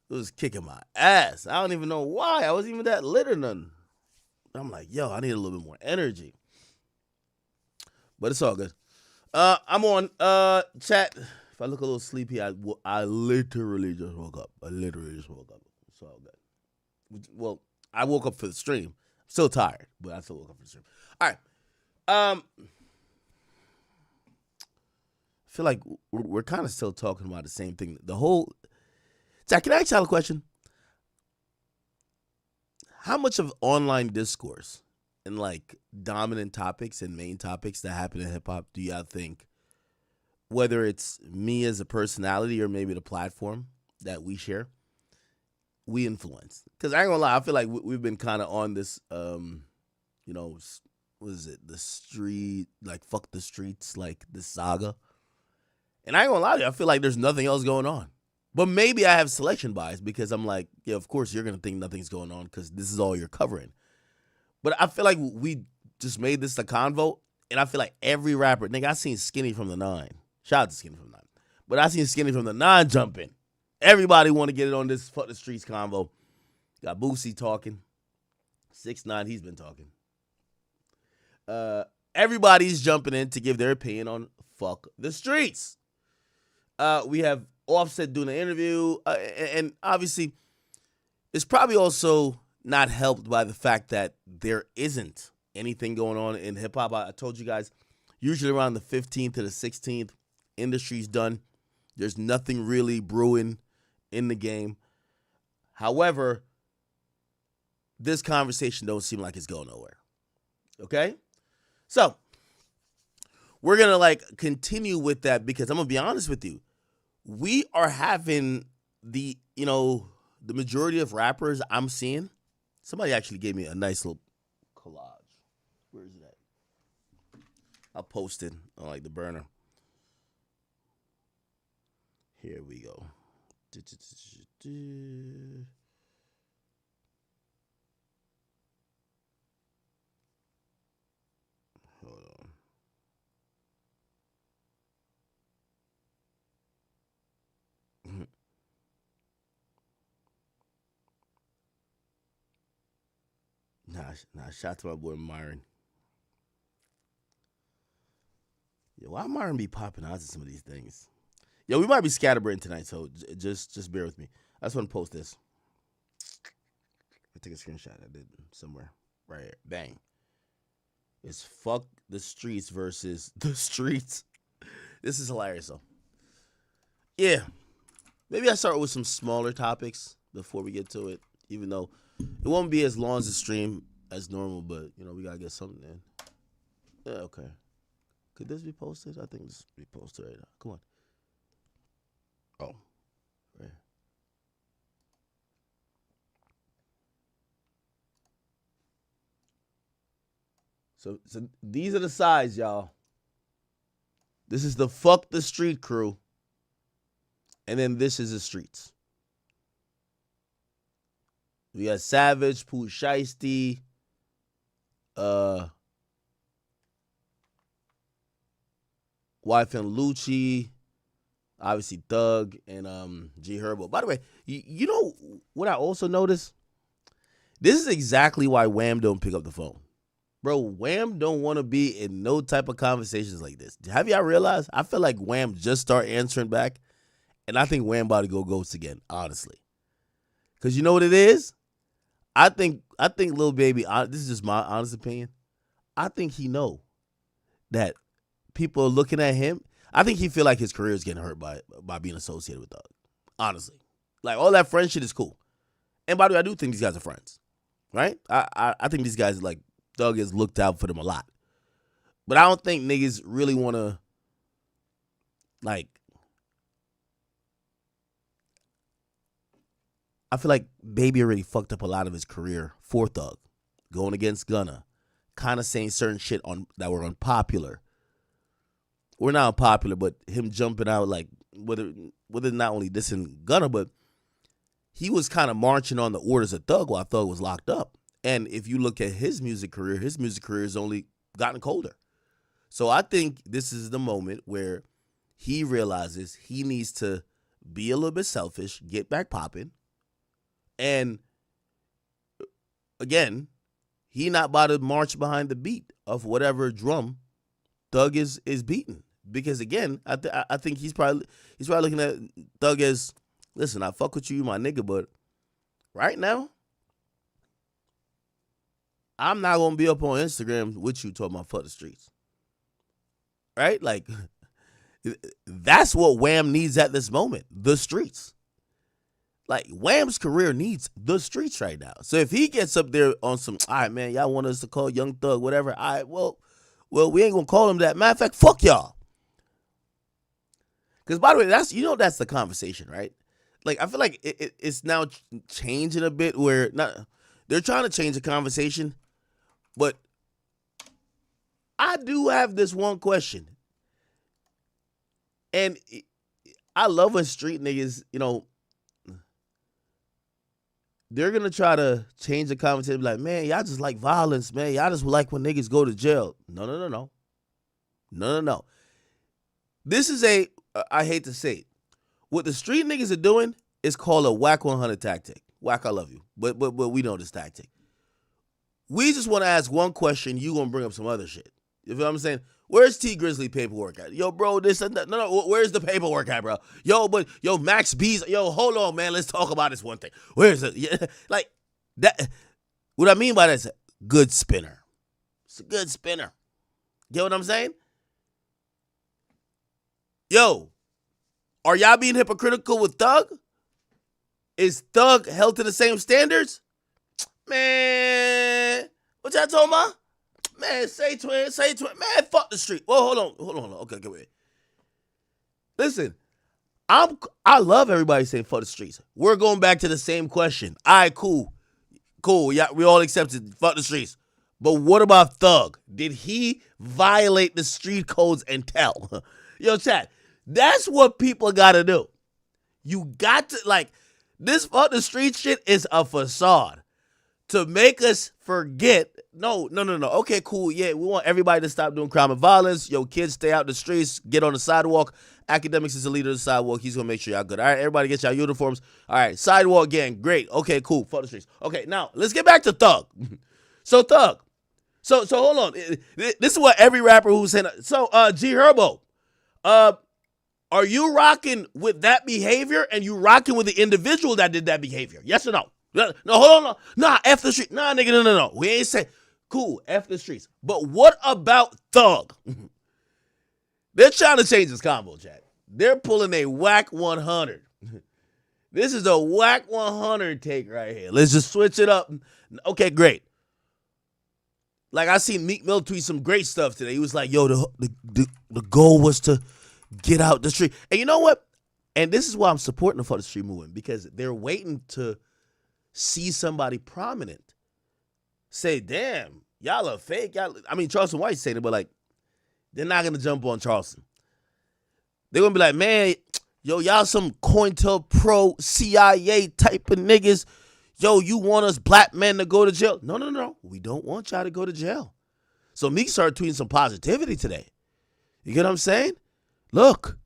It was kicking my ass. I don't even know why. I wasn't even that lit or nothing. I'm like, yo, I need a little bit more energy. But it's all good. I'm on chat. If I look a little sleepy, I literally just woke up. It's all good. Well, I woke up for the stream. I'm still tired, but I still woke up for the stream. All right. I feel like we're kind of still talking about the same thing. The whole. Zach, can I ask you a question? How much of online discourse and like dominant topics and main topics that happen in hip hop do y'all think, whether it's me as a personality or maybe the platform that we share, we influence? Because I ain't gonna lie, I feel like we've been kind of on this, what is it? The street, like fuck the streets, like this saga. And I ain't gonna lie to you, I feel like there's nothing else going on. But maybe I have selection bias because I'm like, yeah, of course you're going to think nothing's going on because this is all you're covering. But I feel like we just made this a convo, and I feel like every rapper, nigga, I seen Skinny from the 9. Shout out to Skinny from the 9. But I seen Skinny from the 9 jumping. Everybody want to get it on this fuck the streets convo. Got Boosie talking. 6ix9ine, he's been talking. Everybody's jumping in to give their opinion on fuck the streets. We have Offset doing an interview, and obviously it's probably also not helped by the fact that there isn't anything going on in hip-hop. I told you guys, usually around the 15th to the 16th, industry's done. There's nothing really brewing in the game. However, this conversation don't seem like it's going nowhere. Okay? So, we're going to like continue with that because I'm going to be honest with you. We are having the majority of rappers I'm seeing. Somebody actually gave me a nice little collage. Where is it at? I'll post it on like the burner. Here we go. Hold on. Nah, shout to my boy Myron. Yo, why Myron be popping out to some of these things? Yo, we might be scatterbrained tonight, so just bear with me. I just want to post this. I take a screenshot. I did somewhere. Right here. Bang. It's fuck the streets versus the streets. This is hilarious, though. Yeah. Maybe I start with some smaller topics before we get to it, even though it won't be as long as the stream as normal, but, we got to get something in. Yeah, okay. Could this be posted? I think this will be posted right now. Come on. Oh. Right. So these are the sides, y'all. This is the fuck the street crew. And then this is the streets. We got Savage, Pooh Shiesty, Wife and Lucci, obviously Thug, and G Herbo. By the way, you know what I also noticed? This is exactly why Wham don't pick up the phone. Bro, Wham don't want to be in no type of conversations like this. Have y'all realized? I feel like Wham just start answering back, and I think Wham about to go ghost again, honestly. Because you know what it is? I think Lil Baby, this is just my honest opinion, I think he know that people are looking at him. I think he feel like his career is getting hurt by being associated with Thug. Honestly. Like, all that friend shit is cool. And by the way, I do think these guys are friends. Right? I think these guys, like, Thug has looked out for them a lot. But I don't think niggas really want to, like, I feel like Baby already fucked up a lot of his career for Thug. Going against Gunna. Kind of saying certain shit that were unpopular. Or not unpopular, but him jumping out, like, whether not only dissing Gunna, but he was kind of marching on the orders of Thug while Thug was locked up. And if you look at his music career has only gotten colder. So I think this is the moment where he realizes he needs to be a little bit selfish, get back popping, And again, he not about to march behind the beat of whatever drum Thug is beating. Because again, I think he's probably looking at Thug as, listen, I fuck with you, my nigga, but right now, I'm not gonna be up on Instagram with you talking about fuck the streets. Right? Like, that's what Wham needs at this moment. The streets. Like, Wham's career needs the streets right now. So if he gets up there on some, all right, man, y'all want us to call Young Thug, whatever. All right, well, we ain't gonna call him that. Matter of fact, fuck y'all. Because, by the way, that's the conversation, right? Like, I feel like it's now changing a bit where they're trying to change the conversation, but I do have this one question. And I love when street niggas, they're going to try to change the conversation. Like, man, y'all just like violence, man. Y'all just like when niggas go to jail. No. This is I hate to say it. What the street niggas are doing is called a whack 100 tactic. Whack, I love you. But we know this tactic. We just want to ask one question. You going to bring up some other shit. You feel what I'm saying? Where's T Grizzly paperwork at? Yo, bro, this and that. No, where's the paperwork at, bro? Yo, Max B's. Yo, hold on, man. Let's talk about this one thing. Where's it? Yeah, like that. What I mean by that is a good spinner. It's a good spinner. Get what I'm saying? Yo, are y'all being hypocritical with Thug? Is Thug held to the same standards? Man, what y'all talking about? Man, say twin. Man, fuck the street. Well, hold on. Okay, wait. Listen, I love everybody saying fuck the streets. We're going back to the same question. All right, cool. Yeah, we all accepted fuck the streets. But what about Thug? Did he violate the street codes and tell? Yo, chat, that's what people got to do. You got to, like, this fuck the street shit is a facade to make us forget. No. Okay, cool. Yeah, we want everybody to stop doing crime and violence. Yo, kids, stay out the streets. Get on the sidewalk. Academics is the leader of the sidewalk. He's going to make sure y'all good. All right, everybody get y'all uniforms. All right, sidewalk gang. Great. Okay, cool. Fuck the streets. Okay, now, let's get back to Thug. So, Thug. So hold on. This is what every rapper who's saying. So, G Herbo, are you rocking with that behavior and you rocking with the individual that did that behavior? Yes or no? No, hold on. Nah, F the street. Nah, nigga, no. We ain't saying, cool, F the streets. But what about Thug? They're trying to change this combo, chat. They're pulling a whack 100. This is a whack 100 take right here. Let's just switch it up. Okay, great. Like, I seen Meek Mill tweet some great stuff today. He was like, yo, the goal was to get out the street. And you know what? And this is why I'm supporting the Fuck the Street movement, because they're waiting to see somebody prominent say, damn, y'all are fake. I mean, Charleston White's saying it, but, like, they're not going to jump on Charleston. They're going to be like, man, yo, y'all some COINTELPRO, CIA type of niggas. Yo, you want us black men to go to jail? No. We don't want y'all to go to jail. So Meek started tweeting some positivity today. You get what I'm saying? Look.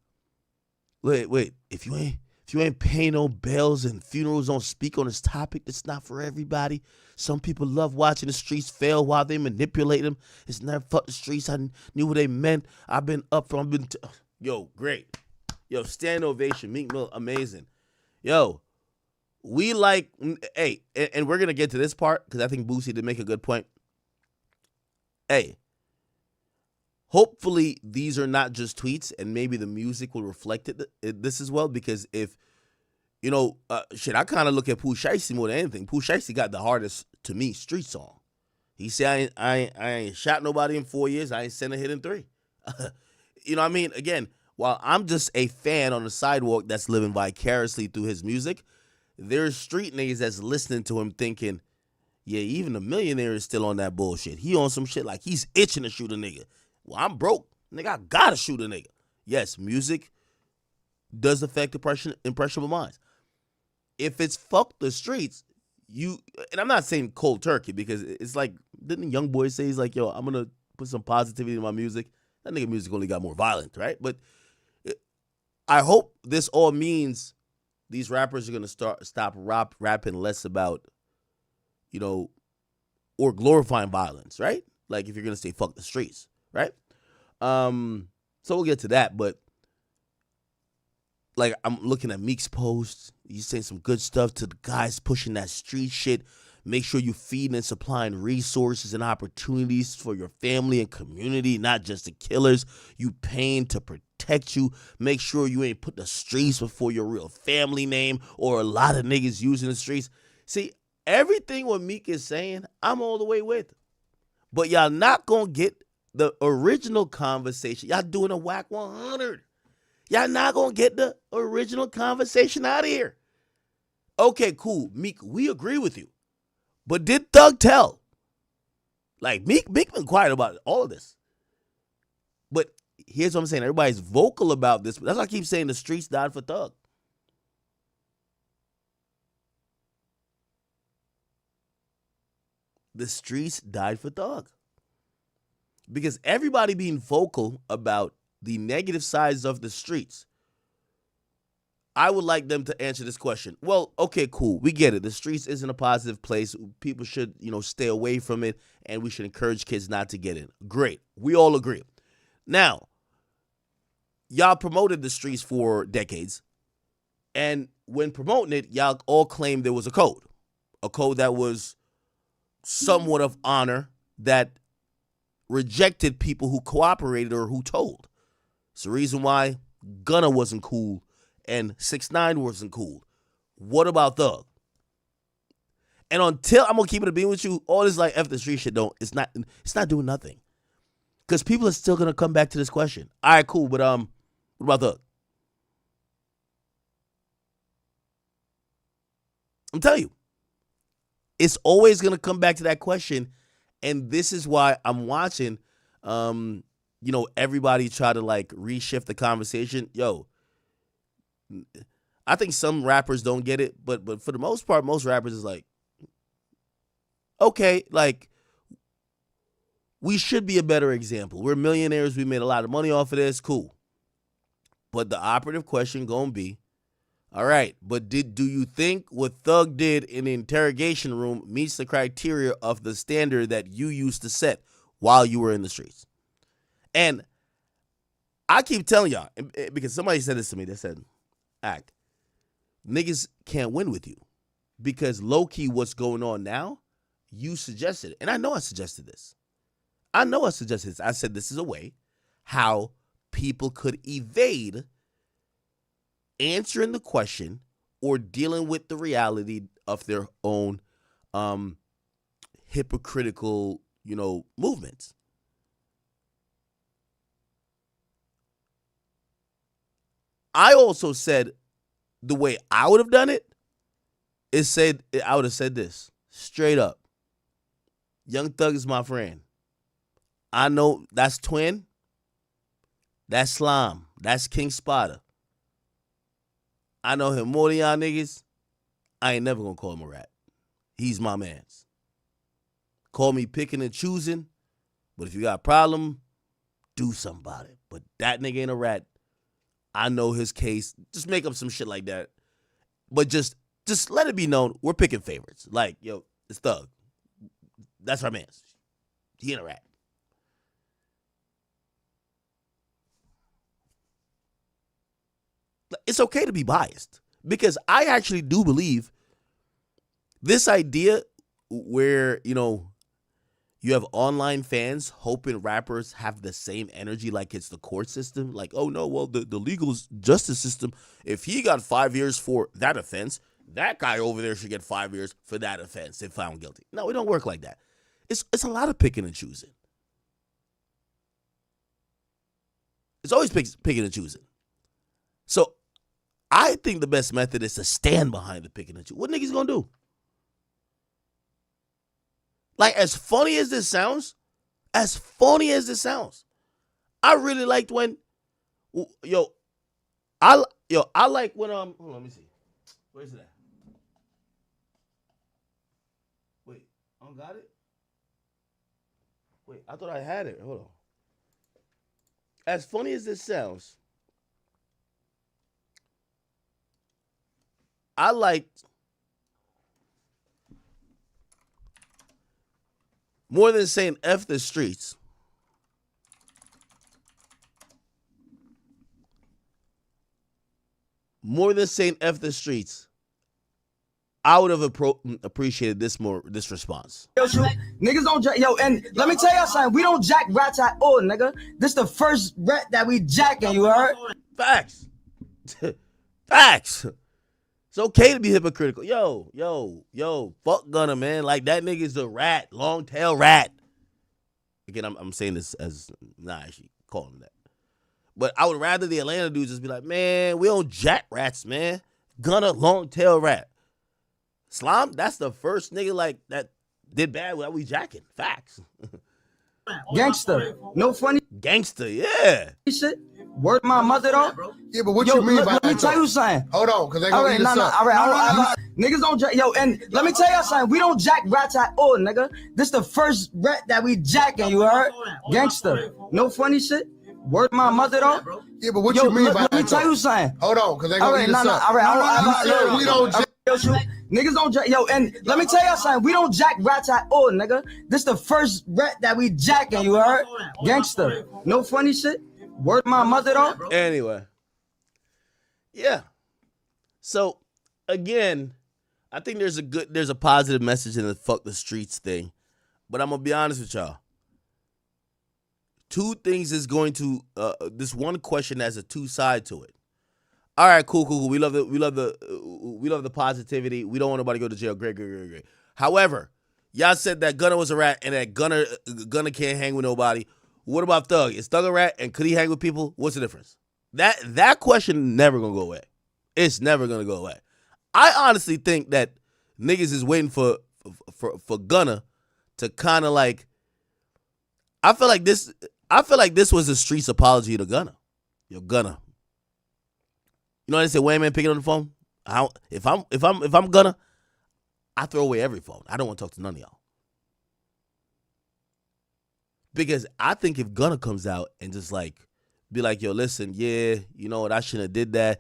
Wait. If you ain't paying no bills and funerals don't speak on this topic, it's not for everybody. Some people love watching the streets fail while they manipulate them. It's never fuck the streets. I knew what they meant. I've been up from. Yo, great. Yo, stand ovation. Meek Mill, amazing. Yo, we like, hey, and we're going to get to this part because I think Boosie did make a good point. Hey, hopefully these are not just tweets and maybe the music will reflect this as well, because if, I kind of look at Pooh Shiesty more than anything. Pooh Shiesty got the hardest, to me, street song. He said, I ain't shot nobody in 4 years. I ain't sent a hit in 3. You know what I mean? Again, while I'm just a fan on the sidewalk that's living vicariously through his music, there's street niggas that's listening to him thinking, yeah, even a millionaire is still on that bullshit. He on some shit like he's itching to shoot a nigga. Well, I'm broke. Nigga, I gotta shoot a nigga. Yes, music does affect impressionable minds. If it's fuck the streets, and I'm not saying cold turkey, because it's like, didn't Young Boy say, he's like, yo, I'm gonna put some positivity in my music? That nigga music only got more violent, right? But I hope this all means these rappers are gonna stop rapping less about, you know, or glorifying violence, right? Like if you're gonna say fuck the streets, right? So we'll get to that, but like I'm looking at Meek's posts. He's saying some good stuff to the guys pushing that street shit. Make sure you feeding and supplying resources and opportunities for your family and community, not just the killers. You paying to protect you. Make sure you ain't put the streets before your real family name, or a lot of niggas using the streets. See, everything what Meek is saying, I'm all the way with. But y'all not gonna get the original conversation. Y'all doing a whack 100. Y'all not gonna get the original conversation out of here. Okay, cool. Meek, we agree with you. But did Thug tell? Like, Meek been quiet about all of this. But here's what I'm saying. Everybody's vocal about this. That's why I keep saying the streets died for Thug. The streets died for Thug. Because everybody being vocal about the negative sides of the streets, I would like them to answer this question. Well, okay, cool. We get it. The streets isn't a positive place. People should, stay away from it, and we should encourage kids not to get in. Great. We all agree. Now, y'all promoted the streets for decades, and when promoting it, y'all all claimed there was a code that was somewhat of honor, that rejected people who cooperated or who told. It's the reason why Gunna wasn't cool and 6ix9ine wasn't cool. What about Thug? And until I'm gonna keep it a being with you, all this like F the street shit it's not doing nothing. Because people are still gonna come back to this question. All right, cool, but what about Thug? I'm telling you, it's always gonna come back to that question, and this is why I'm watching everybody try to like reshift the conversation. Yo, I think some rappers don't get it, but for the most part, most rappers is like, okay, like, we should be a better example. We're millionaires. We made a lot of money off of this. Cool. But the operative question gonna be, all right, but do you think what Thug did in the interrogation room meets the criteria of the standard that you used to set while you were in the streets? And I keep telling y'all, because somebody said this to me, they said, act, niggas can't win with you. Because low-key what's going on now, you suggested it. And I know I suggested this. I said this is a way how people could evade answering the question or dealing with the reality of their own hypocritical, movements. I also said the way I would have done it I would have said this straight up. Young Thug is my friend. I know that's Twin. That's Slime. That's King Spotter. I know him more than y'all niggas. I ain't never gonna call him a rat. He's my mans. Call me picking and choosing, but if you got a problem, do something about it. But that nigga ain't a rat. I know his case. Just make up some shit like that. But just let it be known, we're picking favorites. Like, yo, it's Thug. That's our mans. He ain't a rat. It's okay to be biased, because I actually do believe this idea where, you have online fans hoping rappers have the same energy like it's the court system. Like, oh no, well, the legal justice system, if he got 5 years for that offense, that guy over there should get 5 years for that offense if found guilty. No, it don't work like that. It's a lot of picking and choosing. It's always picking and choosing. So I think the best method is to stand behind the picking and choosing. What niggas gonna do? Like, as funny as this sounds, I really liked when, I like when, hold on, let me see. Where's it at? Wait, I got it? Wait, I thought I had it. Hold on. As funny as this sounds, I liked more than saying F the streets. More than saying F the streets, I would have appreciated this response. Yo, niggas don't jack. Yo, and let me tell y'all something. We don't jack rats at all, nigga. This the first rat that we jacking, you heard? Facts. Facts. It's okay to be hypocritical. Yo, fuck Gunna, man. Like, that nigga's a rat, long tail rat. Again, I'm saying this as not actually calling him that. But I would rather the Atlanta dudes just be like, man, we don't jack rats, man. Gunna, long tail rat. Slime, that's the first nigga like that did bad without we jacking. Facts. Gangster. No funny Gangster, yeah. shit. Word my mother though. Yeah, but what you mean by that? Let me tell you something. Hold on, because they gonna eat us up. All right. Niggas don't jack. Yo, and let me tell y'all something. We don't jack rats at all, nigga. This the first rat that we jacking, you heard? Gangster. No funny shit. Word my mother though. Yeah, but what you mean by that? Let me tell you something. Hold on, because they gonna eat us up. All right. We don't jack. Niggas don't jack. Yo, and let me tell y'all something. We don't jack rats at all, nigga. This the first rat that we jacking, you heard? Gangster. No funny shit. Word my mother though. Anyway. Yeah. So, again, I think there's a positive message in the fuck the streets thing. But I'm going to be honest with y'all. Two things is going to, this one question has a two side to it. All right, cool. We love the positivity. We don't want nobody to go to jail. Great. However, y'all said that Gunna was a rat and that Gunna can't hang with nobody. What about Thug? Is Thug a rat and could he hang with people? What's the difference? That question never gonna go away. It's never gonna go away. I honestly think that niggas is waiting for Gunna to kind of like. I feel like this was the streets apology to Gunna. Yo, Gunna. You know what I say? Wayne man picking on the phone. If I'm Gunna, I throw away every phone. I don't want to talk to none of y'all. Because I think if Gunna comes out and just like be like, yo, listen, yeah, you know what, I shouldn't have did that.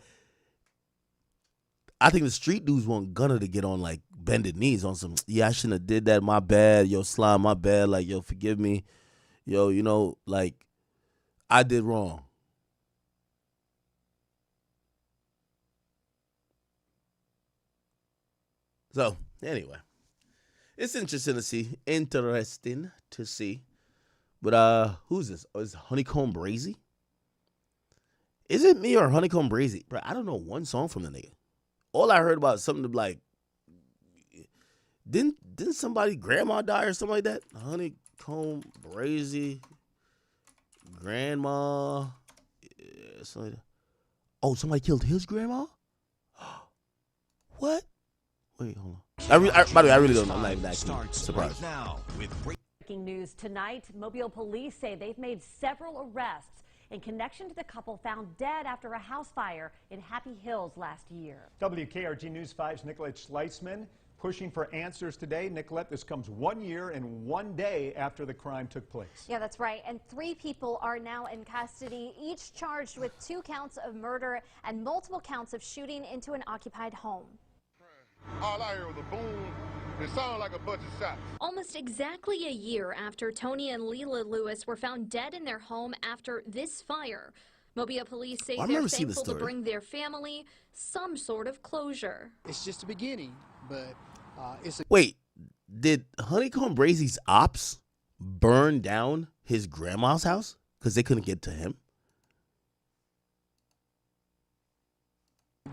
I think the street dudes want Gunna to get on like bended knees on some, yeah, I shouldn't have did that, my bad, yo, Slime, my bad, like, yo, forgive me. Yo, you know, like, I did wrong. So, anyway, it's interesting to see. But who's this? Oh, is Honeycomb Brazy? Is it me or Honeycomb Brazy? Bro, I don't know one song from the nigga. All I heard about is something like, didn't somebody grandma die or something like that? Honeycomb Brazy, grandma, yeah, something like that. Oh, somebody killed his grandma? What? Wait, hold on. By the way, I really don't know. I'm not even that surprised. Breaking news tonight, Mobile police say they've made several arrests in connection to the couple found dead after a house fire in Happy Hills last year. WKRG News 5's Nicolette Schleitzman pushing for answers today. Nicolette, this comes 1 year and 1 day after the crime took place. Yeah, that's right. And 3 people are now in custody, each charged with 2 counts of murder and multiple counts of shooting into an occupied home. All I heard was a boom. It sounded like a bunch of shots. Almost exactly a year after Tony and Leila Lewis were found dead in their home after this fire, Mobile police say they're thankful to bring their family some sort of closure. It's just the beginning, but it's a... Wait, did Honeycomb Brazy's ops burn down his grandma's house because they couldn't get to him?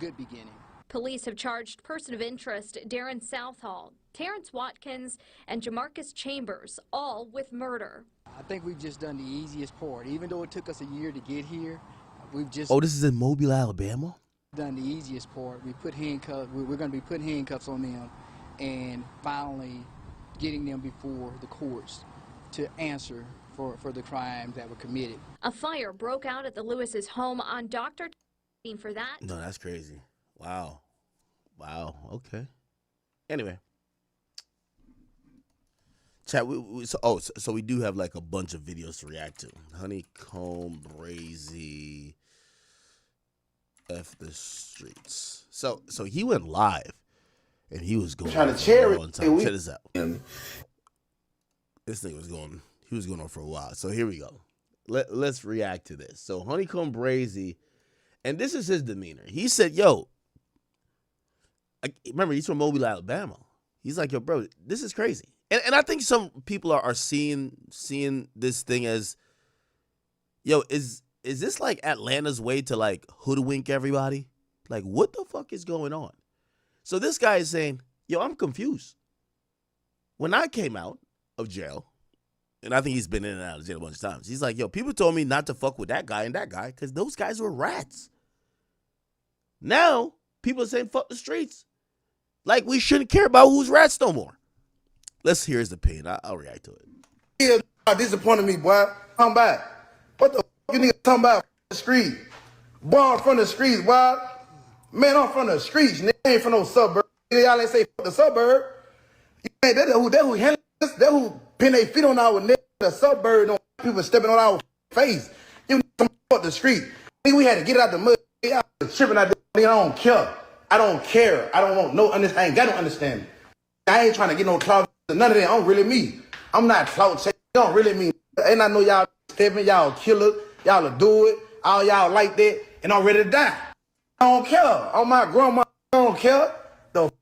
good beginning. Police have charged person of interest Darren Southall, Terrence Watkins, and Jamarcus Chambers, all with murder. I think we've just done the easiest part. Even though it took us a year to get here, we've just... Oh, this is in Mobile, Alabama? ...done the easiest part. We put handcuffs, we're going to be putting handcuffs on them and finally getting them before the courts to answer for the crimes that were committed. A fire broke out at the Lewis's home on Dr. for that. No, that's crazy. Wow. Wow. Okay. Anyway. Chat, so we do have like a bunch of videos to react to. Honeycomb Brazy. F the streets. So he went live, and he was going trying on to for cherry. a long time. Check this out. This thing was going. He was going on for a while. So here we go. Let's react to this. So Honeycomb Brazy, and this is his demeanor. He said, "Yo, remember he's from Mobile, Alabama. He's like, yo, bro, this is crazy." And I think some people are seeing this thing as, yo, is this like Atlanta's way to like hoodwink everybody? Like, what the fuck is going on? So this guy is saying, yo, I'm confused. When I came out of jail, and I think he's been in and out of jail a bunch of times, he's like, yo, people told me not to fuck with that guy and that guy because those guys were rats. Now, people are saying fuck the streets. Like, we shouldn't care about who's rats no more. Let's hear his opinion. I'll react to it. Yeah, disappointed me, boy. Come back. What the fuck you niggas talking about the street? Boy, I'm from the streets, boy. Man, I'm from the streets. Nigga, I ain't from no suburb. Y'all ain't say fuck the suburb. That who handle this, that who pin their feet on our nigga, the suburb, no people stepping on our face. You niggas fuck the street. Nigga, we had to get out the mud. Y'all tripping out there. Nigga, I don't care. I don't care. I don't want no understanding. I ain't got no understanding. I ain't trying to get no clout. None of that. I'm really me. I'm not clout chasing. Don't really me. And I know y'all stepping, y'all killer, y'all will do it. All y'all like that, and I'm ready to die. I don't care. On my grandma, I don't care. The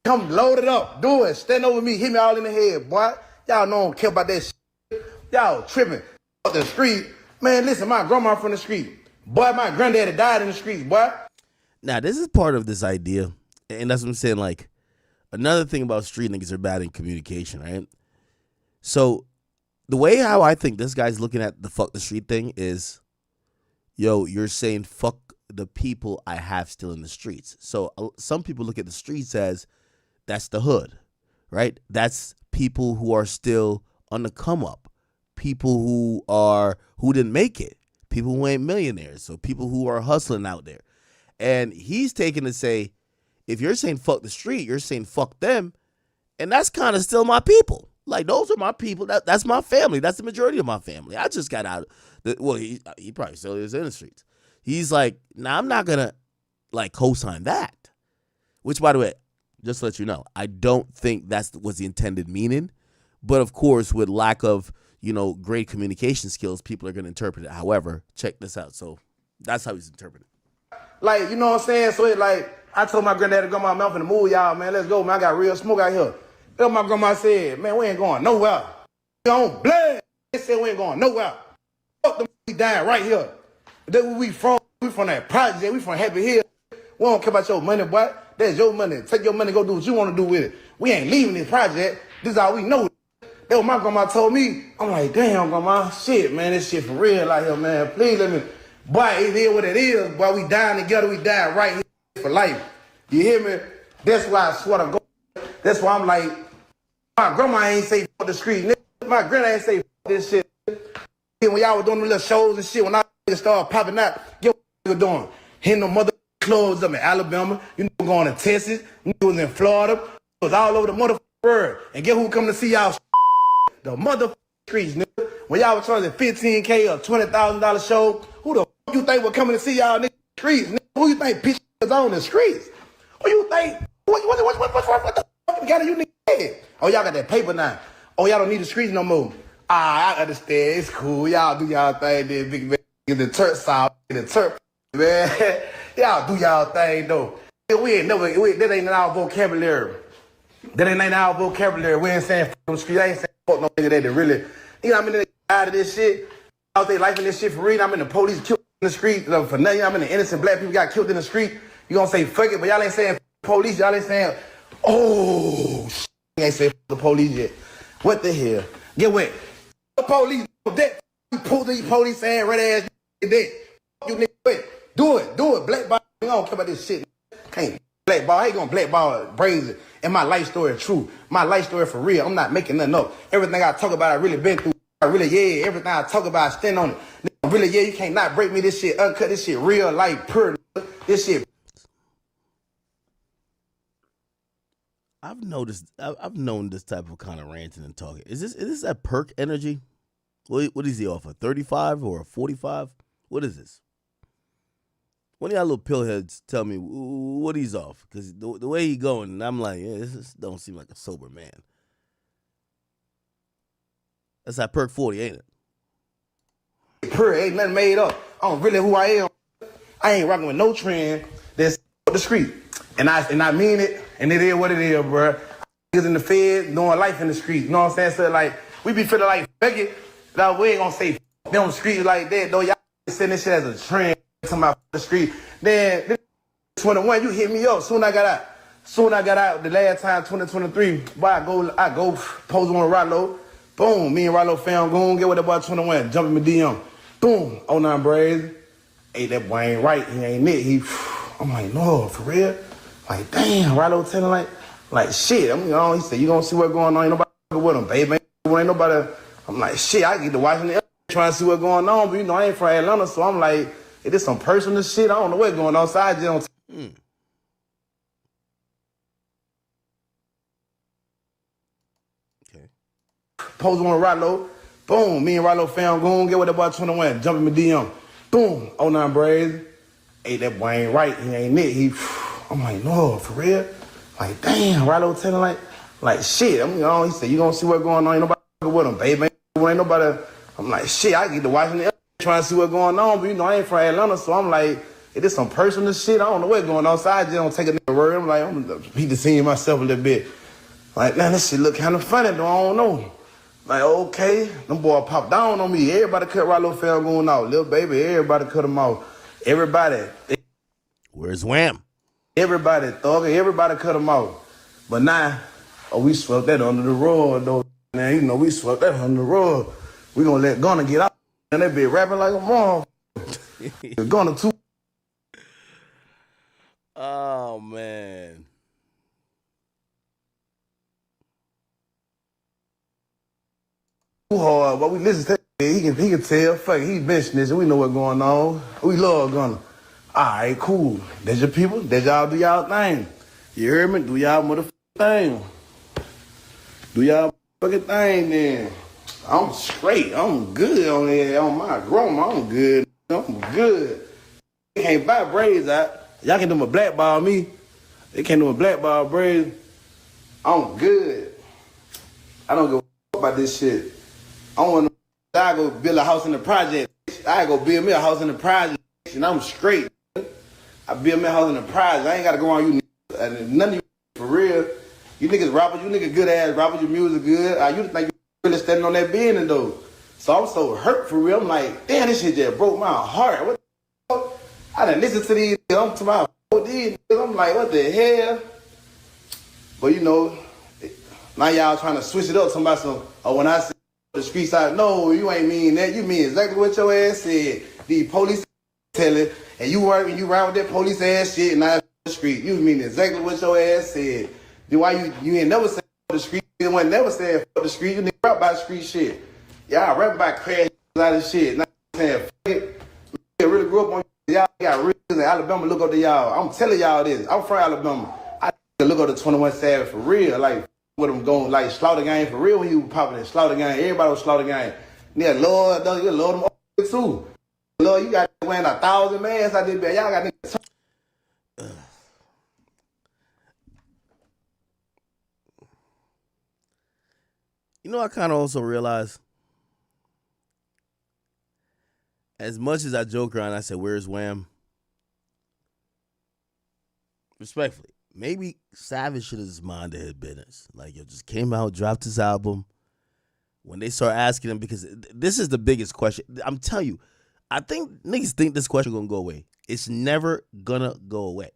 come load it up, do it. Stand over me, hit me all in the head, boy. Y'all don't care about that shit. Y'all tripping. Up the street. Man, listen, my grandma from the street. Boy, my granddaddy died in the streets, boy. Now, this is part of this idea, and that's what I'm saying, like, another thing about street niggas are bad in communication, right? So the way how I think this guy's looking at the fuck the street thing is, yo, you're saying fuck the people I have still in the streets. So some people look at the streets as that's the hood, right? That's people who are still on the come up, people who didn't make it, people who ain't millionaires, so people who are hustling out there. And he's taking to say, if you're saying fuck the street, you're saying fuck them. And that's kind of still my people. Like, those are my people. That's my family. That's the majority of my family. I just got out. He probably still is in the streets. He's like, nah, I'm not going to, like, co-sign that. Which, by the way, just to let you know, I don't think that's was the intended meaning. But, of course, with lack of, great communication skills, people are going to interpret it. However, check this out. So that's how he's interpreting it. Like, you know what I'm saying? So, I told my granddad to go my mouth in the mood, y'all, man. Let's go, man. I got real smoke out here. That's what my grandma said. Man, we ain't going nowhere. We on blood. They said we ain't going nowhere. Fuck them, we dying right here. That's where we from. We from that project. We from Happy Hill. We don't care about your money, boy. That's your money. Take your money, go do what you want to do with it. We ain't leaving this project. This is all we know. That's what my grandma told me. I'm like, damn, grandma. Shit, man. This shit for real out here, man. Please let me. Boy, it is what it is. Boy, we dying together. We dying right here for life. You hear me? That's why I swear to God. That's why I'm like, my grandma ain't say fuck the street. My granddad ain't say fuck this shit. When y'all was doing them little shows and shit, when I started popping out, get what you doing? Hitting them mother clubs up in Alabama. You know, going to Texas. You was in Florida. It was all over the motherfucking world. And get who come to see y'all? The motherfucking streets, nigga. When y'all was charging $15K or $20,000 show, who the fuck you think was coming to see y'all nigga streets? Nigga? Who you think bitch is on the streets? Who you think? What the fuck got you nigga head? Oh, y'all got that paper now. Oh, y'all don't need the streets no more. I understand. It's cool. Y'all do y'all thing there, big man. Get the Turk side, the Turk, man. Y'all do y'all thing though. We ain't never. That ain't in our vocabulary. That ain't in our vocabulary. We ain't saying fuck them streets. I ain't saying fuck no nigga that really. You know what I mean? Out of this shit. Out there life in this shit for real. I'm in the police killed in the street for nothing. I'm in the innocent black people got killed in the street. You gonna say fuck it, but y'all ain't saying police. Y'all ain't saying, oh, shit. You ain't saying the police yet. What the hell? Get what? The police. That you pull the police saying red ass. That you nigga. Wait. Do it. Blackball. I don't care about this shit. Can't blackball. I ain't gonna blackball Brazy. And my life story is true. My life story for real. I'm not making nothing up. Everything I talk about, I really been through. Everything I talk about, I stand on it. Really, you can't not break me this shit, uncut this shit, real life, pure. This shit. I've known this type of kind of ranting and talking. Is this that perk energy? What is he off, a 35 or a 45? What is this? One of y'all little pillheads tell me what he's off. Because the way he going, and I'm like, yeah, this don't seem like a sober man. That's that perk 40, ain't it? Pure, ain't nothing made up. I'm really who I am. I ain't rocking with no trend that's the street. And I mean it, and it is what it is, bro. Niggas in the Fed doing life in the street. You know what I'm saying? So, like, we be feeling like, fuck it. Now, we ain't gonna say f them streets like that, though. Y'all saying this shit as a trend, talking about the street. Then, 21, you hit me up. Soon I got out. The last time, 2023, boy, I go pose on Rollo. Boom, me and Rollo found goon, get with that boy 21, jump in my DM. Boom, 09 Brazy. Hey, that boy ain't right, he ain't it. I'm like, no, for real? Like, damn, Rollo telling like shit. He said, you gonna see what's going on, ain't nobody with him, baby. Ain't nobody. I'm like, shit, I get to watching the trying to see what's going on, but I ain't from Atlanta, so I'm like, it is some personal shit, I don't know what's going on, so I just don't. Okay. Pose on Rollo. Boom, me and Rollo found goon, get with that boy 21, jump in my DM. Boom, 09 Brazy. Hey, that boy ain't right, he ain't it. I'm like, no, for real? Like, damn, Rollo telling like shit. He said, you gonna see what's going on, ain't nobody with him, baby. Ain't nobody. I'm like, shit, I get to watching the trying to see what's going on, but I ain't from Atlanta, so I'm like, it is some personal shit, I don't know what's going on, so I just don't take a nigga word. I'm like, I'm deceiving myself a little bit. Like, man, this shit look kind of funny, though, I don't know. Like, okay, them boy popped down on me. Everybody cut Rollo Fell going out. Little baby, everybody cut him out. Everybody. Where's Wham? Everybody, Thug, everybody cut him out. But now, we swept that under the rug, though. Man, we swept that under the rug. We gonna let Gunna get out. And they be rapping like a mom. Gunna too. Oh, man. Too hard, but we listen to him. He can tell. Fuck it, he benching this, and we know what's going on. We love Gunna. All right, cool. That's your people. That's y'all do y'all thing. You heard me? Do y'all motherfucking thing. Do y'all motherfucking thing, then. I'm straight. I'm good on there. On my grandma, I'm good. I'm good. They can't buy braids out. Y'all can do my blackball me. They can't do my blackball braids. I'm good. I don't give a fuck about this shit. I go build a house in the project. I go build me a house in the project, and I'm straight. I build me a house in the project. I ain't gotta go on you niggas. None of you for real. You niggas rappers, you niggas good ass rappers, your music good. You think you really standing on that business though. So I'm so hurt for real. I'm like, damn, this shit just broke my heart. What the fuck? I done listen to these. I'm to my these. I'm like, what the hell? But now y'all trying to switch it up. Somebody some. Oh, when I say the street side, no, you ain't mean that. You mean exactly what your ass said. The police telling, and you around with that police ass shit, and I the street. You mean exactly what your ass said. Then why you ain't never said for the street? You ain't never said for the street. You nigga rap about street shit. Y'all rap about crash out of shit. Not saying fuck it. You really grew up on y'all. Got real in Alabama. Look up to y'all. I'm telling y'all this. I'm from Alabama. I look up to 21 Savage for real. Like with them going like Slaughter Gang for real when he was popping in Slaughter Gang. Everybody was Slaughter Gang. Yeah, Lord, you love them too. Lord, you got wearing 1,000 masks out there. Y'all got niggas. I kind of also realized, as much as I joke around, I said, where's Wham? Respectfully, maybe Savage should have just minded his business. Like, just came out, dropped his album. When they start asking him, because this is the biggest question. I'm telling you, I think niggas think this question going to go away. It's never going to go away.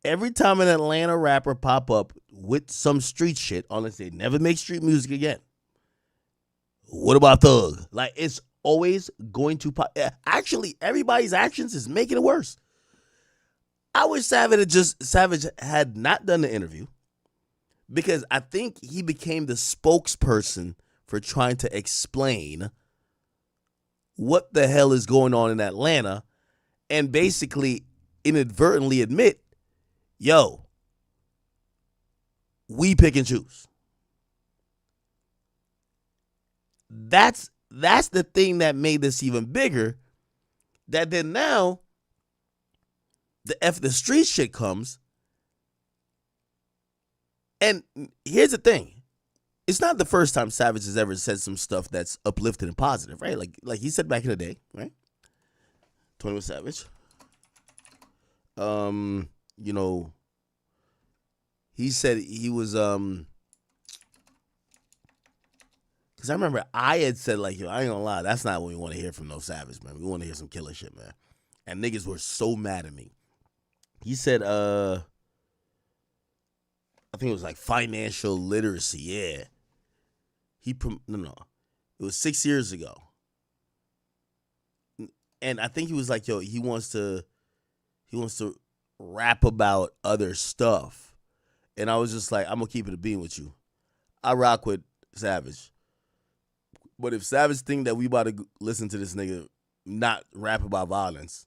Every time an Atlanta rapper pop up with some street shit, unless they never make street music again. What about Thug? Like, it's always going to pop. Actually, everybody's actions is making it worse. I wish Savage had not done the interview, because I think he became the spokesperson for trying to explain what the hell is going on in Atlanta, and basically inadvertently admit, yo, we pick and choose. That's the thing that made this even bigger. That then now the street shit comes. And here's the thing. It's not the first time Savage has ever said some stuff that's uplifting and positive, right? Like he said back in the day, right? 21 Savage. You know, he said he was because I remember I had said, like, yo, I ain't gonna lie, that's not what we want to hear from no Savage, man. We want to hear some killer shit, man. And niggas were so mad at me. He said, I think it was like financial literacy, yeah. No. It was 6 years ago. And I think he was like, yo, he wants to rap about other stuff. And I was just like, I'm gonna keep it a bean with you. I rock with Savage. But if Savage think that we about to listen to this nigga not rap about violence,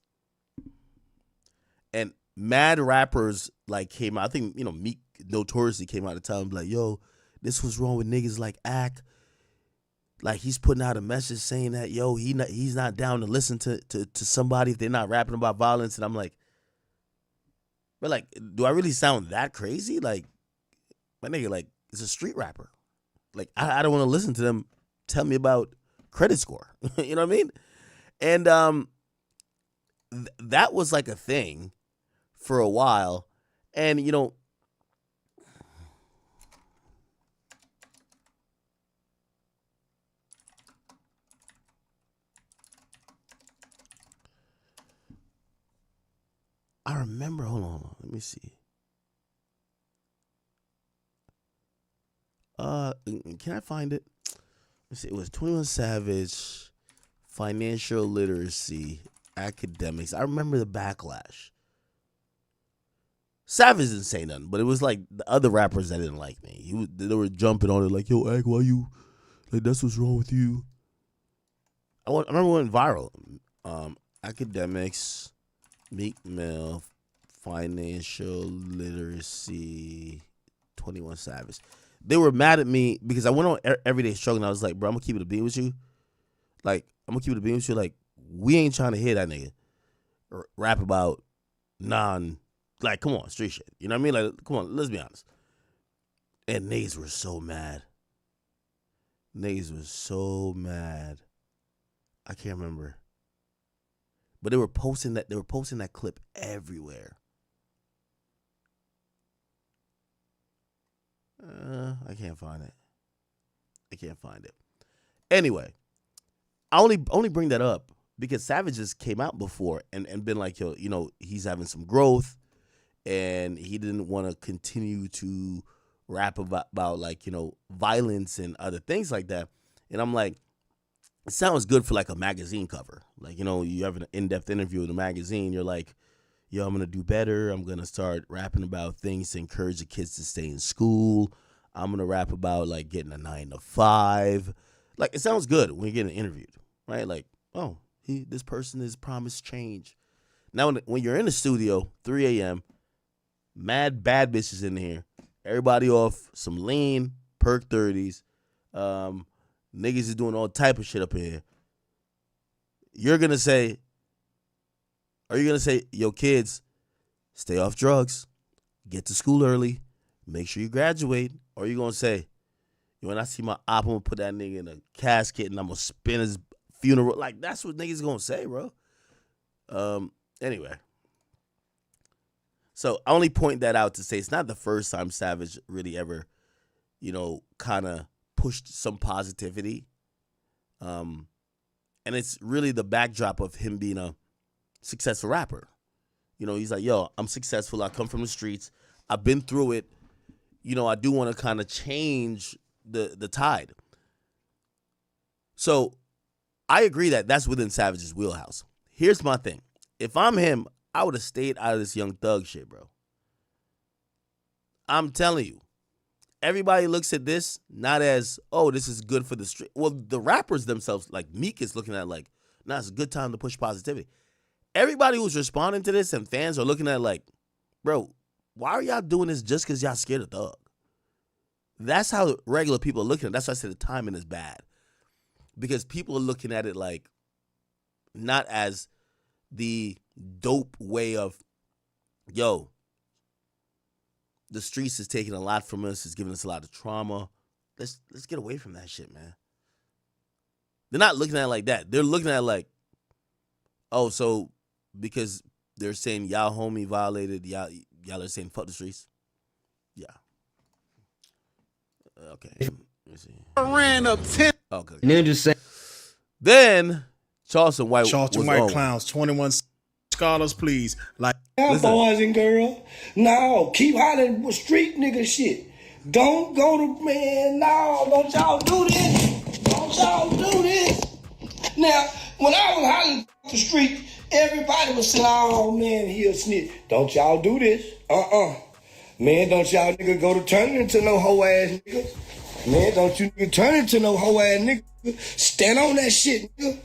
and mad rappers like came out, I think, you know, Meek notoriously came out of town like, yo, this was wrong with niggas like Ack. Like, he's putting out a message saying that, yo, he's not down to listen to somebody if they're not rapping about violence. And I'm like, but like, do I really sound that crazy? Like, my nigga, like, it's a street rapper. Like, I don't want to listen to them tell me about credit score. You know what I mean? And that was like a thing for a while. And, you know, I remember, hold on, let me see. Can I find it? Let's see, it was 21 Savage, financial literacy, academics. I remember the backlash. Savage didn't say nothing, but it was like the other rappers that didn't like me. They were jumping on it like, yo, Ack, why you, like, that's what's wrong with you. I remember it went viral. Academics, Meek Mill, financial literacy, 21 Savage. They were mad at me because I went on Everyday Struggle and I was like, bro, I'm going to keep it a bean with you. Like, I'm going to keep it a bean with you. Like, we ain't trying to hear that nigga rap about like, come on, street shit. You know what I mean? Like, come on, let's be honest. And niggas were so mad. Niggas was so mad. I can't remember. But they were posting that clip everywhere. I can't find it. Anyway, I only bring that up because Savage just came out before and been like, yo, you know, he's having some growth and he didn't want to continue to rap about like, you know, violence and other things like that. And I'm like, it sounds good for like a magazine cover. Like, you know, you have an in-depth interview with a magazine. You're like, yo, I'm going to do better. I'm going to start rapping about things to encourage the kids to stay in school. I'm going to rap about like getting a 9 to 5. Like, it sounds good when you're getting interviewed, right? Like, oh, this person is promised change. Now, when you're in the studio, 3 a.m., mad bad bitches in here, everybody off some lean, perk 30s, niggas is doing all type of shit up in here. Are you going to say, yo, kids, stay off drugs, get to school early, make sure you graduate? Or are you going to say, yo, when I see my op, I'm going to put that nigga in a casket and I'm going to spin his funeral? Like, that's what niggas going to say, bro. Anyway. So I only point that out to say it's not the first time Savage really ever, you know, kind of pushed some positivity. And it's really the backdrop of him being a successful rapper. You know, he's like, yo, I'm successful. I come from the streets. I've been through it. You know, I do want to kind of change the tide. So I agree that that's within Savage's wheelhouse. Here's my thing. If I'm him, I would have stayed out of this Young Thug shit, bro. I'm telling you. Everybody looks at this not as, oh, this is good for the street. Well, the rappers themselves, like Meek is looking at it like, nah, it's a good time to push positivity. Everybody who's responding to this and fans are looking at it like, bro, why are y'all doing this just because y'all scared of Thug? That's how regular people are looking at it. That's why I said the timing is bad. Because people are looking at it like, not as the dope way of yo, the streets is taking a lot from us. It's giving us a lot of trauma. Let's get away from that shit, man. They're not looking at it like that. They're looking at it like, oh, so because they're saying y'all homie violated, y'all are saying fuck the streets. Yeah. Okay. Let me see. I ran up 10. Okay. Ninja say. Then Charleston White Clowns, 21 scholars, please. Like boys and girls. No, keep hollering with street nigga shit. Don't go to man. No, don't y'all do this. Don't y'all do this. Now, when I was hollering the street, everybody was saying, "Oh man, he a snitch." Don't y'all do this. Man, don't y'all nigga go to turn into no hoe ass nigga. Man, don't you nigga turn into no hoe ass nigga. Stand on that shit, nigga.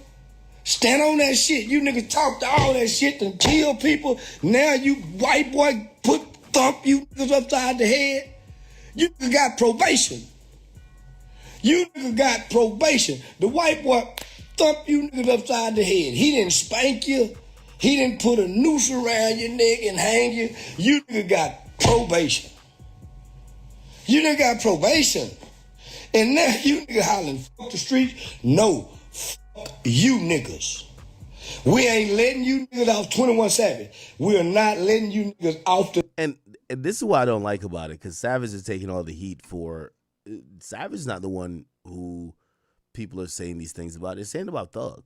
Stand on that shit. You niggas talked all that shit and kill people. Now you white boy thump you niggas upside the head. You nigga got probation. You nigga got probation. The white boy thump you niggas upside the head. He didn't spank you. He didn't put a noose around your neck and hang you. You nigga got probation. You nigga got probation. And now you nigga hollering, fuck the streets. No, fuck you niggas. We ain't letting you niggas off 21 Savage. We are not letting you niggas off the... And this is what I don't like about it, because Savage is taking all the heat for... Savage is not the one who people are saying these things about. They're saying about Thug.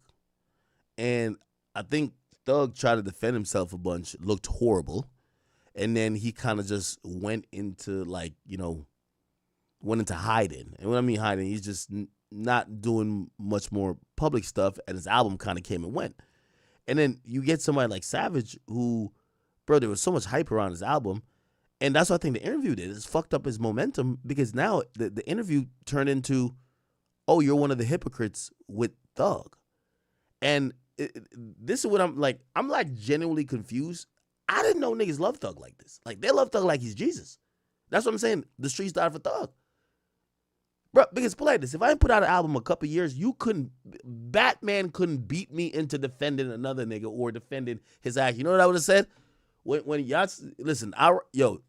And I think Thug tried to defend himself a bunch, looked horrible, and then he kind of just went into, like, you know, went into hiding. And when I mean hiding, he's just not doing much more public stuff, and his album kind of came and went. And then you get somebody like Savage who, bro, there was so much hype around his album, and that's what I think the interview did. It's fucked up his momentum, because now the interview turned into, oh, you're one of the hypocrites with Thug. And this is what I'm like genuinely confused. I didn't know niggas love Thug like this. Like, they love Thug like he's Jesus. That's what I'm saying. The streets died for Thug. Bro, because put like this, if I didn't put out an album a couple years, Batman couldn't beat me into defending another nigga or defending his act. You know what I would have said? When y'all, listen,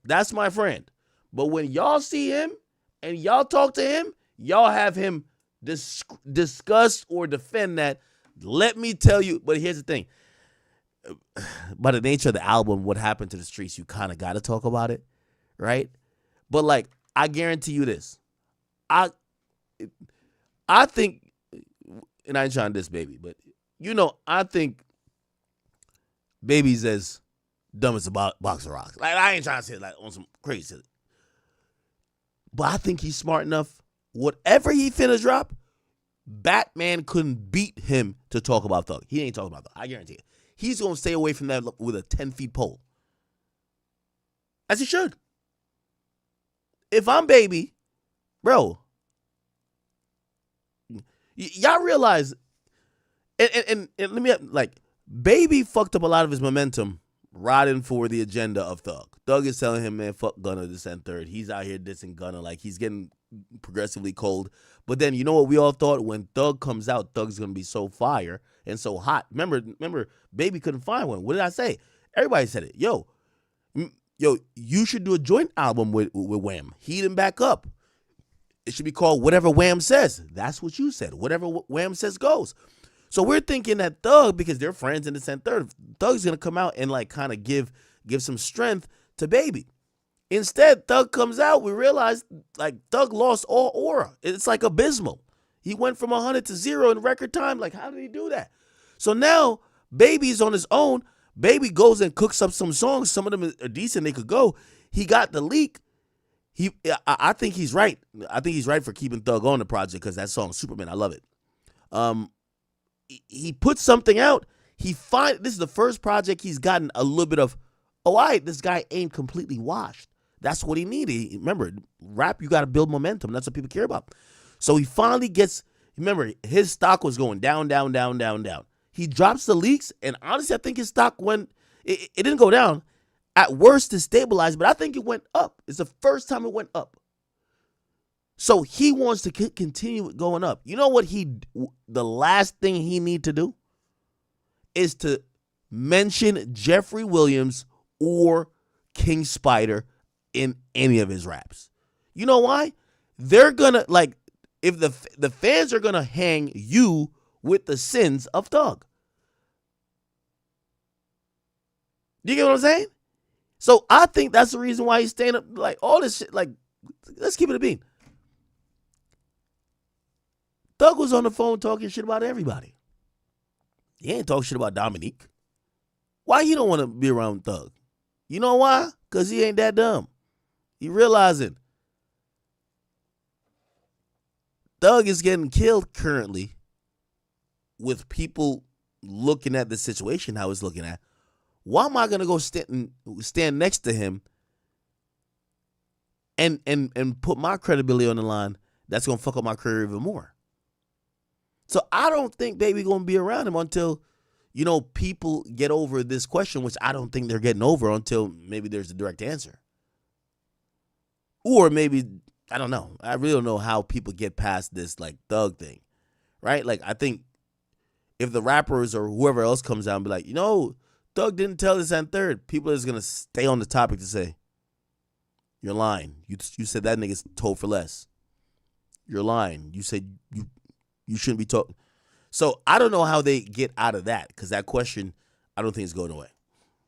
that's my friend. But when y'all see him and y'all talk to him, y'all have him discuss or defend that. Let me tell you, but here's the thing. By the nature of the album, what happened to the streets, you kind of got to talk about it, right? But, like, I guarantee you this. I think, and I ain't trying to diss Baby, but, you know, I think Baby's as dumb as a box of rocks. Like, I ain't trying to say it like on some crazy shit. But I think he's smart enough. Whatever he finna drop, Batman couldn't beat him to talk about Thug. He ain't talking about Thug. I guarantee it. He's going to stay away from that with a 10-foot pole. As he should. If I'm Baby, bro, y'all realize, and let me, like, Baby fucked up a lot of his momentum riding for the agenda of Thug. Thug is telling him, man, fuck Gunna, this and third. He's out here dissing Gunna. Like, he's getting progressively cold. But then, you know what we all thought? When Thug comes out, Thug's going to be so fire and so hot. Remember, Baby couldn't find one. What did I say? Everybody said it. Yo, you should do a joint album with Wham. Heat him back up. It should be called Whatever Wham Says. That's what you said. Whatever Wham Says goes. So we're thinking that Thug, because they're friends in the and third, Thug's going to come out and, like, kind of give some strength to Baby. Instead, Thug comes out, we realize, like, Thug lost all aura. It's, like, abysmal. He went from 100 to 0 in record time. Like, how did he do that? So now, Baby's on his own. Baby goes and cooks up some songs. Some of them are decent. They could go. He got the leak. I think he's right. I think he's right for keeping Thug on the project, because that song, Superman, I love it. He put something out. This is the first project he's gotten a little bit of, oh, all right, this guy ain't completely washed. That's what he needed. Remember, rap, you got to build momentum. That's what people care about. So he finally gets, remember, his stock was going down, down, down, down, down. He drops the leaks, and honestly, I think his stock it didn't go down. At worst, it stabilized, but I think it went up. It's the first time it went up. So he wants to continue it going up. You know what the last thing he need to do is to mention Jeffrey Williams or King Spider in any of his raps. You know why? They're gonna like if the fans are gonna hang you with the sins of Thug. You get what I'm saying? So I think that's the reason why he's staying up. Like all this shit. Like, let's keep it a bean. Thug was on the phone talking shit about everybody. He ain't talking shit about Dominique. Why you don't want to be around Thug? You know why? Because he ain't that dumb. He realizing Thug is getting killed currently with people looking at the situation how he's looking at. Why am I going to go stand next to him and put my credibility on the line? That's going to fuck up my career even more. So I don't think Baby going to be around him until, you know, people get over this question, which I don't think they're getting over until maybe there's a direct answer. Or maybe, I don't know. I really don't know how people get past this, like, Thug thing, right? Like, I think if the rappers or whoever else comes out and be like, you know, Thug didn't tell this and third, people are just going to stay on the topic to say, you're lying. You said that nigga's told for less. You're lying. You said you shouldn't be talking. So I don't know how they get out of that, because that question, I don't think it's going away.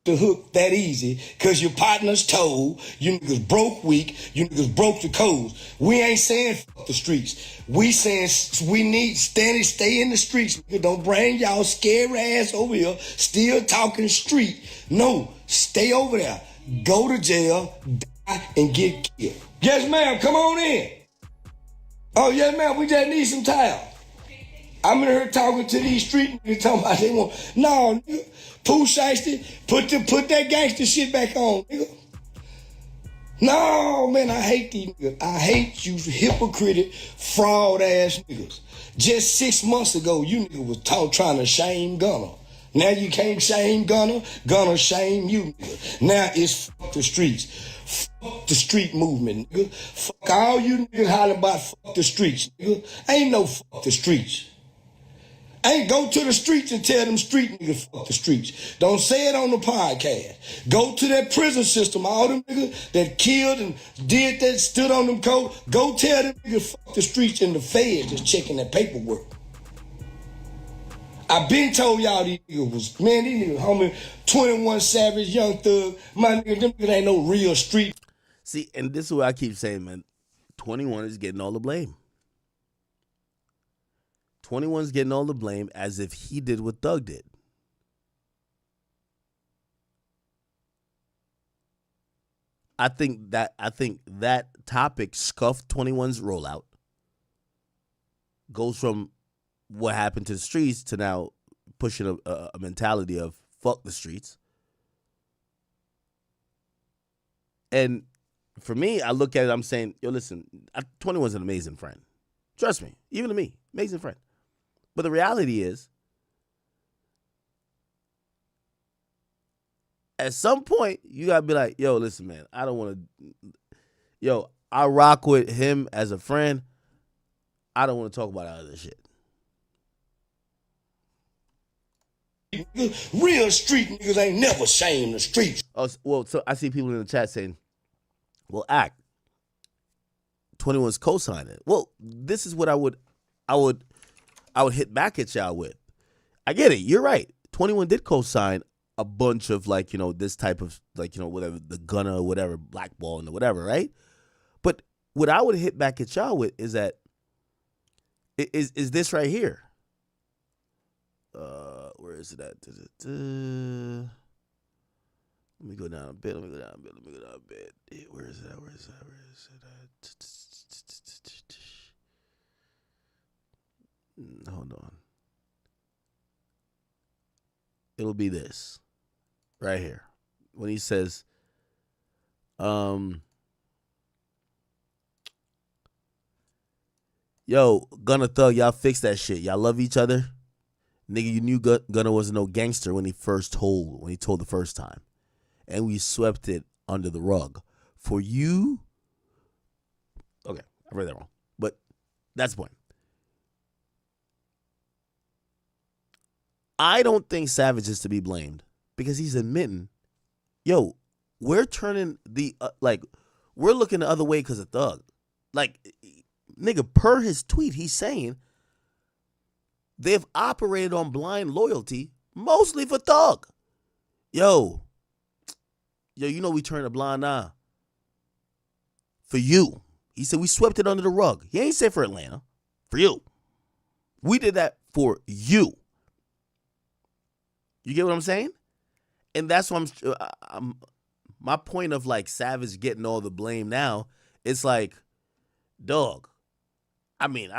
The hook that easy, cause your partner's told, you niggas broke weak, you niggas broke the codes. We ain't saying fuck the streets. We saying we need stay in the streets. Don't bring y'all scary ass over here, still talking street. No, stay over there. Go to jail, die, and get killed. Yes, ma'am, come on in. Oh, yes, ma'am, we just need some time. I'm in here talking to these street niggas talking about they want. No, nigga. Pooh Shiesty, put that gangster shit back on, nigga. No, man, I hate these niggas. I hate you hypocritic, fraud ass niggas. Just 6 months ago, you niggas was trying to shame Gunna. Now you can't shame Gunna, Gunna shame you, nigga. Now it's fuck the streets. Fuck the street movement, nigga. Fuck all you niggas hollering about fuck the streets, nigga. Ain't no fuck the streets. Ain't go to the streets and tell them street niggas fuck the streets. Don't say it on the podcast. Go to that prison system, all them niggas that killed and did that, stood on them codes. Go tell them niggas fuck the streets and the feds just checking that paperwork. I been told y'all these niggas was, man, these niggas, homie, 21 Savage, Young Thug, my niggas, them niggas ain't no real street. See, and this is what I keep saying, man. 21 is getting all the blame. 21's getting all the blame as if he did what Thug did. I think that topic scuffed 21's rollout. Goes from what happened to the streets to now pushing a mentality of fuck the streets. And for me, I look at it, I'm saying, yo, listen, 21's an amazing friend. Trust me, even to me, amazing friend. But the reality is, at some point, you got to be like, yo, listen, man, I don't want to, yo, I rock with him as a friend. I don't want to talk about all this shit. Real street niggas ain't never shamed the streets. Oh, well, so I see people in the chat saying, well, 21's co-signing. Well, this is what I would hit back at y'all with. I get it. You're right. 21 did co-sign a bunch of, like, you know, this type of, like, you know, whatever, the Gunna or whatever, blackballing or whatever, right? But what I would hit back at y'all with is that, is this right here. Where is it at? Let me go down a bit. Where is it at? Hold on. It'll be this right here when he says, yo, Gunna Thug, y'all fix that shit. Y'all love each other. Nigga, you knew Gunna wasn't no gangster when he told the first time. And we swept it under the rug. For you, okay, I read that wrong. But that's the point. I don't think Savage is to be blamed because he's admitting, yo, we're turning the we're looking the other way because of Thug. Like, nigga, per his tweet, he's saying they've operated on blind loyalty mostly for Thug. Yo, you know we turned a blind eye for you. He said we swept it under the rug. He ain't said for Atlanta. For you. We did that for you. You get what I'm saying? And that's what I'm my point of like Savage getting all the blame now. It's like, dog. I mean,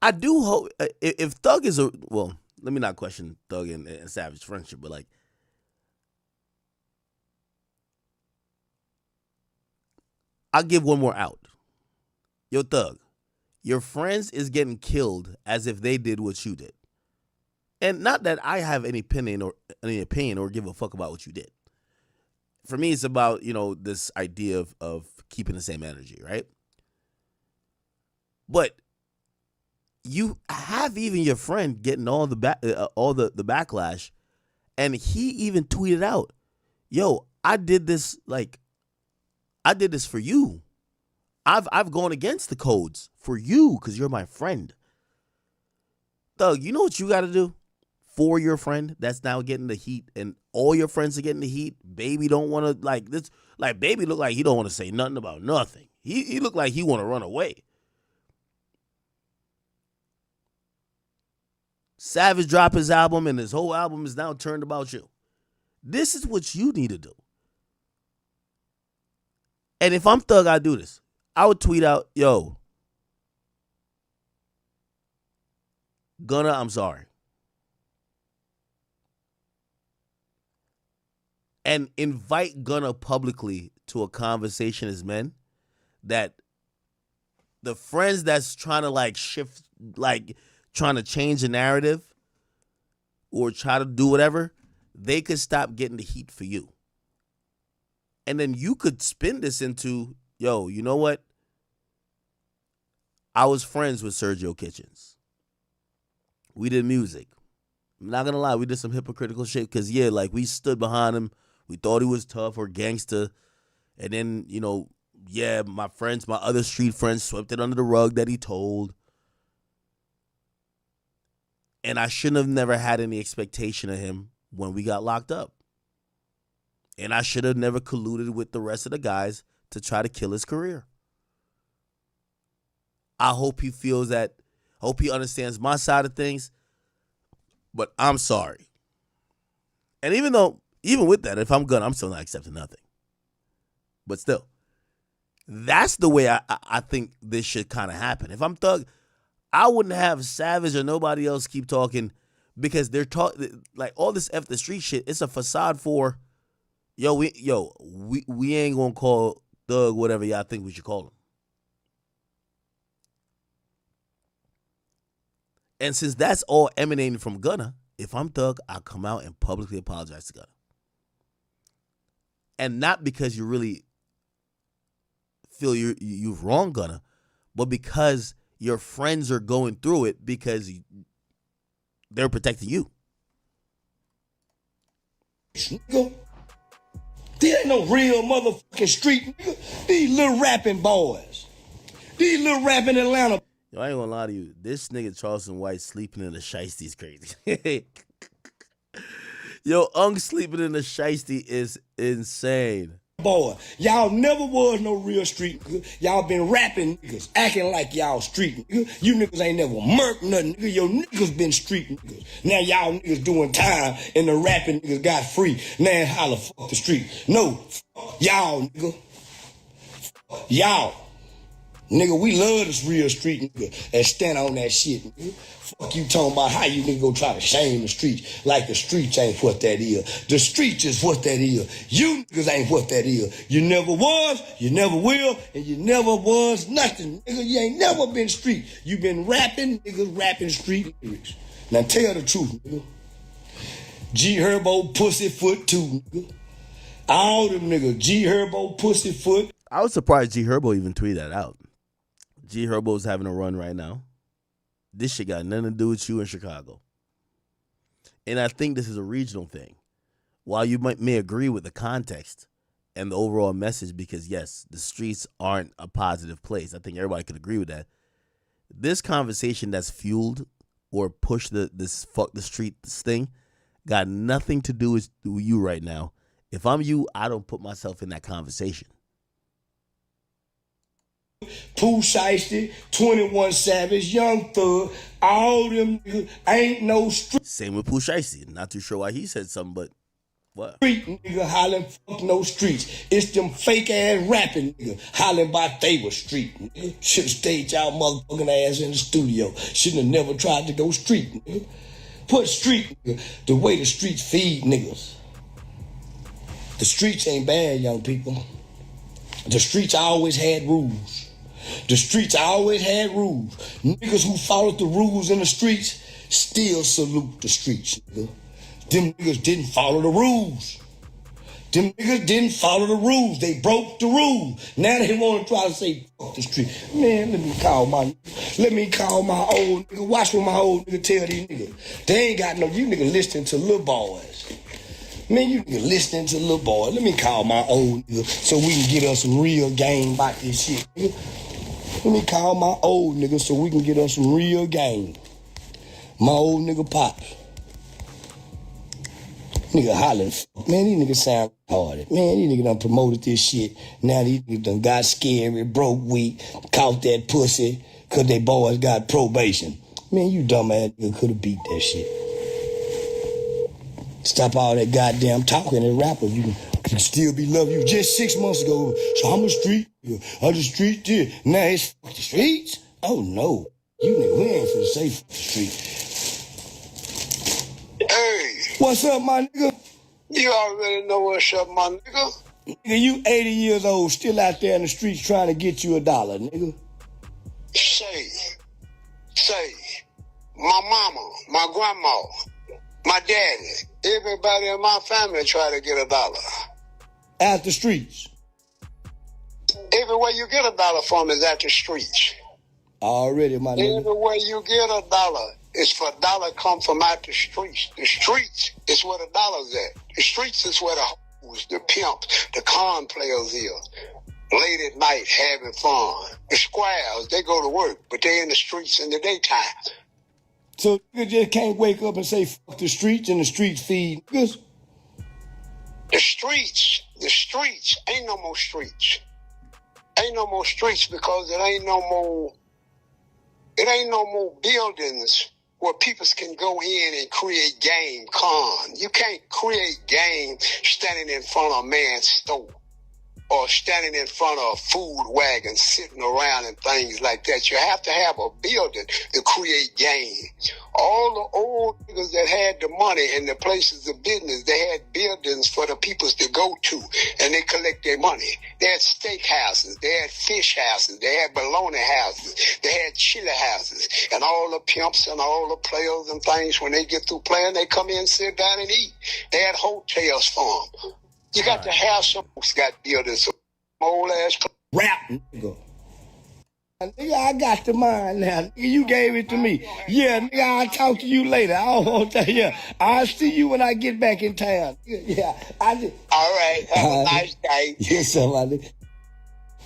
I do hope if Thug is well, let me not question Thug and Savage friendship, but like, I'll give one more out. Yo, Thug, your friends is getting killed as if they did what you did. And not that I have any opinion or give a fuck about what you did. For me, it's about, this idea of keeping the same energy, right? But you have even your friend getting all the backlash, and he even tweeted out, "Yo, I did this for you. I've gone against the codes for you because you're my friend." Thug, you know what you got to do for your friend that's now getting the heat, and all your friends are getting the heat. Baby don't want to this. Like, Baby look like he don't want to say nothing about nothing. He look like he want to run away. Savage dropped his album, and his whole album is now turned about you. This is what you need to do. And if I'm Thug, I do this. I would tweet out, "Yo, Gunna, I'm sorry." And invite Gunna publicly to a conversation as men, that the friends that's trying to shift, trying to change the narrative or try to do whatever, they could stop getting the heat for you. And then you could spin this into, yo, you know what? I was friends with Sergio Kitchens. We did music. I'm not going to lie, we did some hypocritical shit because, we stood behind him. We thought he was tough or gangster. And then, my other street friends swept it under the rug that he told. And I shouldn't have never had any expectation of him when we got locked up. And I should have never colluded with the rest of the guys to try to kill his career. I hope he feels that, hope he understands my side of things, but I'm sorry. And even with that, if I'm Gunna, I'm still not accepting nothing. But still, that's the way I think this should kind of happen. If I'm Thug, I wouldn't have Savage or nobody else keep talking, because they're talking all this F the street shit. It's a facade for, we ain't gonna call Thug whatever y'all think we should call him. And since that's all emanating from Gunna, if I'm Thug, I'll come out and publicly apologize to Gunna. And not because you really feel you've wronged Gunna, but because your friends are going through it because they're protecting you. Nigga, these ain't no real motherfucking street nigga. These little rapping boys. These little rapping Atlanta. Yo, I ain't gonna lie to you. This nigga Charleston White sleeping in a shiesty is crazy. Yo, sleeping in a shiesty is insane. Boy, y'all never was no real street nigga. Y'all been rapping niggas, acting like y'all street nigga. You niggas ain't never murked nothing, nigga. Your niggas been street niggas. Now y'all niggas doing time and the rapping niggas got free. Now holla, fuck the street. No, fuck y'all nigga. Fuck y'all. Nigga, we love this real street nigga and stand on that shit, nigga. Fuck you talking about how you nigga go try to shame the streets like the streets ain't what that is. The streets is what that is. You niggas ain't what that is. You never was, you never will, and you never was nothing. Nigga, you ain't never been street. You been rapping, niggas rapping street lyrics. Now tell the truth, nigga. G Herbo Pussyfoot too, nigga. All them niggas, G Herbo Pussyfoot. I was surprised G Herbo even tweeted that out. G Herbo's having a run right now. This shit got nothing to do with you in Chicago. And I think this is a regional thing. While you may agree with the context and the overall message, because yes, the streets aren't a positive place. I think everybody could agree with that. This conversation that's fueled or pushed this fuck the streets thing got nothing to do with you right now. If I'm you, I don't put myself in that conversation. Pooh Shiesty, 21 Savage, Young Thug, all them niggas ain't no street. Same with Pooh Shiesty. Not too sure why he said something, but what? Street nigga hollering fuck no streets. It's them fake ass rapping nigga hollering about they were street nigga. Should've stayed y'all motherfucking ass in the studio. Shouldn't have never tried to go street nigga. Put street nigga the way the streets feed niggas. The streets ain't bad, young people. The streets always had rules. The streets always had rules. Niggas who followed the rules in the streets still salute the streets, nigga. Them niggas didn't follow the rules. Them niggas didn't follow the rules. They broke the rules. Now they want to try to say, fuck the street. Man, let me call my old nigga. Watch what my old nigga tell these niggas. They ain't got no, you niggas listening to little boys. Man, you niggas listening to little boys. Let me call my old nigga so we can get us some real game about this shit, nigga. Let me call my old nigga so we can get us some real game. My old nigga Pops. Nigga hollering. Man, these niggas sound retarded. Man, these niggas done promoted this shit. Now these niggas done got scary, broke, weak, caught that pussy, cause they boys got probation. Man, you dumb ass nigga could have beat that shit. Stop all that goddamn talking and rappers. You can still be loved. You just 6 months ago. So I'm a street nigga. I'm the street there. Now it's fuck the streets? Oh no. You nigga, we ain't finna say fuck the street. Hey. What's up, my nigga? You already know what's up, my nigga. Nigga, you 80 years old, still out there in the streets trying to get you $1, nigga. Say, my mama, my grandma, my daddy, everybody in my family try to get $1. Out the streets. Everywhere you get $1 from is at the streets. Already, my nigga. Everywhere you get $1 is for $1 come from out the streets. The streets is where $1's at. The streets is where the hoes, the pimps, the con players is. Late at night having fun. The squares, they go to work, but they in the streets in the daytime. So you just can't wake up and say fuck the streets and the streets feed niggas? The streets ain't no more streets. Ain't no more streets because it ain't no more buildings where people can go in and create game con. You can't create game standing in front of a man's store or standing in front of a food wagon sitting around and things like that. You have to have a building to create game. All the old niggas that had the money and the places of business, they had buildings for the peoples to go to and they collect their money. They had steak houses, they had fish houses, they had bologna houses, they had chili houses, and all the pimps and all the players and things, when they get through playing, they come in, sit down and eat. They had hotels for them. You got to have some folks got buildings, some old ass rap, nigga. Nigga, I got the mind now. Nigga, you gave it to me. Yeah, nigga, I'll talk to you later. I don't want that. Yeah, I'll see you when I get back in town. Yeah, I did. All right, have a nice day. Yes, sir, my nigga.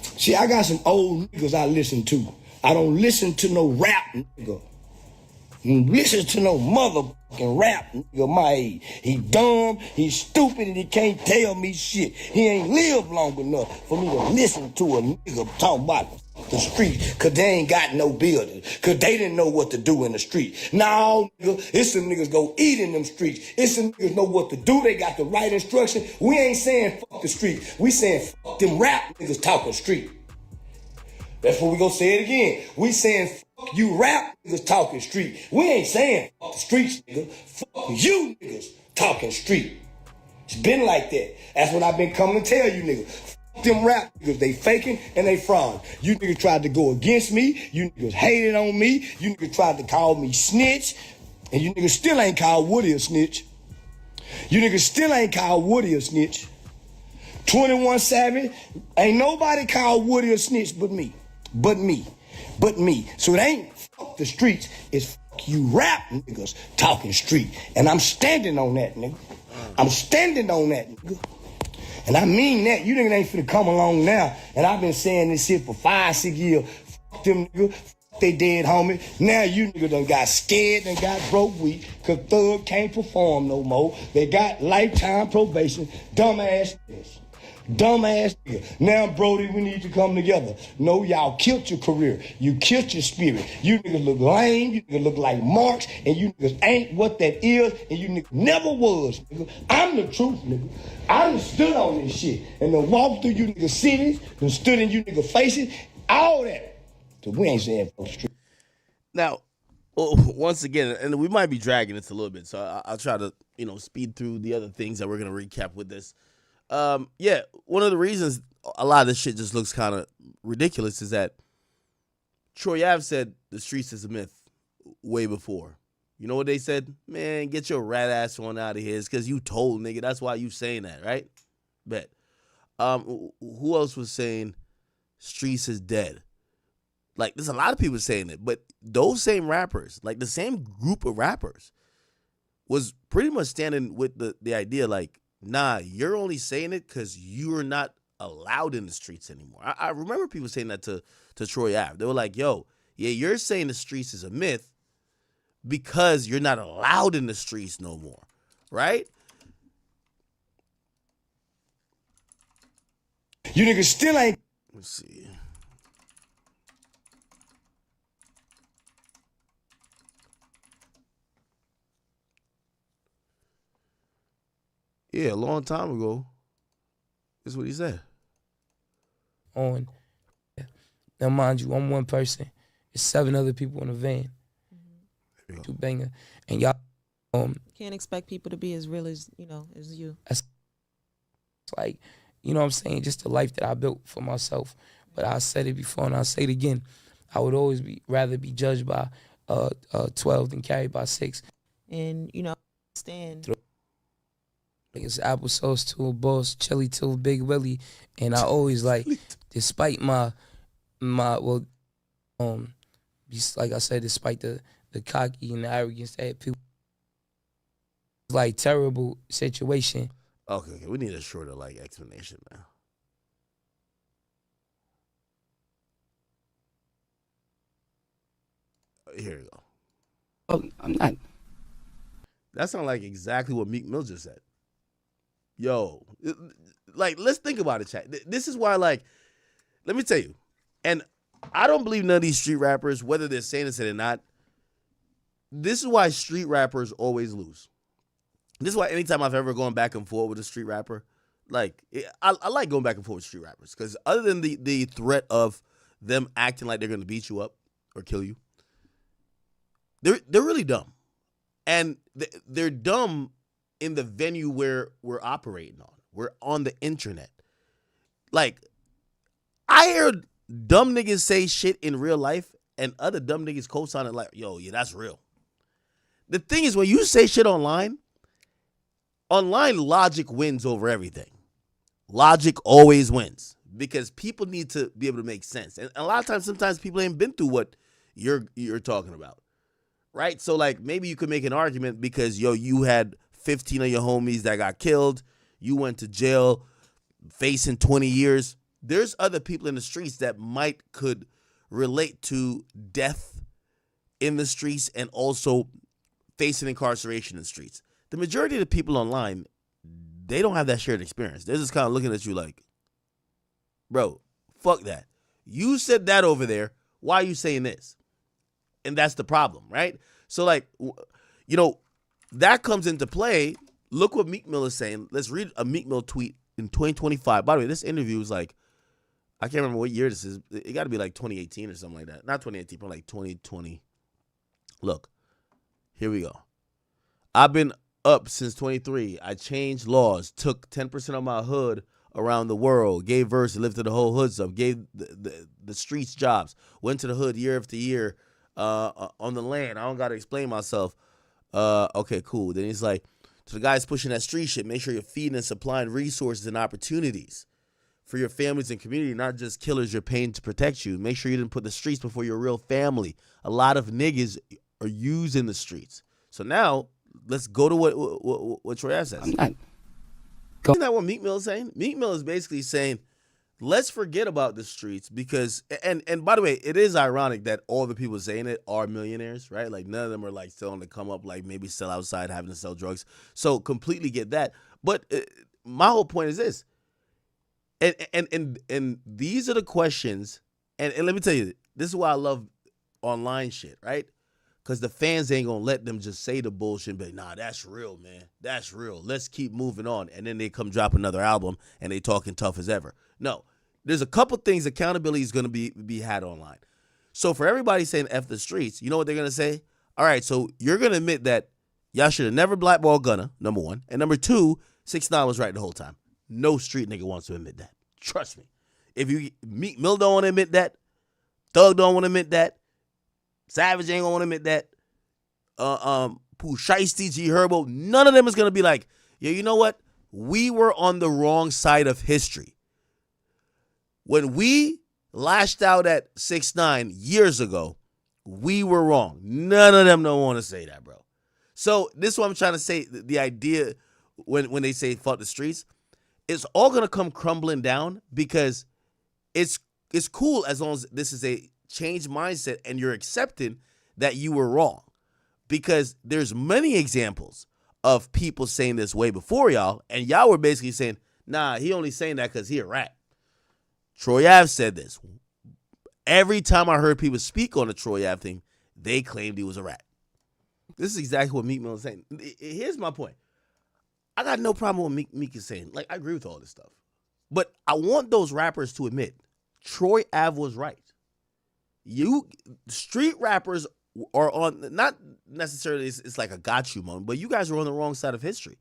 See, I got some old niggas I listen to. I don't listen to no rap, nigga. Listen to no motherfucking rap, nigga, my age. He dumb, he's stupid, and he can't tell me shit. He ain't lived long enough for me to listen to a nigga talking about the street, cause they ain't got no building, cause they didn't know what to do in the street. Now, nigga, it's some niggas go eat in them streets. It's some niggas know what to do. They got the right instruction. We ain't saying fuck the street. We saying fuck them rap niggas talking street. That's what we gonna say it again. We saying fuck you rap niggas talking street. We ain't saying fuck the streets, nigga. Fuck you niggas talking street. It's been like that. That's what I've been coming to tell you niggas. Fuck them rap niggas. They faking and they fraud. You niggas tried to go against me. You niggas hated on me. You niggas tried to call me snitch. And you niggas still ain't called Woody a snitch. You niggas still ain't called Woody a snitch. 21 Savage, ain't nobody called Woody a snitch but me. But me. So it ain't fuck the streets, it's you rap niggas talking street. And I'm standing on that, nigga. I'm standing on that, nigga. And I mean that. You niggas ain't finna come along now. And I've been saying this shit for 5-6 years. Fuck them niggas. Fuck they dead homie. Now you niggas done got scared and got broke weak. Cause Thug can't perform no more. They got lifetime probation. Dumbass niggas. Dumbass nigga. Now, Brody, we need to come together. No, y'all killed your career. You killed your spirit. You niggas look lame. You niggas look like marks. And you niggas ain't what that is. And you niggas never was, nigga. I'm the truth, nigga. I done stood on this shit. And done walked through you niggas cities. Done stood in you niggas faces. All that. So we ain't saying for the street. Now, once again, and we might be dragging this a little bit. So I'll try to, speed through the other things that we're going to recap with this. Yeah, one of the reasons a lot of this shit just looks kind of ridiculous is that Troy Ave said the streets is a myth way before. You know what they said? Man, get your rat ass on out of here. It's because you told, nigga. That's why you saying that, right? Bet. Who else was saying streets is dead? Like, there's a lot of people saying it, but those same rappers, like the same group of rappers, was pretty much standing with the idea like, nah, you're only saying it because you're not allowed in the streets anymore. I remember people saying that to Troy Ave. They were like, yo, yeah, you're saying the streets is a myth because you're not allowed in the streets no more, right? You niggas still ain't. Let's see. Yeah, a long time ago. That's what he said. Now, mind you, I'm one person. There's 7 other people in the van. Two banger. And y'all can't expect people to be as real as, as you. It's like, you know what I'm saying, just the life that I built for myself. But I said it before and I'll say it again. I would always rather be judged by 12 than carried by 6. And, stand. It's applesauce to a boss, chili to a big Willie, and I always despite my like I said, despite the cocky and the arrogance that people, terrible situation. Okay, we need a shorter explanation, man. Here you go. Oh, I'm not. That sounds like exactly what Meek Mill just said. Yo, let's think about it, chat. This is why, let me tell you, and I don't believe none of these street rappers, whether they're saying this or not, this is why street rappers always lose. This is why anytime I've ever gone back and forth with a street rapper, I like going back and forth with street rappers, because other than the threat of them acting like they're going to beat you up or kill you, they're really dumb. And they're dumb in the venue where we're operating on. We're on the internet. I heard dumb niggas say shit in real life and other dumb niggas co-sign it like, yo, yeah, that's real. The thing is, when you say shit online logic wins over everything. Logic always wins because people need to be able to make sense. And a lot of times, sometimes people ain't been through what you're talking about. Right? So maybe you could make an argument because, you had 15 of your homies that got killed. You went to jail facing 20 years. There's other people in the streets that could relate to death in the streets and also facing incarceration in the streets. The majority of the people online, they don't have that shared experience. They're just kind of looking at you like, bro, fuck that. You said that over there. Why are you saying this? And that's the problem, right? So, that comes into play. Look what Meek Mill is saying. Let's read a Meek Mill tweet in 2025. By the way, this interview is I can't remember what year this is. It got to be 2018 or something like that. Not 2018, but 2020. Look, here we go. I've been up since 23. I changed laws, took 10% of my hood around the world, gave verse and lifted the whole hoods up, gave the streets jobs, went to the hood year after year on the land. I don't got to explain myself. Okay, cool. Then he's like, to the guys pushing that street shit, make sure you're feeding and supplying resources and opportunities for your families and community, not just killers you're paying to protect you. Make sure you didn't put the streets before your real family. A lot of niggas are using the streets. So now let's go to what Troy Ave says. Isn't that what Meek Mill is saying? Meek Mill is basically saying, let's forget about the streets because, and by the way, it is ironic that all the people saying it are millionaires, right? Like none of them are like still on the come up, like maybe still outside having to sell drugs. So completely get that. But my whole point is this, and these are the questions, and let me tell you, this is why I love online shit, right? Because the fans ain't going to let them just say the bullshit, but nah, that's real, man. That's real. Let's keep moving on. And then they come drop another album and they talking tough as ever. No, there's a couple things accountability is going to be had online. So for everybody saying F the streets, you know what they're going to say? All right, so you're going to admit that y'all should have never blackballed Gunna, number one. And number two, 6ix9ine was right the whole time. No street nigga wants to admit that. Trust me. If you Meek Mill don't want to admit that, Thug don't want to admit that, Savage ain't gonna want to admit that. Pooh Shiesty, G Herbo, none of them is gonna be like, yeah, you know what? We were on the wrong side of history. When we lashed out at 6ix9ine years ago, we were wrong. None of them don't want to say that, bro. So this is what I'm trying to say. The idea when they say fuck the streets, it's all gonna come crumbling down because it's cool as long as this is a change mindset and you're accepting that you were wrong, because there's many examples of people saying this way before y'all, and y'all were basically saying, nah, he only saying that because he a rat. Troy Ave said this. Every time I heard people speak on the Troy Ave thing, they claimed he was a rat. This is exactly what Meek Mill is saying. Here's my point. I got no problem with Meek is saying. Like, I agree with all this stuff. But I want those rappers to admit Troy Ave was right. You street rappers are on, not necessarily it's like a got you moment, but you guys are on the wrong side of history.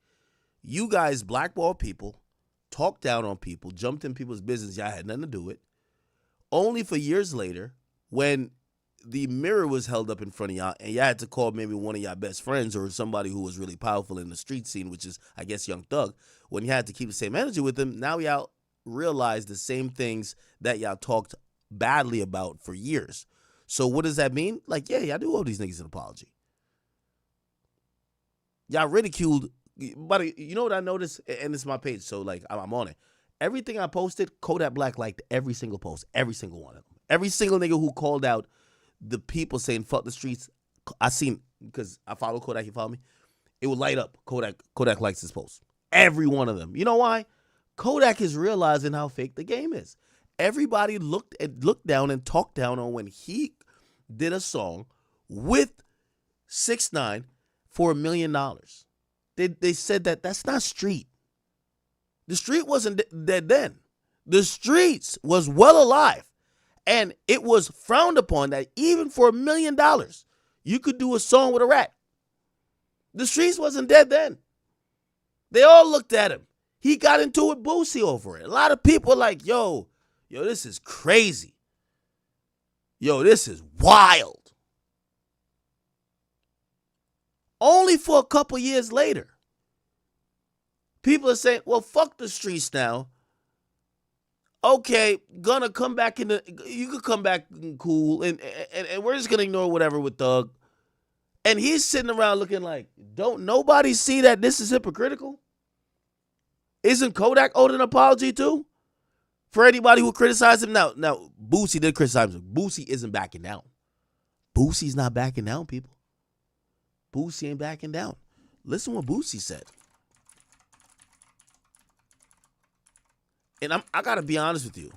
You guys blackball people, talked down on people, jumped in people's business y'all had nothing to do with, only for years later when the mirror was held up in front of y'all and y'all had to call maybe one of y'all best friends or somebody who was really powerful in the street scene, which is, I guess, Young Thug. When you had to keep the same energy with them, now y'all realize the same things that y'all talked badly about for years. So what does that mean? Like, yeah, y'all do owe these niggas an apology. Y'all ridiculed, but you know what I noticed? And this is my page, so like I'm on it. Everything I posted, Kodak Black liked every single post, every single one of them. Every single nigga who called out the people saying fuck the streets, I seen, because I follow Kodak, he followed me, it would light up. Kodak likes his post. Every one of them. You know why? Kodak is realizing how fake the game is. Everybody looked down and talked down on when he did a song with 6ix9ine for $1 million. They said that's not street. The street wasn't dead then. The streets was well alive. And it was frowned upon that even for $1 million, you could do a song with a rat. The streets wasn't dead then. They all looked at him. He got into it with Boosie over it. A lot of people were like, yo, this is crazy. Yo, this is wild. Only for a couple years later, people are saying, well, fuck the streets now. Okay, gonna come back you could come back cool, and we're just gonna ignore whatever with Thug. And he's sitting around looking like, don't nobody see that this is hypocritical? Isn't Kodak owed an apology too? For anybody who criticized him? Now, Boosie did criticize him. Boosie isn't backing down. Boosie's not backing down, people. Boosie ain't backing down. Listen what Boosie said. And I got to be honest with you.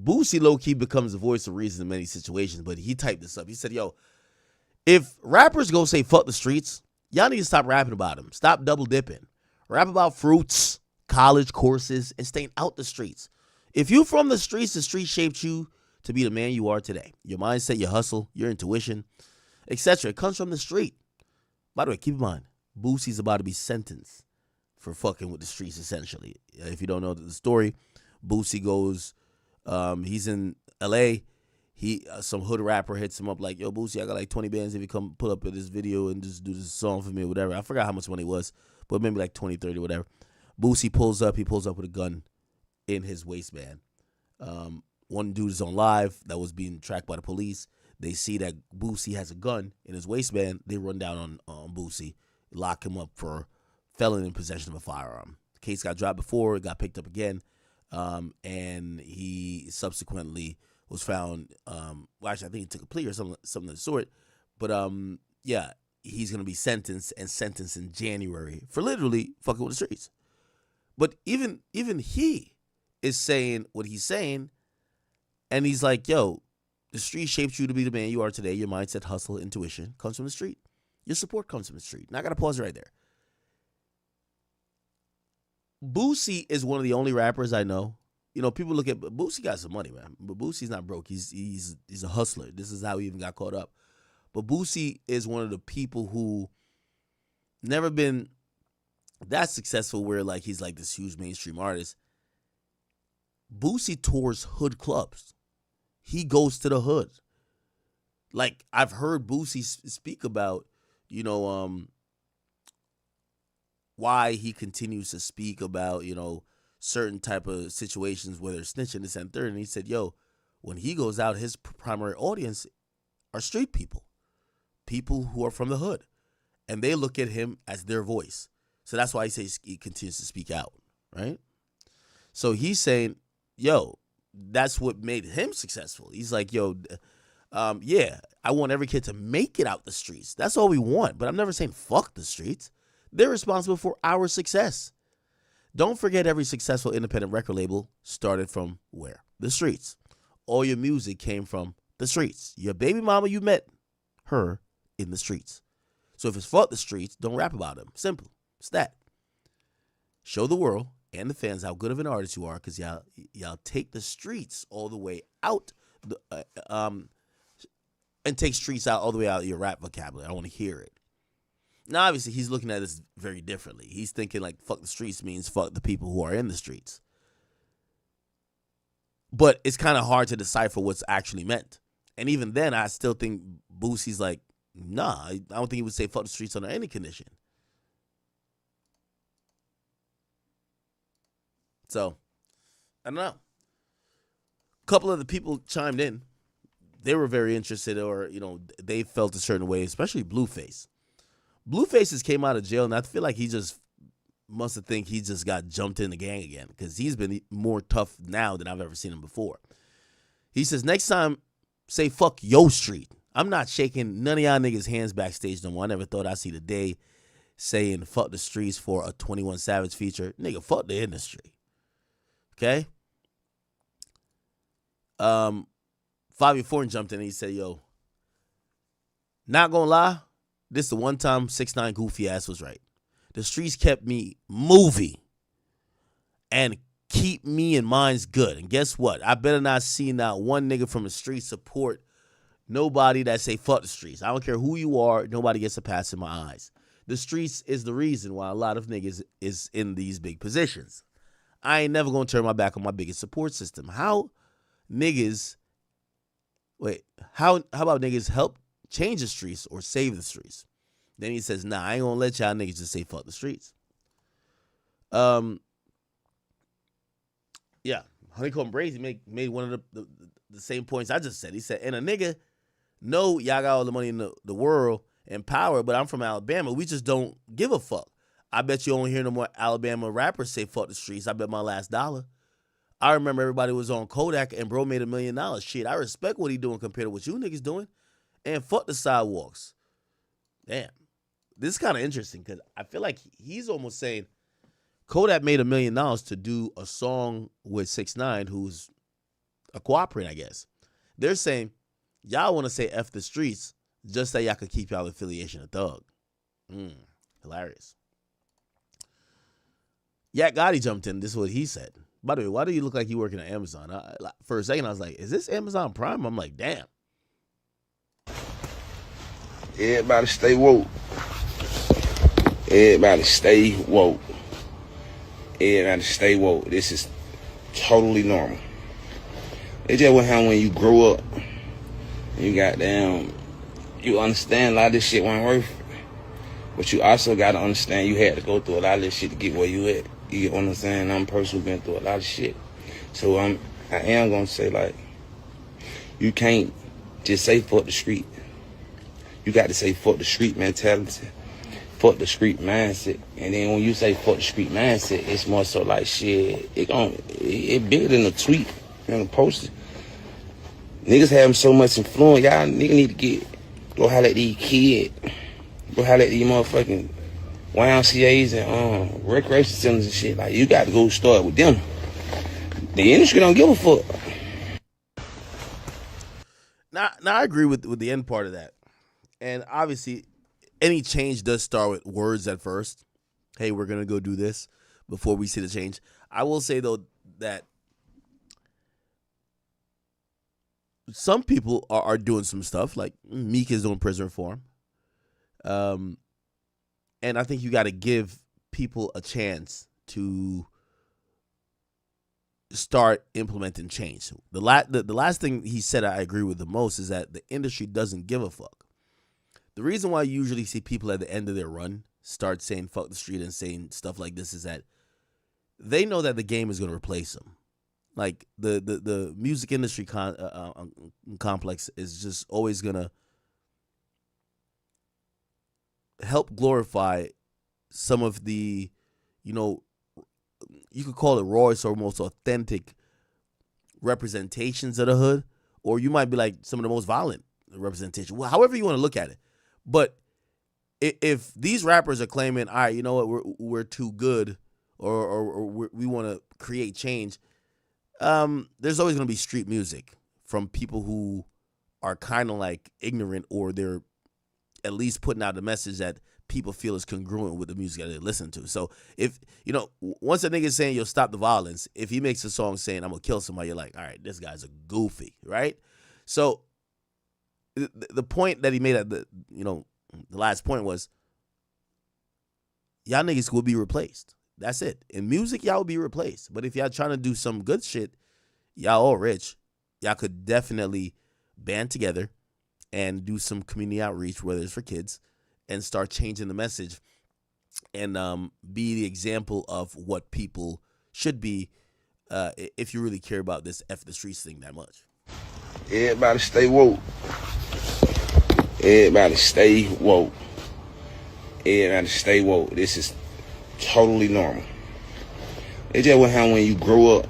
Boosie low-key becomes the voice of reason in many situations, but he typed this up. He said, yo, if rappers go say fuck the streets, y'all need to stop rapping about them. Stop double dipping. Rap about fruits, college courses, and staying out the streets. If you from the streets shaped you to be the man you are today. Your mindset, your hustle, your intuition, etc. It comes from the street. By the way, keep in mind, Boosie's about to be sentenced for fucking with the streets, essentially. If you don't know the story, Boosie goes, he's in L.A., some hood rapper hits him up like, yo, Boosie, I got like 20 bands if you come pull up in this video and just do this song for me or whatever. I forgot how much money it was, but maybe like 20, 30, whatever. Boosie pulls up with a gun in his waistband. one dude is on live that was being tracked by the police. They see that Boosie has a gun in his waistband. They run down on Boosie, lock him up for felon in possession of a firearm. The case got dropped before, it got picked up again, and he subsequently was found. Well, actually, I think he took a plea or something of the sort. But yeah, he's gonna be sentenced in January for literally fucking with the streets. But even he is saying what he's saying, and he's like, yo, the street shaped you to be the man you are today. Your mindset, hustle, intuition comes from the street. Your support comes from the street. Now I gotta pause right there. Boosie is one of the only rappers I know. You know, people look at Boosie got some money, man. But Boosie's not broke. He's a hustler. This is how he even got caught up. But Boosie is one of the people who never been that successful where like he's like this huge mainstream artist. Boosie tours hood clubs. He goes to the hood. Like I've heard Boosie speak about, you know, why he continues to speak about, you know, certain type of situations where they're snitching this and third. And he said, yo, when he goes out, his primary audience are street people who are from the hood, and they look at him as their voice. So that's why he says he continues to speak out, right? So he's saying, yo, that's what made him successful. He's like, yo, yeah, I want every kid to make it out the streets. That's all we want, but I'm never saying fuck the streets. They're responsible for our success. Don't forget every successful independent record label started from where? The streets. All your music came from the streets. Your baby mama, you met her in the streets. So if it's fuck the streets, don't rap about them. Simple. It's that. Show the world and the fans how good of an artist you are, because y'all take the streets all the way out, and take streets out all the way out of your rap vocabulary. I want to hear it. Now, obviously, he's looking at this very differently. He's thinking like fuck the streets means fuck the people who are in the streets. But it's kind of hard to decipher what's actually meant. And even then, I still think Boosie's like, nah, I don't think he would say fuck the streets under any condition. So, I don't know. A couple of the people chimed in. They were very interested, or, you know, they felt a certain way, especially Blueface. Blueface just came out of jail, and I feel like he just must have think he just got jumped in the gang again, because he's been more tough now than I've ever seen him before. He says, next time, say fuck yo street. I'm not shaking none of y'all niggas' hands backstage no more. I never thought I'd see the day saying fuck the streets for a 21 Savage feature. Nigga, fuck the industry. Okay? Fabio Fortin jumped in and he said, yo, not gonna lie, this is the one time 6ix9ine goofy ass was right. The streets kept me moving and keep me in minds good. And guess what? I better not see not one nigga from the street support nobody that say fuck the streets. I don't care who you are. Nobody gets a pass in my eyes. The streets is the reason why a lot of niggas is in these big positions. I ain't never gonna turn my back on my biggest support system. How about niggas help change the streets or save the streets? Then he says, nah, I ain't gonna let y'all niggas just say fuck the streets. Yeah, Honeycomb Brazy made one of the same points I just said. He said, and a nigga know y'all got all the money in the world and power, but I'm from Alabama. We just don't give a fuck. I bet you don't hear no more Alabama rappers say fuck the streets. I bet my last dollar. I remember everybody was on Kodak and bro made $1 million. Shit, I respect what he doing compared to what you niggas doing. And fuck the sidewalks. Damn. This is kind of interesting because I feel like he's almost saying Kodak made $1 million to do a song with 6ix9ine, who's a cooperating, I guess. They're saying, y'all want to say F the streets just so y'all could keep y'all affiliation of Thug. Hilarious. Yak Gotti jumped in. This is what he said. By the way, why do you look like you working at Amazon? For a second, I was like, is this Amazon Prime? I'm like, damn. Everybody stay woke. Everybody stay woke. Everybody stay woke. This is totally normal. It's just what happens when you grow up. You understand a lot of this shit wasn't worth it. But you also got to understand you had to go through a lot of this shit to get where you at. You get what I'm saying? I'm a person who's been through a lot of shit. So I am going to say, like, You can't just say fuck the street. You got to say fuck the street mentality, fuck the street mindset. And then when you say fuck the street mindset, it's more so like shit. It bigger than a tweet and a poster. Niggas having so much influence. Y'all niggas need to go holler at these kids. Go holler at these motherfucking YMCAs and recreation centers and shit. Like, you got to go start with them. The industry don't give a fuck. Now I agree with the end part of that. And obviously, any change does start with words at first. Hey, we're going to go do this before we see the change. I will say, though, that some people are doing some stuff. Like Meek is doing prison reform. And I think you got to give people a chance to start implementing change. The last thing he said I agree with the most is that the industry doesn't give a fuck. The reason why you usually see people at the end of their run start saying fuck the street and saying stuff like this is that they know that the game is going to replace them. Like the music industry complex is just always going to help glorify some of the, you could call it rawest or most authentic representations of the hood, or you might be like some of the most violent representation. Well, however you want to look at it. But if these rappers are claiming, all right, you know what, we're too good, or we want to create change, there's always going to be street music from people who are kind of like ignorant, or they're at least putting out a message that people feel is congruent with the music that they listen to. So if, once a nigga is saying, yo, stop the violence, if he makes a song saying, I'm going to kill somebody, you're like, all right, this guy's a goofy, right? So the point that he made at the last point was, y'all niggas will be replaced. That's it. In music, y'all will be replaced. But if y'all trying to do some good shit, y'all all rich, y'all could definitely band together and do some community outreach, whether it's for kids, and start changing the message and be the example of what people should be if you really care about this F the streets thing that much. Everybody stay woke. Everybody stay woke. Everybody stay woke. This is totally normal. It's just what happens when you grow up.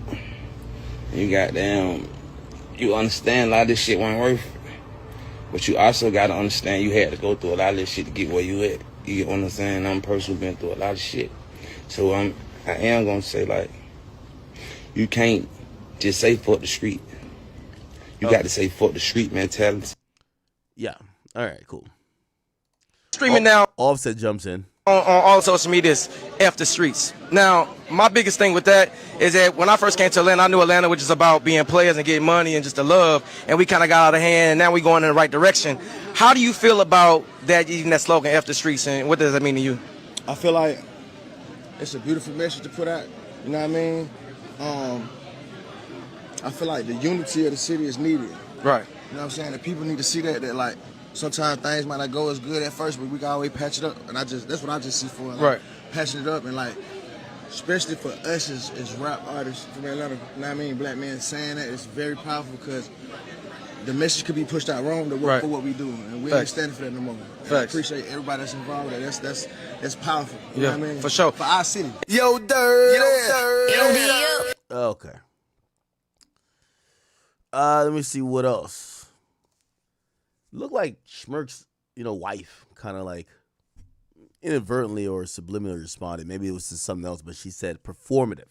You understand a lot of this shit wasn't worth it. But you also got to understand you had to go through a lot of this shit to get where you at. You get what I'm saying? I'm a person who's been through a lot of shit. So I am going to say, like, you can't just say fuck the street. You got to say fuck the street mentality. Yeah. All right, cool. Streaming now. Offset jumps in. On all social medias, F the streets. Now, my biggest thing with that is that when I first came to Atlanta, I knew Atlanta was just about being players and getting money and just the love, and we kind of got out of hand, and now we're going in the right direction. How do you feel about that, even that slogan, F the streets, and what does that mean to you? I feel like it's a beautiful message to put out, you know what I mean? I feel like the unity of the city is needed. Right. You know what I'm saying? The people need to see that like, sometimes things might not go as good at first, but we can always patch it up. And that's what I just see for it. Like, right. Patching it up and like, especially for us as rap artists from Atlanta, you know what I mean? Black men saying that, it's very powerful because the message could be pushed out wrong to work for what we do. And we ain't standing for that no more. I appreciate everybody that's involved with that. That's powerful. You know what I mean? For sure. For our city. Yo, dirt. Okay. Let me see what else. Look like Schmirk's, wife kind of like inadvertently or subliminally responded. Maybe it was to something else, but she said performative.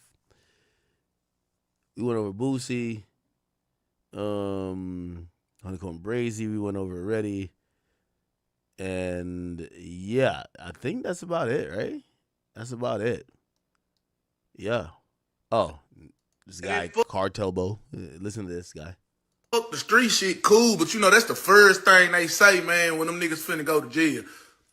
We went over Boosie, Honeycomb Brazy. We went over already. And yeah, I think that's about it, right? That's about it. Yeah. Oh, this guy, Cartelbo. Listen to this guy. Fuck the street shit, cool, but that's the first thing they say, man, when them niggas finna go to jail.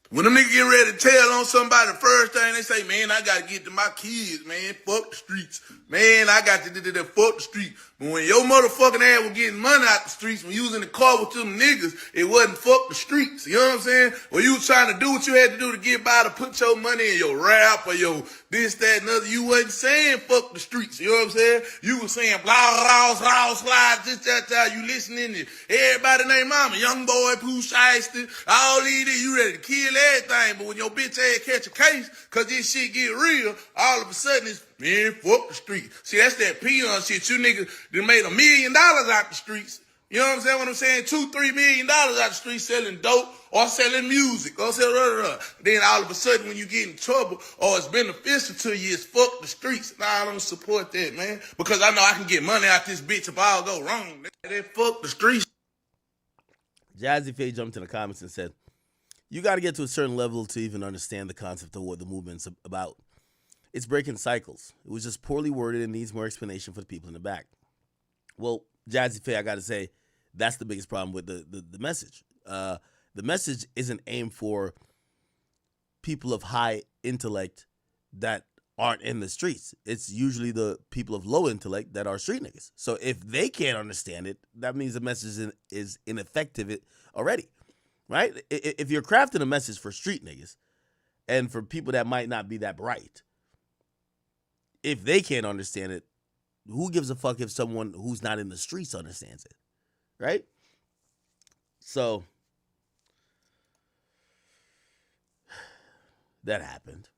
When them niggas get ready to tell on somebody, the first thing they say, man, I gotta get to my kids, man, fuck the streets. Man, I got to fuck the streets. But when your motherfucking ass was getting money out the streets, when you was in the car with them niggas, it wasn't fuck the streets. You know what I'm saying? When you was trying to do what you had to do to get by to put your money in your rap or your this, that, and other. You wasn't saying fuck the streets. You know what I'm saying? You was saying blah, blah, blah, slide, this, that. You listening to everybody named Mama, Young Boy, Pooh Shiesty, all these, you ready to kill everything. But when your bitch ass catch a case, cause this shit get real, all of a sudden it's, man, fuck the streets. See, that's that peon shit. You niggas done made $1 million out the streets. You know what I'm saying? What I'm saying? $2-3 million out the street selling dope or selling music or selling. Then all of a sudden, when you get in trouble or it's beneficial to you, it's fuck the streets. Nah, I don't support that, man. Because I know I can get money out this bitch if all go wrong. They fuck the streets. Jazzy Faye jumped in the comments and said, "You got to get to a certain level to even understand the concept of what the movement's about. It's breaking cycles. It was just poorly worded and needs more explanation for the people in the back." Well, Jazzy Faye, I got to say, that's the biggest problem with the message. The message isn't aimed for people of high intellect that aren't in the streets. It's usually the people of low intellect that are street niggas. So if they can't understand it, that means the message is ineffective already, right? If you're crafting a message for street niggas and for people that might not be that bright, if they can't understand it, who gives a fuck if someone who's not in the streets understands it? Right? So that happened.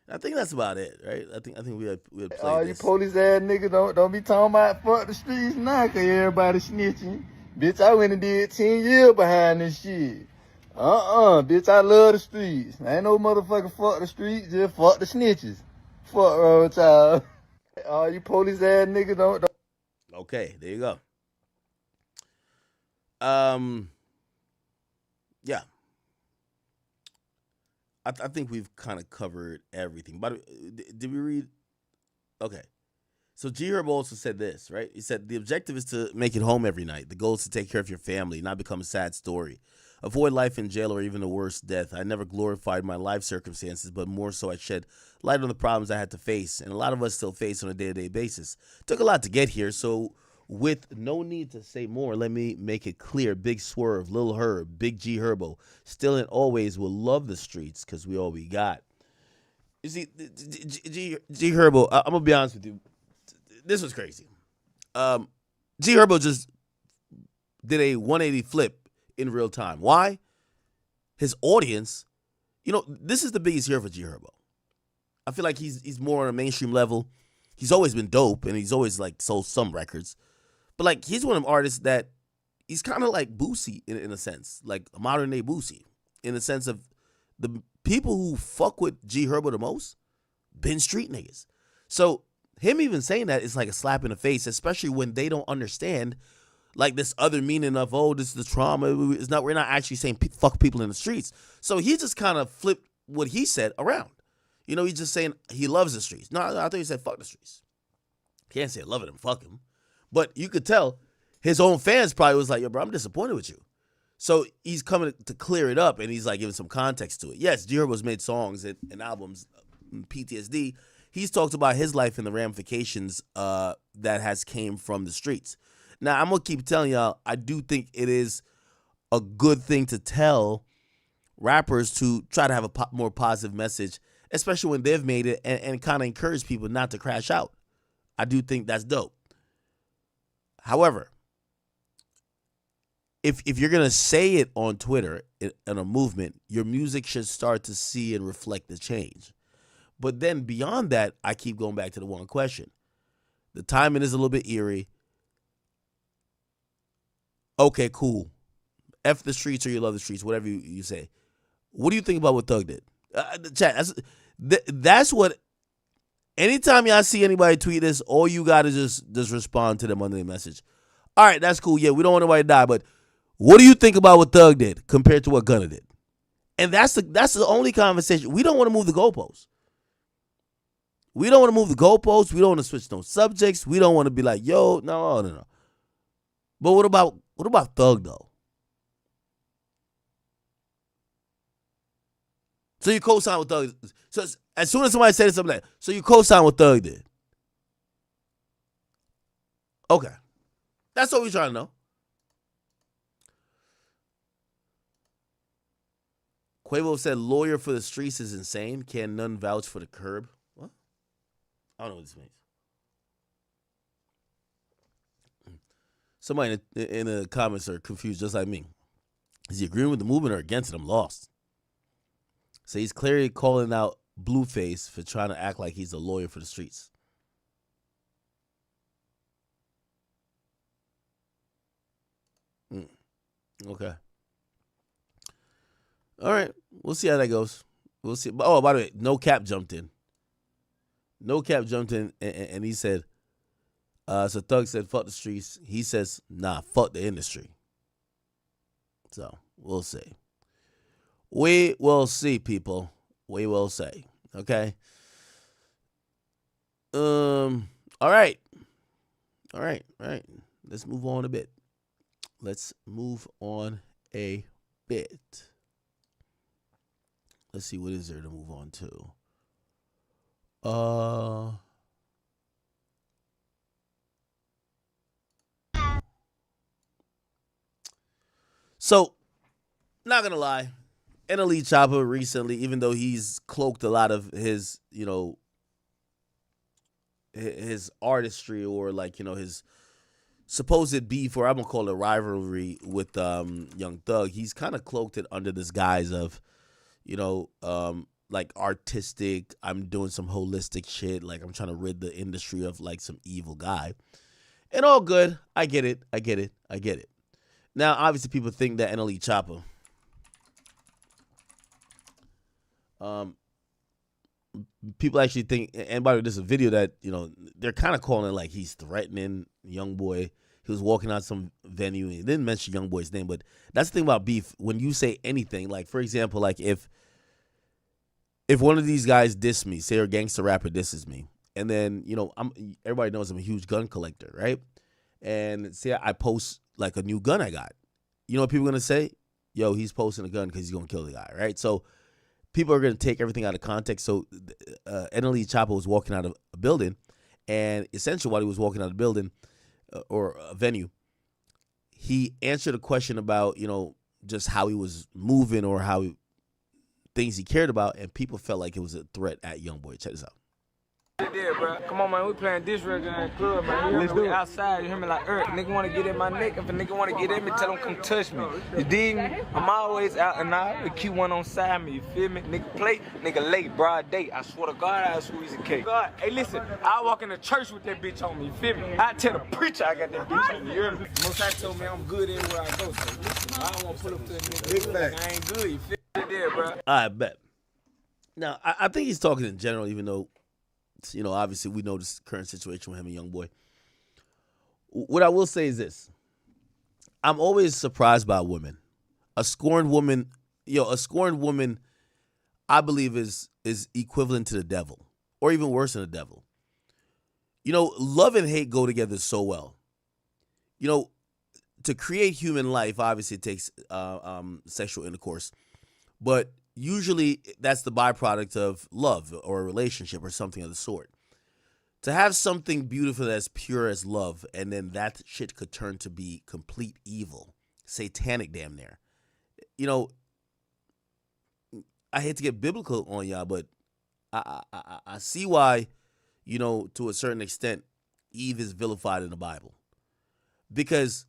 I think that's about it, right? I think we had played all this. You police ass niggas don't be talking about fuck the streets now, cause everybody snitching. Bitch, I went and did 10 years behind this shit. Bitch, I love the streets. Ain't no motherfucking fuck the streets, just fuck the snitches. Fuck wrong with y'all. All you police ass niggas don't. Okay, there you go. Yeah. I think we've kind of covered everything. But did we read? Okay. So G Herb also said this, right? He said, the objective is to make it home every night. The goal is to take care of your family, not become a sad story. Avoid life in jail or even a worse death. I never glorified my life circumstances, but more so I shed light on the problems I had to face, and a lot of us still face on a day-to-day basis. Took a lot to get here, so with no need to say more, let me make it clear. Big Swerve, Lil Herb, Big G Herbo, still and always will love the streets because we all we got. You see, G Herbo, I'm going to be honest with you. This was crazy. G Herbo just did a 180 flip in real time. Why? His audience, this is the biggest year for G Herbo. I feel like he's more on a mainstream level. He's always been dope, and he's always sold some records. But he's one of them artists that he's kind of like Boosie in a sense, like a modern day Boosie, in the sense of the people who fuck with G Herbo the most, been street niggas. So him even saying that is like a slap in the face, especially when they don't understand this other meaning of, oh, this is the trauma. We're not actually saying fuck people in the streets. So he just kind of flipped what he said around. He's just saying he loves the streets. No, I thought he said fuck the streets. Can't say love it and fuck him. But you could tell his own fans probably was like, yo, bro, I'm disappointed with you. So he's coming to clear it up, and he's giving some context to it. Yes, G Herbo's made songs and albums, PTSD. He's talked about his life and the ramifications that has came from the streets. Now, I'm going to keep telling y'all, I do think it is a good thing to tell rappers to try to have a more positive message, especially when they've made it, and kind of encourage people not to crash out. I do think that's dope. However, if you're going to say it on Twitter in a movement, your music should start to see and reflect the change. But then beyond that, I keep going back to the one question. The timing is a little bit eerie. Okay, cool. F the streets or you love the streets, whatever you say. What do you think about what Thug did? Chat, that's what, anytime y'all see anybody tweet this, all you got to just respond to them under the message. All right, that's cool. Yeah, we don't want nobody to die, but what do you think about what Thug did compared to what Gunna did? And that's the only conversation. We don't want to move the goalposts. We don't want to move the goalposts. We don't want to switch no subjects. We don't want to be like, yo, no. But what about Thug though? So you co-sign with Thug. So as soon as somebody said something like, so you co-sign what Thug did. Okay. That's what we're trying to know. Quavo said, lawyer for the streets is insane. Can none vouch for the curb? What? I don't know what this means. Somebody in the comments are confused just like me. Is he agreeing with the movement or against it? I'm lost. So he's clearly calling out Blueface for trying to act like he's a lawyer for the streets. Okay. All right. We'll see how that goes. We'll see. Oh, by the way, No Cap jumped in. No Cap jumped in and he said, so Thug said, fuck the streets. He says, nah, fuck the industry. So we'll see. We will see, people. We will see. Okay. All right. All right. Let's move on a bit. Let's see, what is there to move on to? So, not gonna lie, NLE Choppa recently, even though he's cloaked a lot of his, his artistry or his supposed beef, or I'm gonna call it rivalry with Young Thug, he's kind of cloaked it under this guise of, artistic. I'm doing some holistic shit. Like I'm trying to rid the industry of some evil guy. And all good. I get it. Now, obviously, people think that NLE Choppa, people actually think, and by the way, there's a video that, they're kind of calling it like he's threatening YoungBoy. He was walking out some venue and he didn't mention YoungBoy's name, but that's the thing about beef. When you say anything, like, for example, like if one of these guys diss me, say a gangster rapper disses me, and then, everybody knows I'm a huge gun collector, right? And say I post like a new gun I got. You know what people are going to say? Yo, he's posting a gun because he's going to kill the guy, right? So people are going to take everything out of context. So NLE Choppa was walking out of a building, and essentially while he was walking out of the building or a venue, he answered a question about, just how he was moving or things he cared about, and people felt like it was a threat at YoungBoy. Check this out. Yeah, bro. Come on, man. We playing this record in the club, man. Let's do it. Outside, you hear me like, nigga want to get in my neck. If a nigga want to get in me, tell him come touch me. You dig me? I'm always out and out. The keep one on side me. You feel me? Nigga play, nigga late, broad day. I swear to God, I squeeze a cake. God, hey, listen. I walk in the church with that bitch on me. You feel me? I tell the preacher I got that bitch on me. You hear me? Most I told me I'm good everywhere I go. So listen, I don't want to pull up to a nigga like I ain't good. You feel me? Yeah, bro. I bet. Now, I think he's talking in general, even though, obviously we know this current situation with him and YoungBoy. What I will say is this. I'm always surprised by women. A scorned woman, I believe is equivalent to the devil, or even worse than the devil. Love and hate go together so well. To create human life, obviously it takes sexual intercourse, but usually that's the byproduct of love or a relationship or something of the sort. To have something beautiful that's pure as love, and then that shit could turn to be complete evil, satanic damn near. I hate to get biblical on y'all, but I see why, to a certain extent, Eve is vilified in the Bible. Because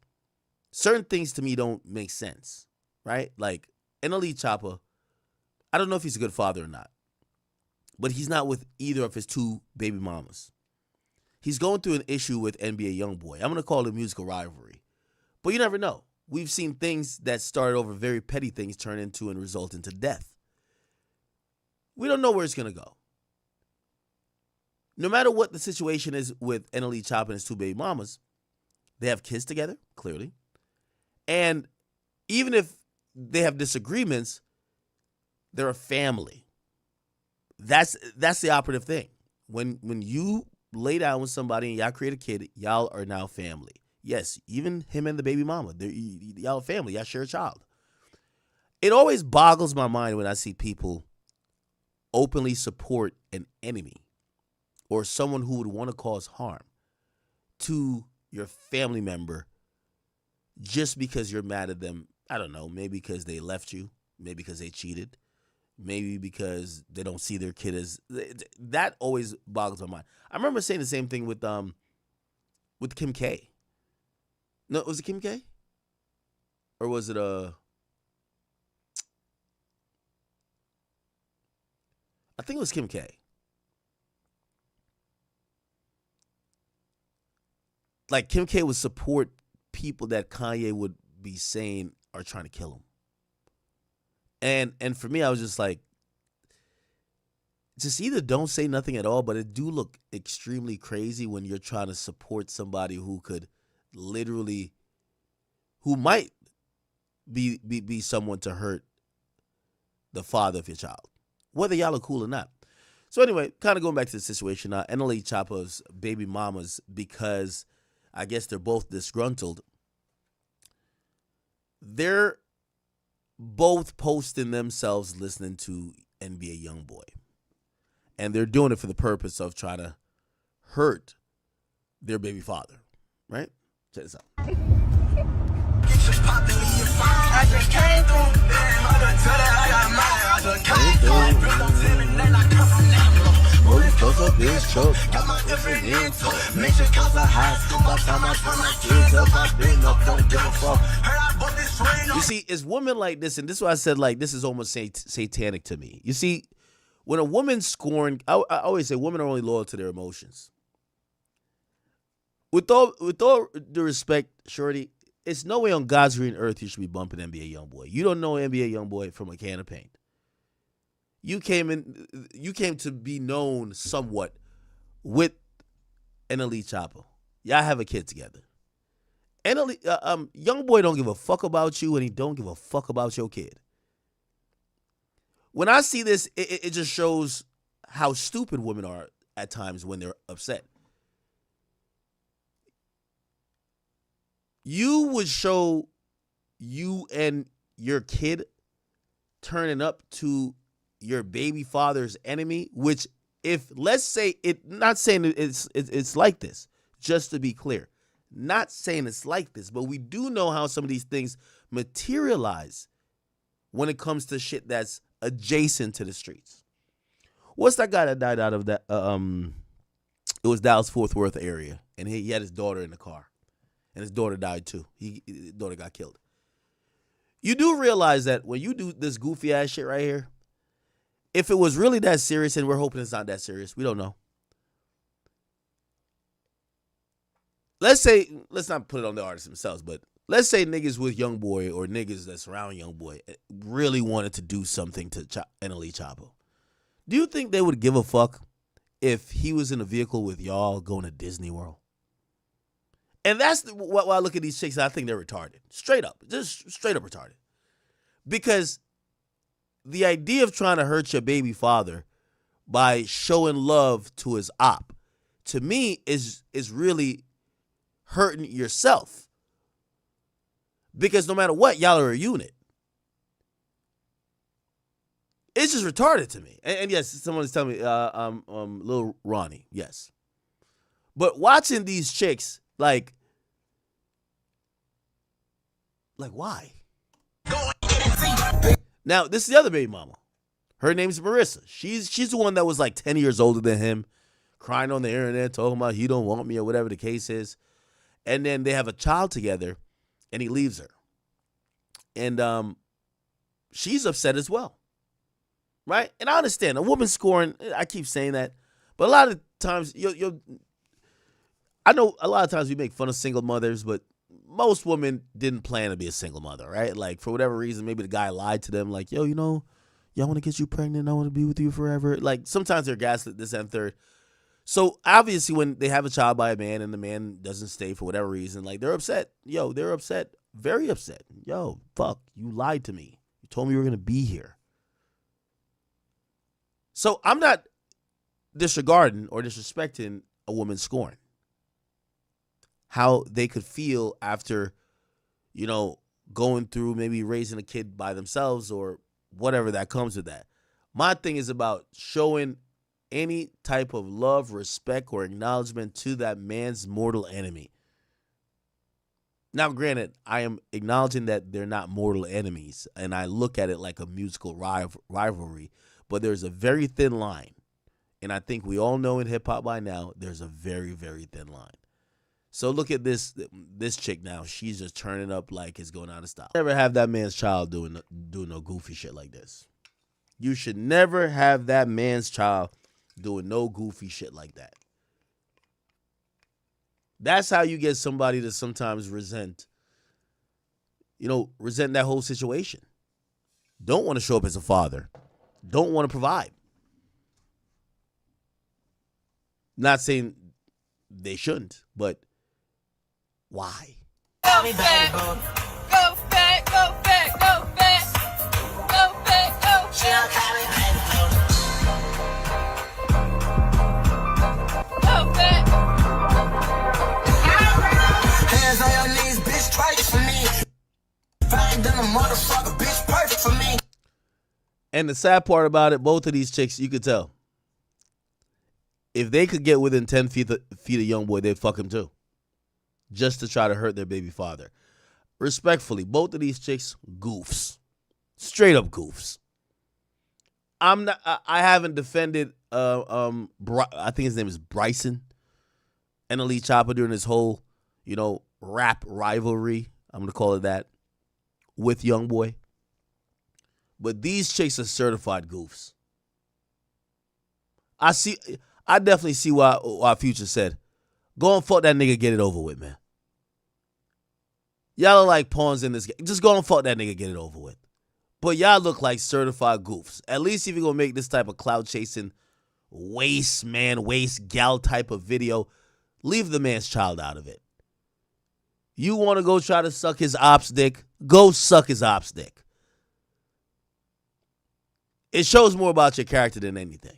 certain things to me don't make sense, right? Like NLE Choppa, I don't know if he's a good father or not, but he's not with either of his two baby mamas. He's going through an issue with NBA YoungBoy. I'm going to call it a musical rivalry, but you never know. We've seen things that started over very petty things turn into and result into death. We don't know where it's going to go. No matter what the situation is with NLE Choppa and his two baby mamas, they have kids together, clearly. And even if they have disagreements, they're a family. That's the operative thing. When you lay down with somebody and y'all create a kid, y'all are now family. Yes, even him and the baby mama, y'all a family. Y'all share a child. It always boggles my mind when I see people openly support an enemy or someone who would want to cause harm to your family member just because you're mad at them. I don't know, maybe because they left you, maybe because they cheated, maybe because they don't see their kid as that always boggles my mind. I remember saying the same thing with Kim K. No, was it Kim K? Or was it I think it was Kim K. Like Kim K would support people that Kanye would be saying are trying to kill him. And for me, I was just like, just either don't say nothing at all, but it do look extremely crazy when you're trying to support somebody who could literally, who might be someone to hurt the father of your child, whether y'all are cool or not. So anyway, kind of going back to the situation, NLE Choppa's baby mamas, because I guess they're both disgruntled, they're both posting themselves listening to NBA Youngboy. And they're doing it for the purpose of trying to hurt their baby father. Right? Check this out. You see, it's women like this, and this is why I said, like, this is almost satanic to me. You see, when a woman's scorned, I always say women are only loyal to their emotions. With all due respect, Shorty, it's no way on God's green earth you should be bumping NBA Youngboy. You don't know NBA Youngboy from a can of paint. You came to be known somewhat with NLE Choppa. Y'all have a kid together. Youngboy don't give a fuck about you, and he don't give a fuck about your kid. When I see this, it just shows how stupid women are at times when they're upset. You would show you and your kid turning up to your baby father's enemy, which if, let's say, not saying it's like this, just to be clear, not saying it's like this, but we do know how some of these things materialize when it comes to shit that's adjacent to the streets. What's that guy that died out of that? It was Dallas-Fort Worth area, and he had his daughter in the car, and his daughter died too. His daughter got killed. You do realize that when you do this goofy ass shit right here, if it was really that serious, and we're hoping it's not that serious, we don't know. Let's not put it on the artists themselves, but let's say niggas with Youngboy or niggas that surround Youngboy really wanted to do something to NLE Choppa. Do you think they would give a fuck if he was in a vehicle with y'all going to Disney World? And that's why I look at these chicks, I think they're retarded. Straight up. Just straight up retarded. Because the idea of trying to hurt your baby father by showing love to his op, to me, is really hurting yourself. Because no matter what, y'all are a unit. It's just retarded to me. And yes, someone's telling me, Lil Ronnie, yes. But watching these chicks, like why? Now, this is the other baby mama. Her name's Marissa. She's the one that was like 10 years older than him, crying on the internet, talking about he don't want me or whatever the case is. And then they have a child together, and he leaves her. And she's upset as well. Right? And I understand. A woman scoring, I keep saying that. But a lot of times, I know a lot of times we make fun of single mothers, but most women didn't plan to be a single mother, right? Like, for whatever reason, maybe the guy lied to them, like, yo, y'all want to get you pregnant, I want to be with you forever. Like, sometimes they're gaslit, this and third. So, obviously, when they have a child by a man and the man doesn't stay for whatever reason, like, they're upset. They're upset, very upset. Yo, fuck, you lied to me. You told me you were going to be here. So, I'm not disregarding or disrespecting a woman's scorn. How they could feel after, going through maybe raising a kid by themselves or whatever that comes with that. My thing is about showing any type of love, respect, or acknowledgement to that man's mortal enemy. Now, granted, I am acknowledging that they're not mortal enemies, and I look at it like a musical rivalry, but there's a very thin line. And I think we all know in hip-hop by now, there's a very, very thin line. So look at this chick now. She's just turning up like it's going out of style. Never have that man's child doing no goofy shit like this. You should never have that man's child doing no goofy shit like that. That's how you get somebody to sometimes resent that whole situation. Don't want to show up as a father. Don't want to provide. Not saying they shouldn't, but why? Go back, go back, go back, go back, go back, go back. Go back. Hands on your knees, bitch, twice for me. Find them a motherfucker, bitch, perfect for me. And the sad part about it, both of these chicks, you could tell. If they could get within 10 feet of young boy, they'd fuck him too. Just to try to hurt their baby father. Respectfully, both of these chicks, goofs. Straight up goofs. I haven't defended I think his name is Bryson and Elite Chopper during this whole, rap rivalry. I'm gonna call it that. With young boy. But these chicks are certified goofs. I definitely see why Future said, go and fuck that nigga, get it over with, man. Y'all are like pawns in this game. Just go and fuck that nigga, get it over with. But y'all look like certified goofs. At least if you're going to make this type of cloud chasing, waste gal type of video, leave the man's child out of it. You want to go try to suck his ops dick, go suck his ops dick. It shows more about your character than anything.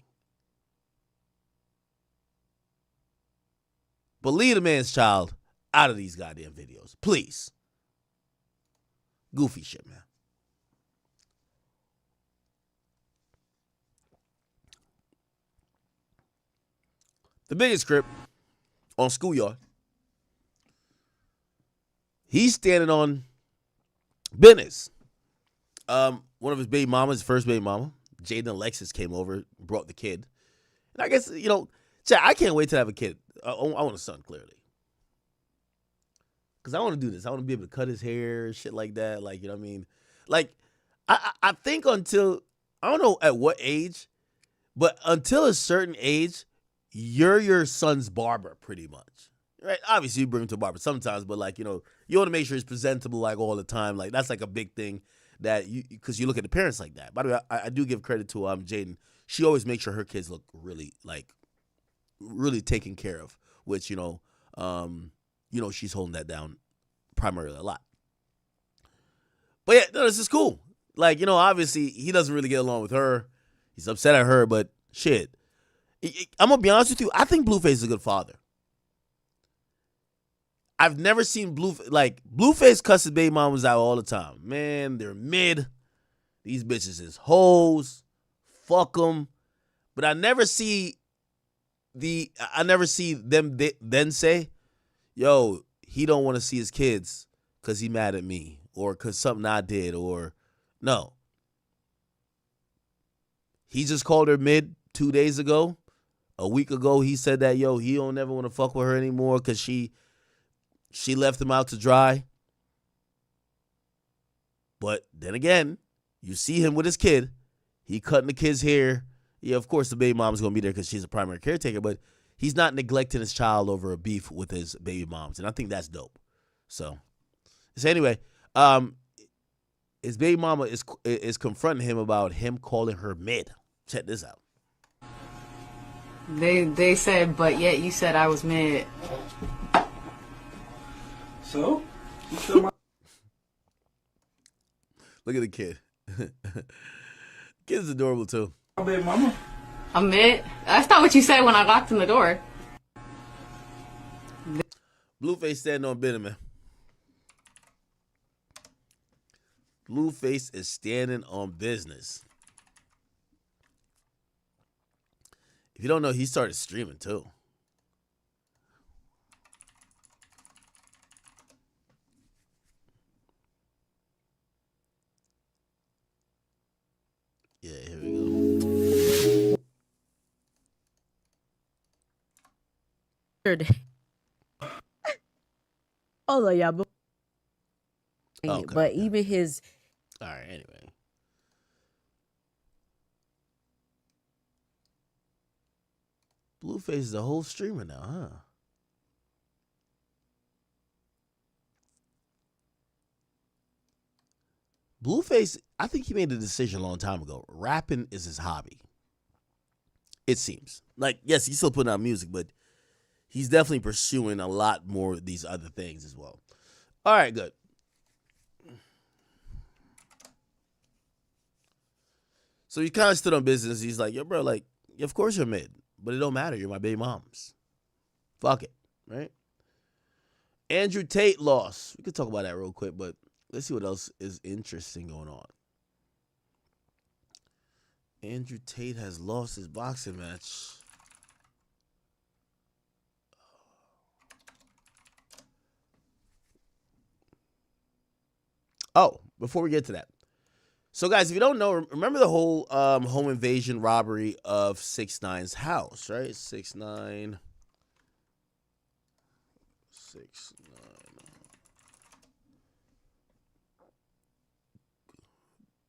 But leave the man's child out of these goddamn videos. Please. Goofy shit, man. The biggest crip on Schoolyard. He's standing on business. One of his baby mamas, his first baby mama, Jaden Alexis, came over, brought the kid. And I guess, I can't wait to have a kid. I want a son, clearly. Because I want to do this. I want to be able to cut his hair, shit like that. Like, you know what I mean? Like, I think until, I don't know at what age, but until a certain age, you're your son's barber, pretty much. Right? Obviously, you bring him to a barber sometimes, but like, you want to make sure he's presentable like all the time. Like, that's like a big thing that because you look at the parents like that. By the way, I do give credit to Jaden. She always makes sure her kids look really, really taken care of, which, she's holding that down primarily a lot. But yeah, no, this is cool. Like, obviously he doesn't really get along with her. He's upset at her, but shit. I'm going to be honest with you. I think Blueface is a good father. I've never seen Blueface cuss his baby mamas out all the time. Man, they're mid. These bitches is hoes. Fuck them. But I never see them then say, yo, he don't want to see his kids because he mad at me or because something I did or no. He just called her mid 2 days ago. A week ago, he said that, yo, he don't ever want to fuck with her anymore because she left him out to dry. But then again, you see him with his kid. He cutting the kid's hair. Yeah, of course the baby mom's going to be there because she's a primary caretaker, but he's not neglecting his child over a beef with his baby moms, and I think that's dope. So anyway, his baby mama is confronting him about him calling her mid. Check this out. They said, but yet you said I was mid. So? Look at the kid. Kid's adorable too. My baby mama. I'm mid? That's not what you said when I walked in the door. Blueface standing on business, man. Blueface is standing on business. If you don't know, he started streaming too. Oh, yeah, but Okay. even his. All right. Anyway. Blueface is a whole streamer now, huh? Blueface, I think he made a decision a long time ago. Rapping is his hobby. It seems. Like, yes, he's still putting out music, but he's definitely pursuing a lot more of these other things as well. All right, good. So he kind of stood on business. He's like, yo, bro, like, of course you're mid, but it don't matter. You're my baby moms. Fuck it, right? Andrew Tate lost. We could talk about that real quick, but let's see what else is interesting going on. Andrew Tate has lost his boxing match. Oh, before we get to that. So, guys, if you don't know, remember the whole home invasion robbery of 6ix9ine's house, right? 6ix9ine. 6ix9ine.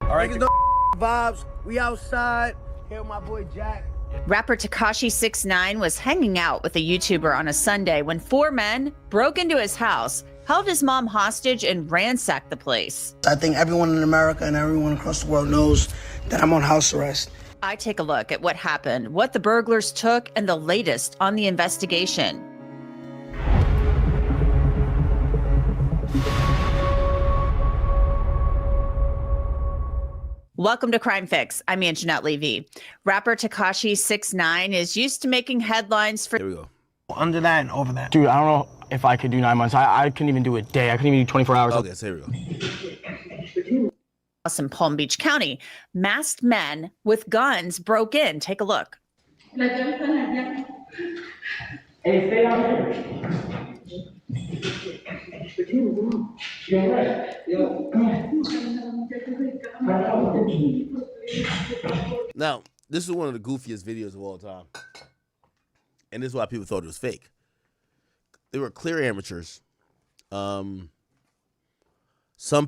All right, vibes. We outside. Here with my boy Jack. Rapper Tekashi 6ix9ine was hanging out with a YouTuber on a Sunday when 4 men broke into his house, held his mom hostage, and ransacked the place. I think everyone in America and everyone across the world knows that I'm on house arrest. I take a look at what happened, what the burglars took, and the latest on the investigation. Welcome to Crime Fix. I'm Anjanette Levy. Rapper Tekashi 6ix9ine is used to making headlines for... Here we go. Under that and over that. Dude, I don't know if I could do 9 months. I couldn't even do a day. I couldn't even do 24 hours. Okay, so here we go. In Palm Beach County, masked men with guns broke in. Take a look. Hey, stay out here. Now, this is one of the goofiest videos of all time. And this is why people thought it was fake. They were clear amateurs. Some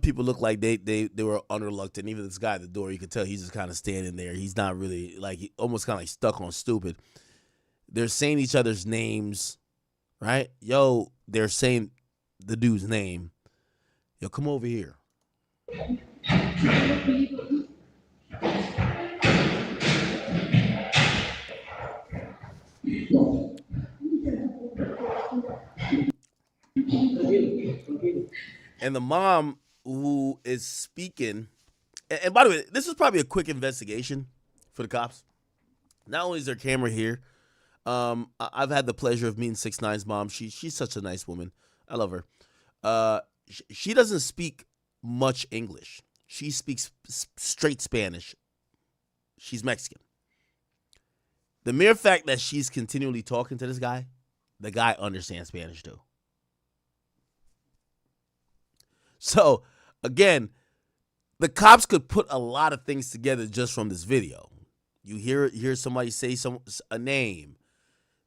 people look like they were unreluctant. Even this guy at the door, you could tell he's just kind of standing there. He's not really, like, he almost kind of like stuck on stupid. They're saying each other's names, right? Yo, they're saying the dude's name. Yo, come over here. And the mom who is speaking, and by the way, this is probably a quick investigation for the cops. Not only is there a camera here, I've had the pleasure of meeting 6ix9ine's mom. She's such a nice woman. I love her. She doesn't speak much English. She speaks straight Spanish. She's Mexican. The mere fact that she's continually talking to this guy, the guy understands Spanish too. So, again, the cops could put a lot of things together just from this video. You hear somebody say a name.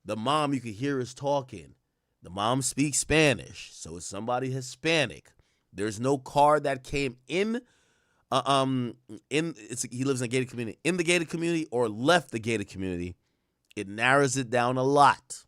The mom, you can hear is talking. The mom speaks Spanish, so it's somebody Hispanic. There's no car that came in. He lives in a gated community. In the gated community or left the gated community, it narrows it down a lot.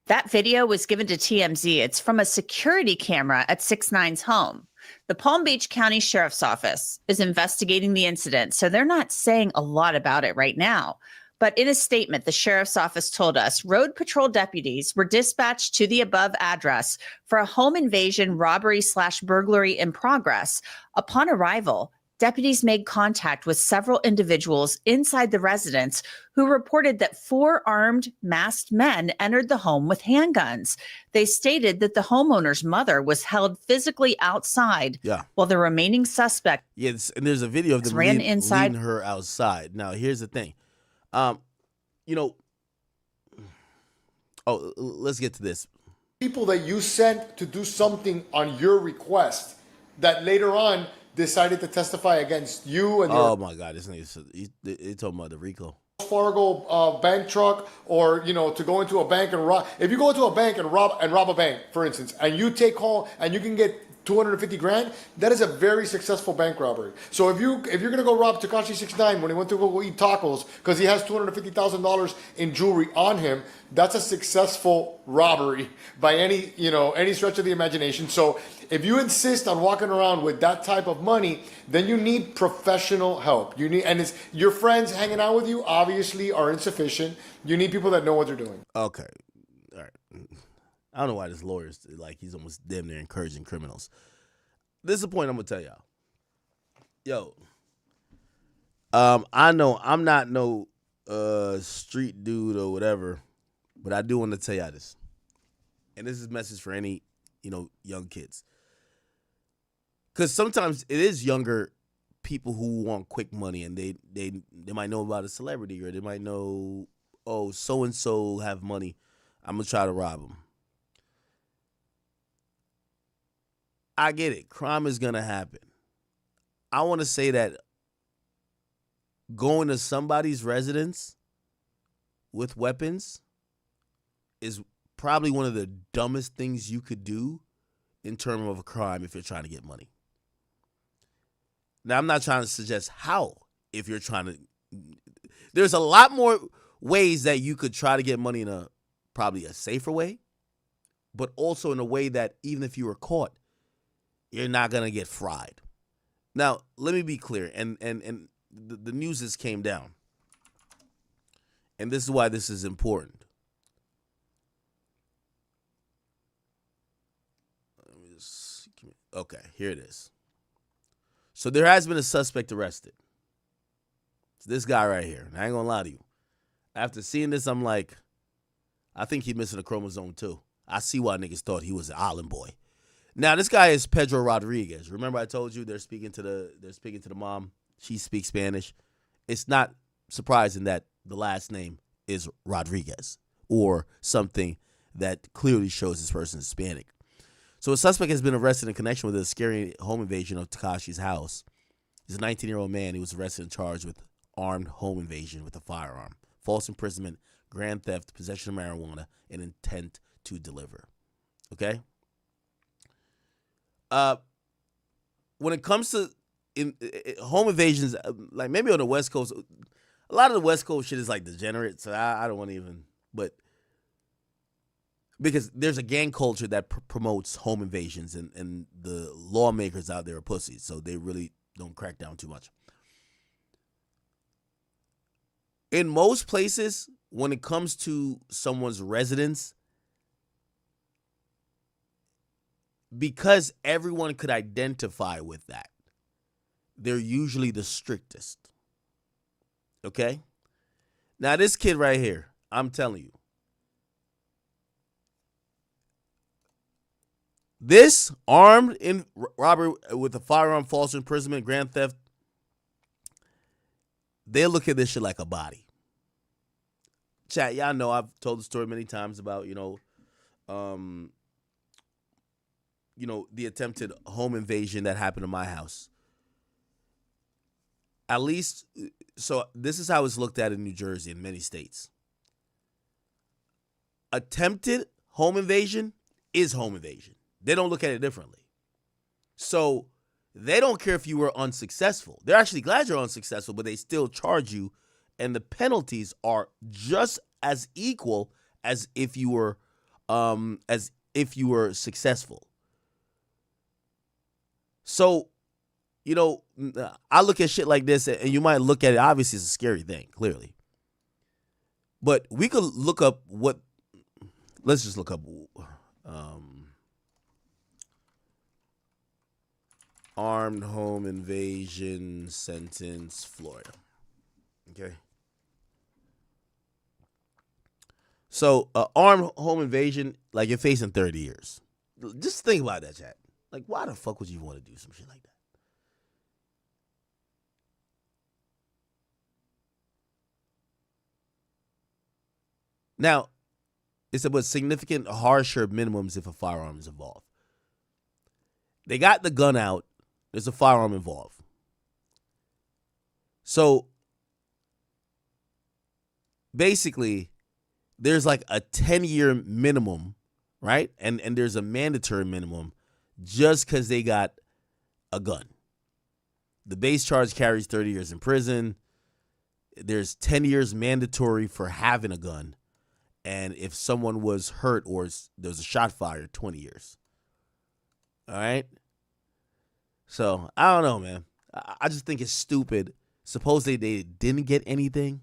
That video was given to TMZ. It's from a security camera at 6ix9ine's home. The Palm Beach County Sheriff's Office is investigating the incident, so they're not saying a lot about it right now. But in a statement, the Sheriff's Office told us road patrol deputies were dispatched to the above address for a home invasion robbery/burglary in progress. Upon arrival, deputies made contact with several individuals inside the residence who reported that 4 armed, masked men entered the home with handguns. They stated that the homeowner's mother was held physically outside while the remaining suspect and there's a video of them leading her outside. Now, here's the thing. Let's get to this. People that you sent to do something on your request that later on decided to testify against you and oh my God, this nigga, he's talking about the RICO. Fargo bank truck, or to go into a bank and rob. If you go into a bank and rob a bank, for instance, and you take home and you can get 250 grand, that is a very successful bank robbery. So if you're gonna go rob Tekashi 6ix9ine when he went to go eat tacos because he has $250,000 in jewelry on him, that's a successful robbery by any stretch of the imagination. So if you insist on walking around with that type of money, then you need professional help. It's your friends hanging out with you obviously are insufficient. You need people that know what they're doing. Okay, all right. I don't know why this lawyer's like he's almost damn near encouraging criminals. This is the point I'm gonna tell y'all. Yo, I know I'm not no street dude or whatever, but I do want to tell y'all this, and this is a message for any young kids, because sometimes it is younger people who want quick money, and they might know about a celebrity, or they might know, oh, so and so have money, I'm gonna try to rob them. I get it. Crime is going to happen. I want to say that going to somebody's residence with weapons is probably one of the dumbest things you could do in terms of a crime if you're trying to get money. Now, I'm not trying to suggest how if you're trying to. There's a lot more ways that you could try to get money in probably a safer way, but also in a way that even if you were caught, you're not going to get fried. Now, let me be clear, and the news just came down, and this is why this is important. Okay, here it is. So there has been a suspect arrested. It's this guy right here. And I ain't going to lie to you. After seeing this, I'm like, I think he's missing a chromosome too. I see why niggas thought he was an island boy. Now, this guy is Pedro Rodriguez. Remember I told you they're speaking to the mom. She speaks Spanish. It's not surprising that the last name is Rodriguez or something that clearly shows this person is Hispanic. So a suspect has been arrested in connection with a scary home invasion of Tekashi's house. He's a 19-year-old man. He was arrested and charged with armed home invasion with a firearm, false imprisonment, grand theft, possession of marijuana, and intent to deliver. Okay? When it comes to home invasions, like maybe on the West Coast, a lot of the West Coast shit is like degenerate, so I don't want to even, but because there's a gang culture that promotes home invasions, and the lawmakers out there are pussies, so they really don't crack down too much. In most places, when it comes to someone's residence, because everyone could identify with that, they're usually the strictest. Okay? Now, this kid right here, I'm telling you, this armed in robbery with a firearm, false imprisonment, grand theft, they look at this shit like a body. Chat, y'all know I've told the story many times about, the attempted home invasion that happened to my house. At least, so this is how it's looked at in New Jersey and many states. Attempted home invasion is home invasion. They don't look at it differently. So they don't care if you were unsuccessful. They're actually glad you're unsuccessful, but they still charge you, and the penalties are just as equal as if you were successful. So, I look at shit like this, and you might look at it, obviously it's a scary thing, clearly. But we could look up let's just look up armed home invasion sentence, Florida. Okay. So, armed home invasion, like you're facing 30 years. Just think about that, chat. Like, why the fuck would you want to do some shit like that? Now, it's about significant harsher minimums if a firearm is involved. They got the gun out. There's a firearm involved. So, basically, there's like a 10-year minimum, right? And there's a mandatory minimum just because they got a gun. The base charge carries 30 years in prison. There's 10 years mandatory for having a gun. And if someone was hurt or there's a shot fired, 20 years. All right? So, I don't know, man. I just think it's stupid. Supposedly they didn't get anything.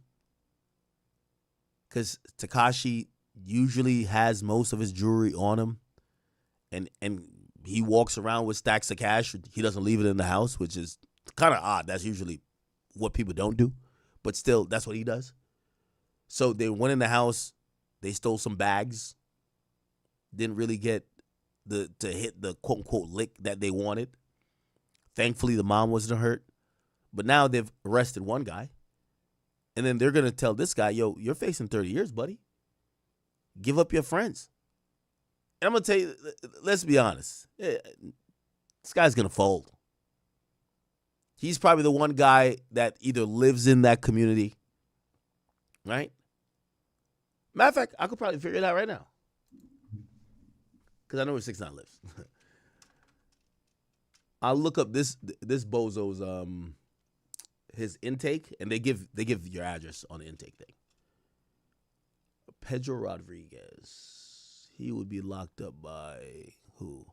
Because Tekashi usually has most of his jewelry on him. And he walks around with stacks of cash. He doesn't leave it in the house, which is kind of odd. That's usually what people don't do. But still, that's what he does. So they went in the house. They stole some bags. Didn't really get to hit the quote-unquote lick that they wanted. Thankfully, the mom wasn't hurt. But now they've arrested one guy. And then they're going to tell this guy, yo, you're facing 30 years, buddy. Give up your friends. And I'm going to tell you, let's be honest. This guy's going to fold. He's probably the one guy that either lives in that community, right? Matter of fact, I could probably figure it out right now. Because I know where 6ix9ine lives. I'll look up this bozo's his intake, and they give your address on the intake thing. Pedro Rodriguez. He would be locked up by who?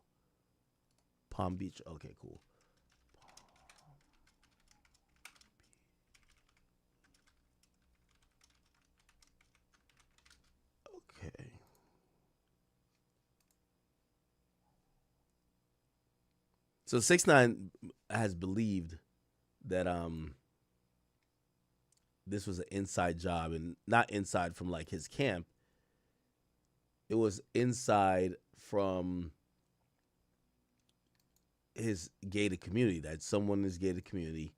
Palm Beach. Okay, cool. Okay. So 6ix9ine has believed that this was an inside job, and not inside from like his camp. It was inside from his gated community, that someone in his gated community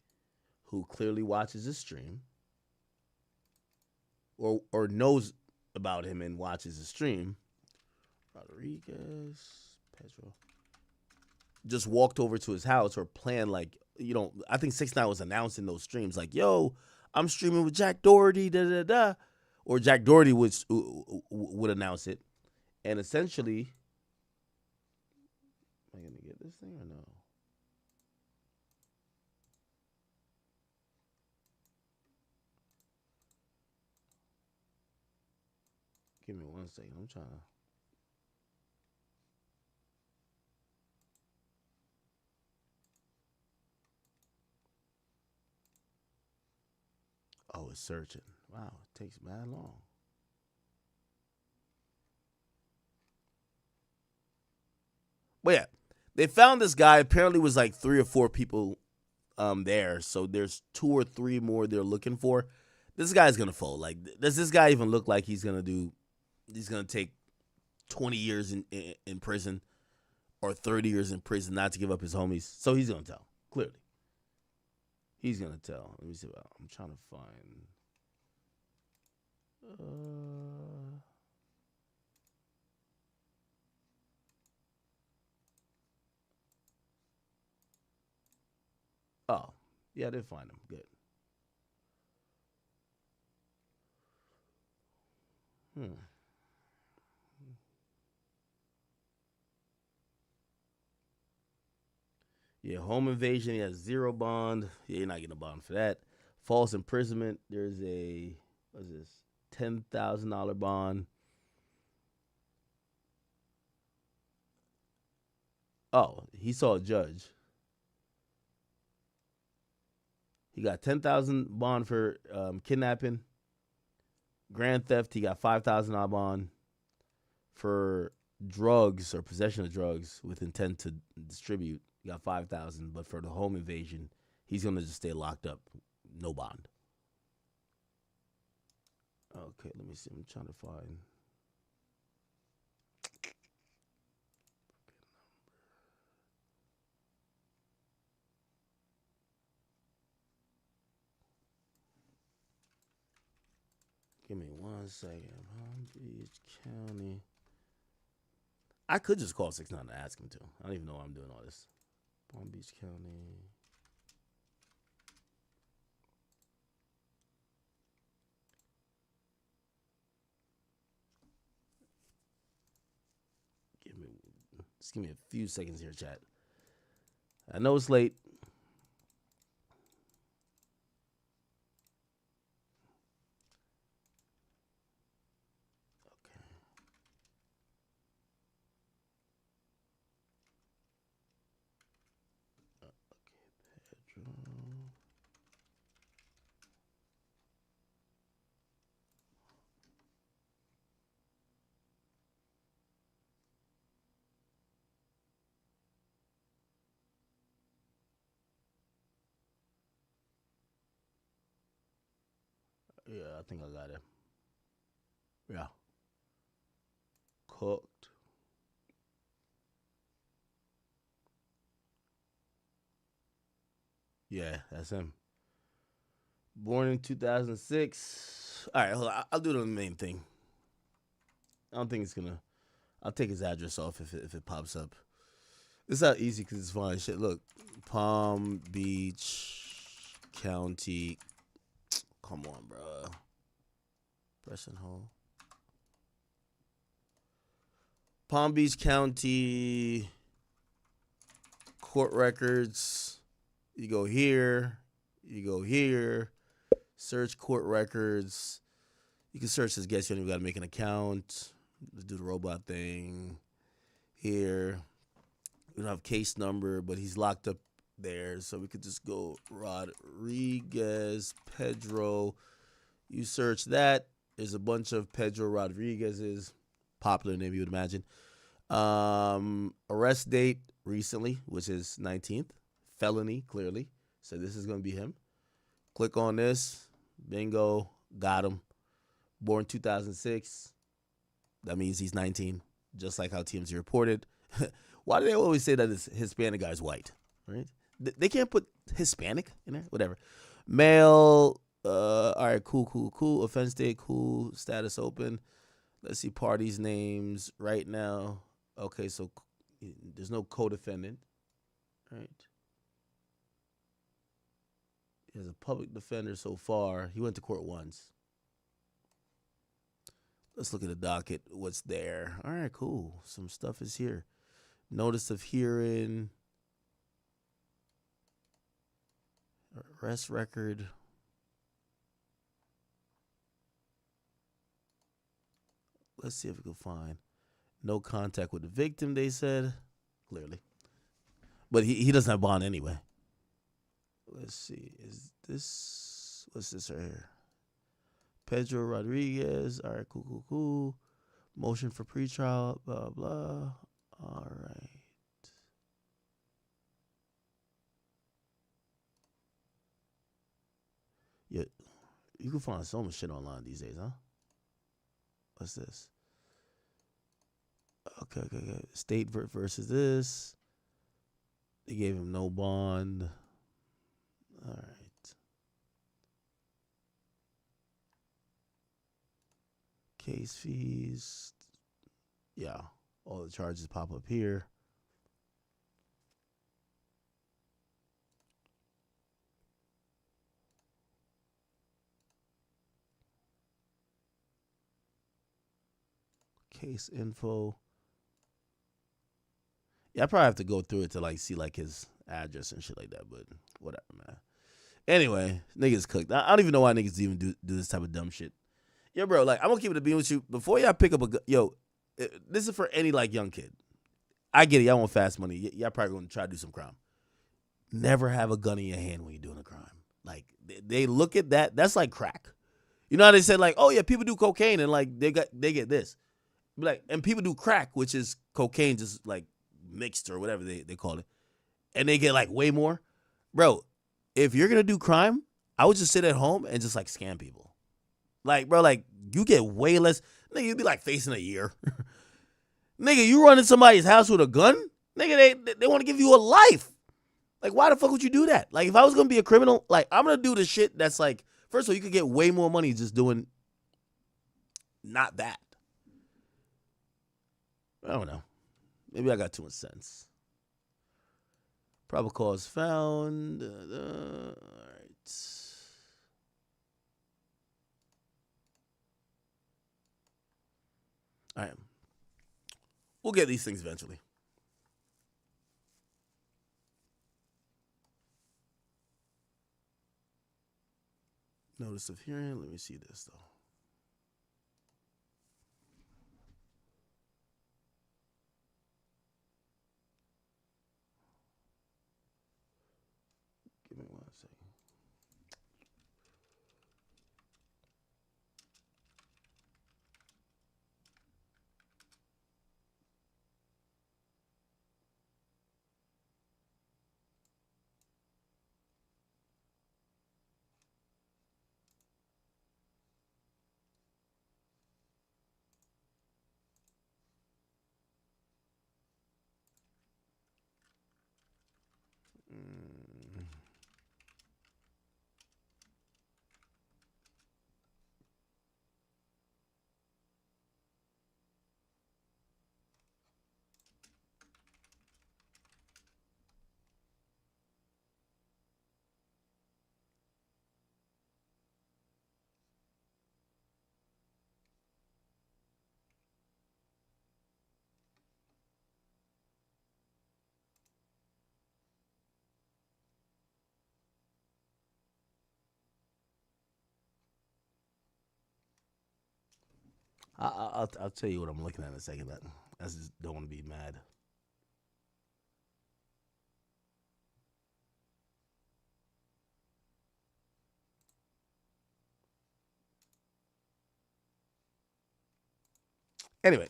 who clearly watches his stream or knows about him and watches his stream. Rodriguez, Pedro. Just walked over to his house or planned like, I think 6ix9ine was announcing those streams like, yo, I'm streaming with Jack Doherty, da-da-da. Or Jack Doherty would announce it. And essentially, am I going to get this thing or no? Give me 1 second. I'm trying to. Oh, it's searching. Wow, it takes mad long. But yeah, they found this guy. Apparently, was like 3 or 4 people there. So there's 2 or 3 more they're looking for. This guy's gonna fold. Like, does this guy even look like he's gonna take 20 years in prison or 30 years in prison not to give up his homies? So he's gonna tell. Clearly, he's gonna tell. Let me see. I'm trying to find. Oh, yeah, I did find him. Good. Yeah, home invasion. He has 0 bond. Yeah, you're not getting a bond for that. False imprisonment. There's a, what's this? $10,000 bond. Oh, he saw a judge. He got $10,000 bond for kidnapping. Grand theft, he got $5,000 bond. For drugs or possession of drugs with intent to distribute, he got $5,000. But for the home invasion, he's gonna just stay locked up, no bond. Okay, let me see. I'm trying to find. Give me 1 second. Palm Beach County. I could just call 6ix9ine to ask him to. I don't even know why I'm doing all this. Palm Beach County. Just give me a few seconds here, chat. I know it's late. Yeah, I think I got it. Yeah. Cooked. Yeah, that's him. Born in 2006. All right, hold on. I'll do the main thing. I don't think it's gonna. I'll take his address off if it pops up. This is how easy because it's fine. Shit, look, Palm Beach County. Come on, bro. Press and hold. Palm Beach County court records. You go here. You go here. Search court records. You can search this guest. You don't even got to make an account. Let's do the robot thing. Here. We don't have case number, but he's locked up there. So we could just go Rodriguez, Pedro. You search that. There's a bunch of Pedro Rodriguez's. Popular name, you would imagine. Arrest date recently, which is 19th. Felony, clearly. So this is going to be him. Click on this. Bingo. Got him. Born 2006. That means he's 19, just like how TMZ reported. Why do they always say that this Hispanic guy's white? Right? They can't put Hispanic in there? Whatever. Male. All right, cool. Offense date, cool. Status open. Let's see parties' names right now. Okay, so there's no co-defendant. Right. He has a public defender so far. He went to court once. Let's look at the docket. What's there? All right, cool. Some stuff is here. Notice of hearing. Arrest record. Let's see if we can find. No contact with the victim, they said. Clearly. But he doesn't have bond anyway. Let's see. Is this... What's this right here? Pedro Rodriguez. All right, cool. Motion for pretrial, blah, blah. All right. Yeah, you can find so much shit online these days, huh? What's this? Okay. State versus this. They gave him no bond. All right. Case fees. Yeah. All the charges pop up here. Case info. Yeah, I probably have to go through it to like see like his address and shit like that, but whatever, man. Anyway, niggas cooked. I don't even know why niggas even do this type of dumb shit. Yo, bro, like, I'm gonna keep it a bean with you. Before y'all pick up this is for any like young kid. I get it, y'all want fast money. Y'all probably gonna try to do some crime. Never have a gun in your hand when you're doing a crime. Like, they look at that, that's like crack. You know how they said like, oh yeah, people do cocaine and like they get this. Like, and people do crack, which is cocaine just like mixed or whatever they call it. And they get like way more. Bro, if you're gonna do crime, I would just sit at home and just like scam people. Like, bro, like you get way less. Nigga, you'd be like facing a year. Nigga, you run in somebody's house with a gun? Nigga, they want to give you a life. Like, why the fuck would you do that? Like, if I was gonna be a criminal, like I'm gonna do the shit that's like, first of all, you could get way more money just doing not that. I don't know. Maybe I got too much sense. Probable cause found. All right. All right. We'll get these things eventually. Notice of hearing. Let me see this, though. Give me 1 second. I'll tell you what I'm looking at in a second. I just don't want to be mad. Anyway,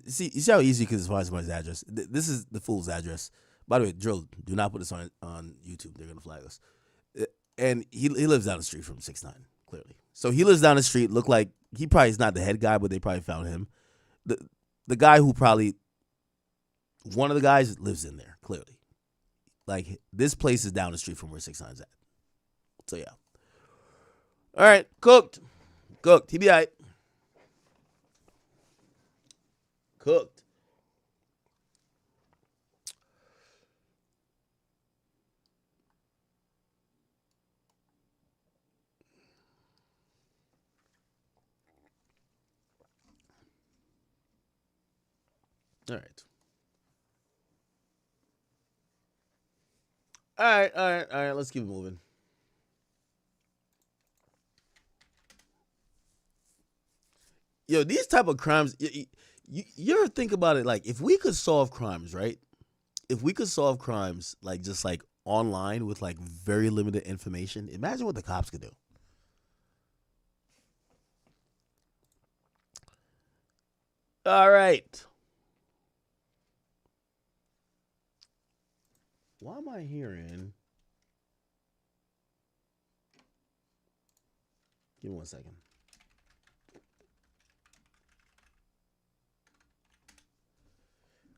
see, you see how easy you can find somebody's address. This is the fool's address. By the way, Drill, do not put this on YouTube. They're gonna flag us. And he lives down the street from 6ix9ine, clearly. So he lives down the street. Look like he probably is not the head guy, but they probably found him. The guy who probably one of the guys lives in there, clearly. Like, this place is down the street from where 6ix9ine's at. So yeah. All right, cooked. He be all right. Cooked. All right. All right. Let's keep moving. Yo, these type of crimes, you ever think about it? Like, if we could solve crimes, right? If we could solve crimes, like, just like online with like very limited information, imagine what the cops could do. All right. Why am I hearing? Give me 1 second.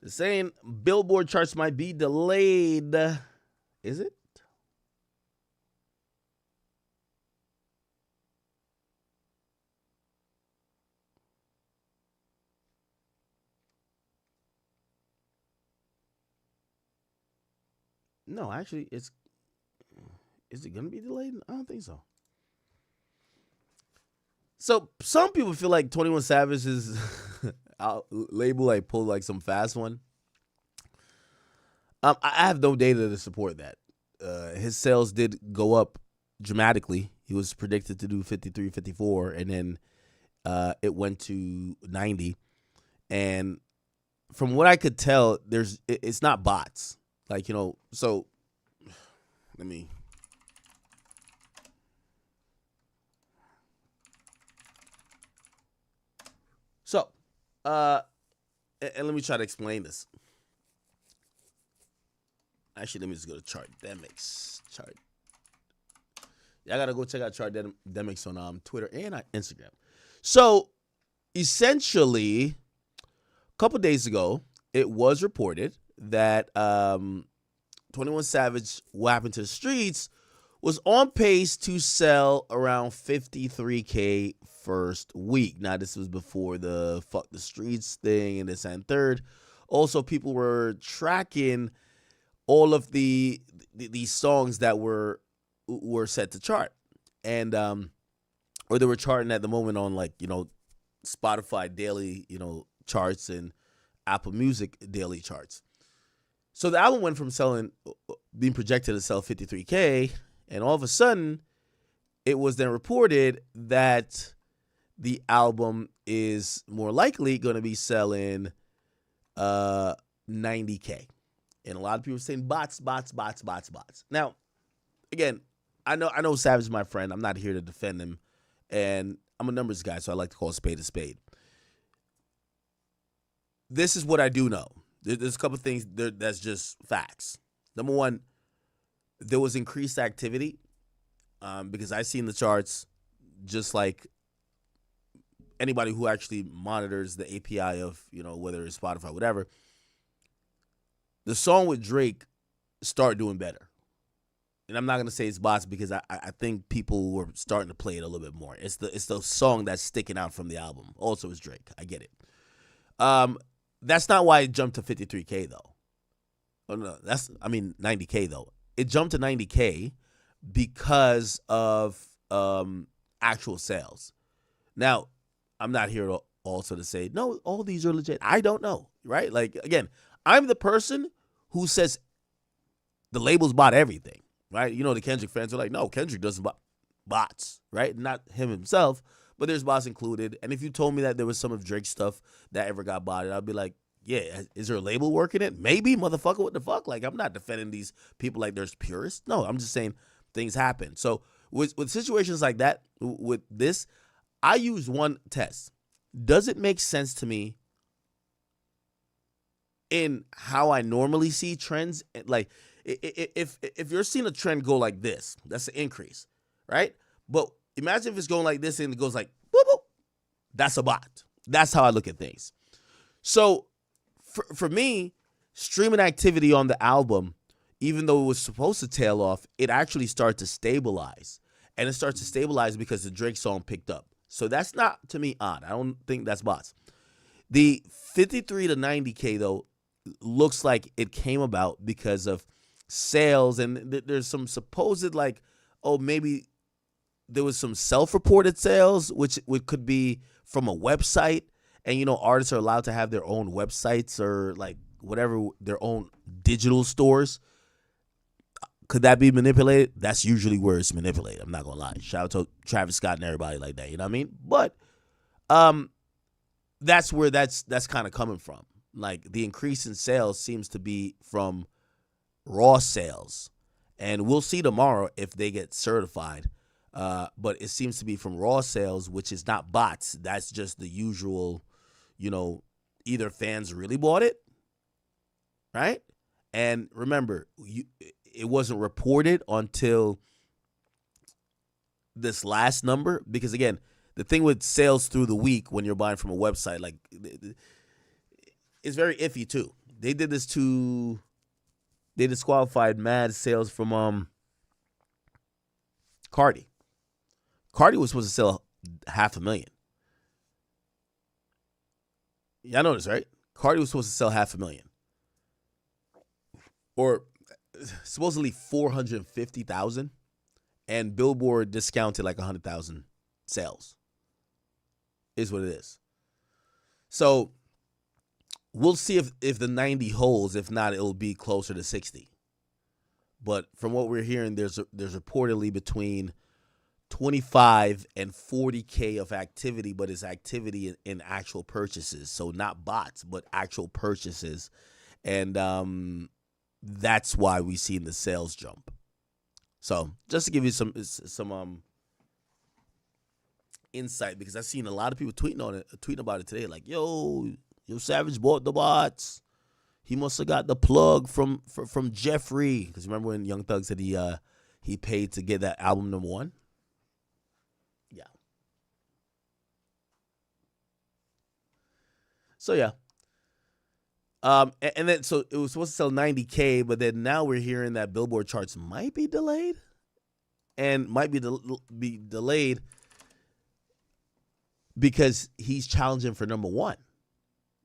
They're saying Billboard charts might be delayed. Is it? No, actually, is it going to be delayed? I don't think so. So some people feel like 21 Savage is label like pulled like some fast one. I have no data to support that. His sales did go up dramatically. He was predicted to do 53, 54, and then it went to 90. And from what I could tell, it's not bots. Like, you know, so let me. So, and let me try to explain this. Actually, let me just go to Chartdemics. Yeah, I gotta go check out Chartdemics on Twitter and Instagram. So, essentially, a couple days ago, it was reported that 21 Savage, What Happened to the Streets, was on pace to sell around 53K first week. Now, this was before the Fuck the Streets thing and this and third. Also, people were tracking all of these songs that were set to chart. And, or they were charting at the moment on, like, you know, Spotify daily, you know, charts and Apple Music daily charts. So the album went from being projected to sell 53K, and all of a sudden, it was then reported that the album is more likely going to be selling 90K. And a lot of people are saying bots. Now, again, I know Savage is my friend. I'm not here to defend him. And I'm a numbers guy, so I like to call a spade a spade. This is what I do know. There's a couple of things that's just facts. Number one, there was increased activity because I seen the charts just like anybody who actually monitors the API of, whether it's Spotify, whatever. The song with Drake started doing better. And I'm not going to say it's bots because I think people were starting to play it a little bit more. It's the song that's sticking out from the album. Also, it's Drake. I get it. That's not why it jumped to 53K, though. Oh, no, 90K, though. It jumped to 90K because of actual sales. Now, I'm not here also to say, no, all these are legit. I don't know, right? Like, again, I'm the person who says the labels bought everything, right? The Kendrick fans are like, no, Kendrick doesn't buy bots, right? Not him himself, but there's bots included. And if you told me that there was some of Drake's stuff that ever got botted, I'd be like, yeah, is there a label working it? Maybe, motherfucker, what the fuck? Like, I'm not defending these people like there's purists. No, I'm just saying things happen. So with situations like that, with this, I use one test. Does it make sense to me in how I normally see trends? Like, if you're seeing a trend go like this, that's an increase, right? But imagine if it's going like this and it goes like, boop, boop. That's a bot. That's how I look at things. So for me, streaming activity on the album, even though it was supposed to tail off, it actually started to stabilize. And it starts to stabilize because the Drake song picked up. So that's not, to me, odd. I don't think that's bots. The 53 to 90K, though, looks like it came about because of sales. And there's some supposed, like, maybe there was some self-reported sales, which could be from a website. And, artists are allowed to have their own websites or, like, whatever, their own digital stores. Could that be manipulated? That's usually where it's manipulated. I'm not going to lie. Shout out to Travis Scott and everybody like that. You know what I mean? But that's where that's kind of coming from. Like, the increase in sales seems to be from raw sales. And we'll see tomorrow if they get certified. But it seems to be from raw sales, which is not bots. That's just the usual, either fans really bought it, right? And remember, it wasn't reported until this last number. Because, again, the thing with sales through the week when you're buying from a website, like, it's very iffy, too. They did this they disqualified mad sales from Cardi. Cardi was supposed to sell 500,000. Y'all know this, right? Cardi was supposed to sell 500,000. Or supposedly 450,000. And Billboard discounted like 100,000 sales. Is what it is. So we'll see if the 90 holds. If not, it'll be closer to 60. But from what we're hearing, there's reportedly between 25 and 40K of activity, but it's activity in actual purchases. So not bots, but actual purchases. And that's why we've seen the sales jump. So just to give you some insight, because I've seen a lot of people tweeting about it today. Like, yo, Savage bought the bots. He must have got the plug from Jeffrey. Because remember when Young Thug said he paid to get that album #1? Yeah. So yeah. And then so it was supposed to sell 90K, but then now we're hearing that Billboard charts might be delayed, and might be delayed because he's challenging for #1.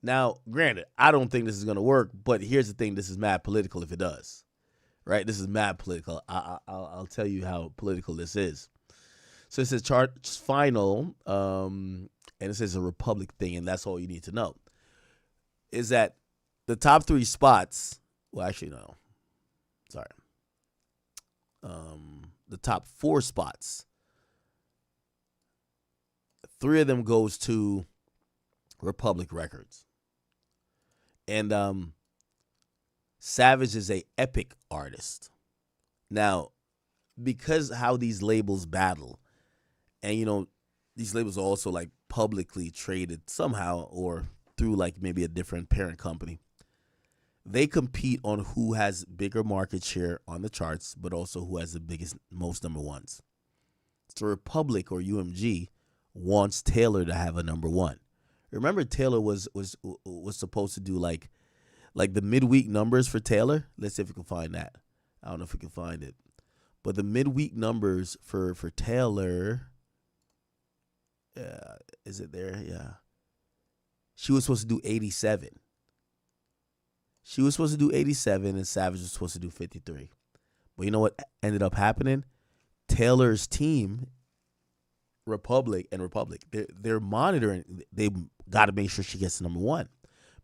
Now, granted, I don't think this is going to work, but here's the thing. This is mad political if it does, right? This is mad political. I'll tell you how political this is. So it says charts final, and it says a Republic thing, and that's all you need to know. is that the top 3 spots, well, actually, no. Sorry. The top 4 spots, 3 of them goes to Republic Records. And Savage is a epic artist. Now, because how these labels battle, and, you know, these labels are also, like, publicly traded somehow or through, like, maybe a different parent company. They compete on who has bigger market share on the charts, but also who has the most number ones. So Republic or UMG wants Taylor to have a number 1. Remember, Taylor was supposed to do like the midweek numbers for Taylor. Let's see if we can find that. I don't know if we can find it, but the midweek numbers for Taylor, is it there? Yeah, she was supposed to do 87. She was supposed to do 87, and Savage was supposed to do 53. But you know what ended up happening? Taylor's team, Republic, they're monitoring. They got to make sure she gets to number 1.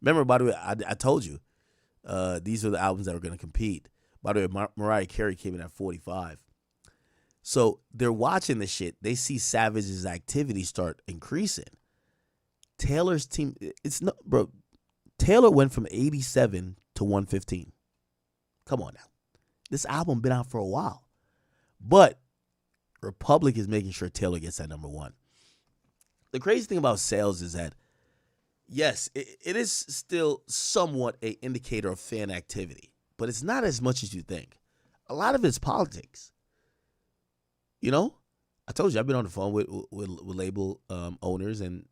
Remember, by the way, I told you, these are the albums that were going to compete. By the way, Mariah Carey came in at 45. So they're watching the shit. They see Savage's activity start increasing. Taylor's team, it's not, bro. Taylor went from 87 to 115. Come on now. This album been out for a while. But Republic is making sure Taylor gets that number 1. The crazy thing about sales is that, yes, it is still somewhat an indicator of fan activity, but it's not as much as you think. A lot of it's politics. You know? I told you, I've been on the phone with label owners, and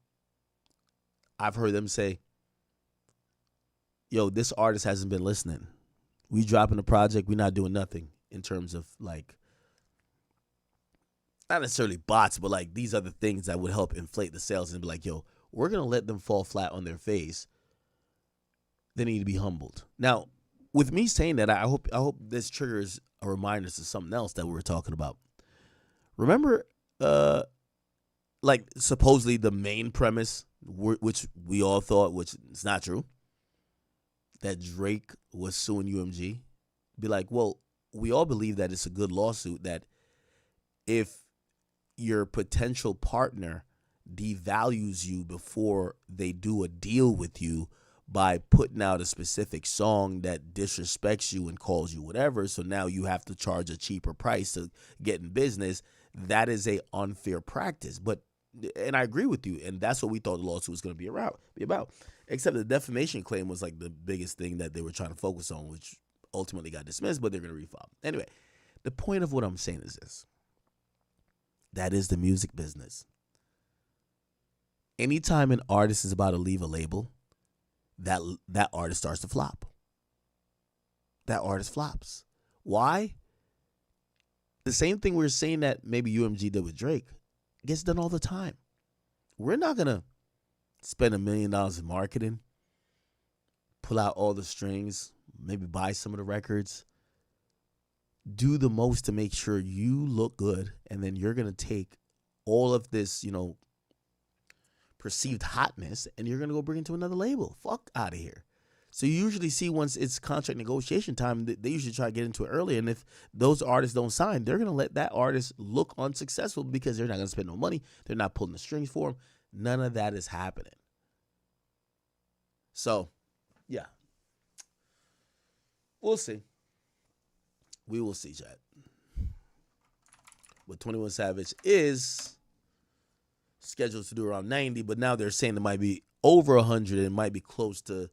I've heard them say, yo, this artist hasn't been listening. We dropping a project, we're not doing nothing in terms of, like, not necessarily bots, but, like, these are the things that would help inflate the sales, and be like, yo, we're going to let them fall flat on their face. They need to be humbled. Now, with me saying that, I hope this triggers a reminder to something else that we were talking about. Remember, like, supposedly the main premise, which we all thought, which is not true, that Drake was suing UMG. Be like, well, we all believe that it's a good lawsuit, that if your potential partner devalues you before they do a deal with you by putting out a specific song that disrespects you and calls you whatever, so now you have to charge a cheaper price to get in business, that is a unfair practice. But, and I agree with you, and that's what we thought the lawsuit was going to be about. Except the defamation claim was like the biggest thing that they were trying to focus on, which ultimately got dismissed, but they're going to refile. Anyway, the point of what I'm saying is this. That is the music business. Anytime an artist is about to leave a label, that artist starts to flop. That artist flops. Why? The same thing we're saying that maybe UMG did with Drake gets done all the time. We're not going to spend $1 million in marketing, pull out all the strings, maybe buy some of the records, do the most to make sure you look good, and then you're going to take all of this, you know, perceived hotness, and you're going to go bring it to another label. Fuck out of here. So you usually see once it's contract negotiation time, they usually try to get into it early, and if those artists don't sign, they're going to let that artist look unsuccessful because they're not going to spend no money. They're not pulling the strings for them. None of that is happening. So, yeah. We'll see. We will see, Chad. But 21 Savage is scheduled to do around 90, but now they're saying it might be over 100 and it might be close to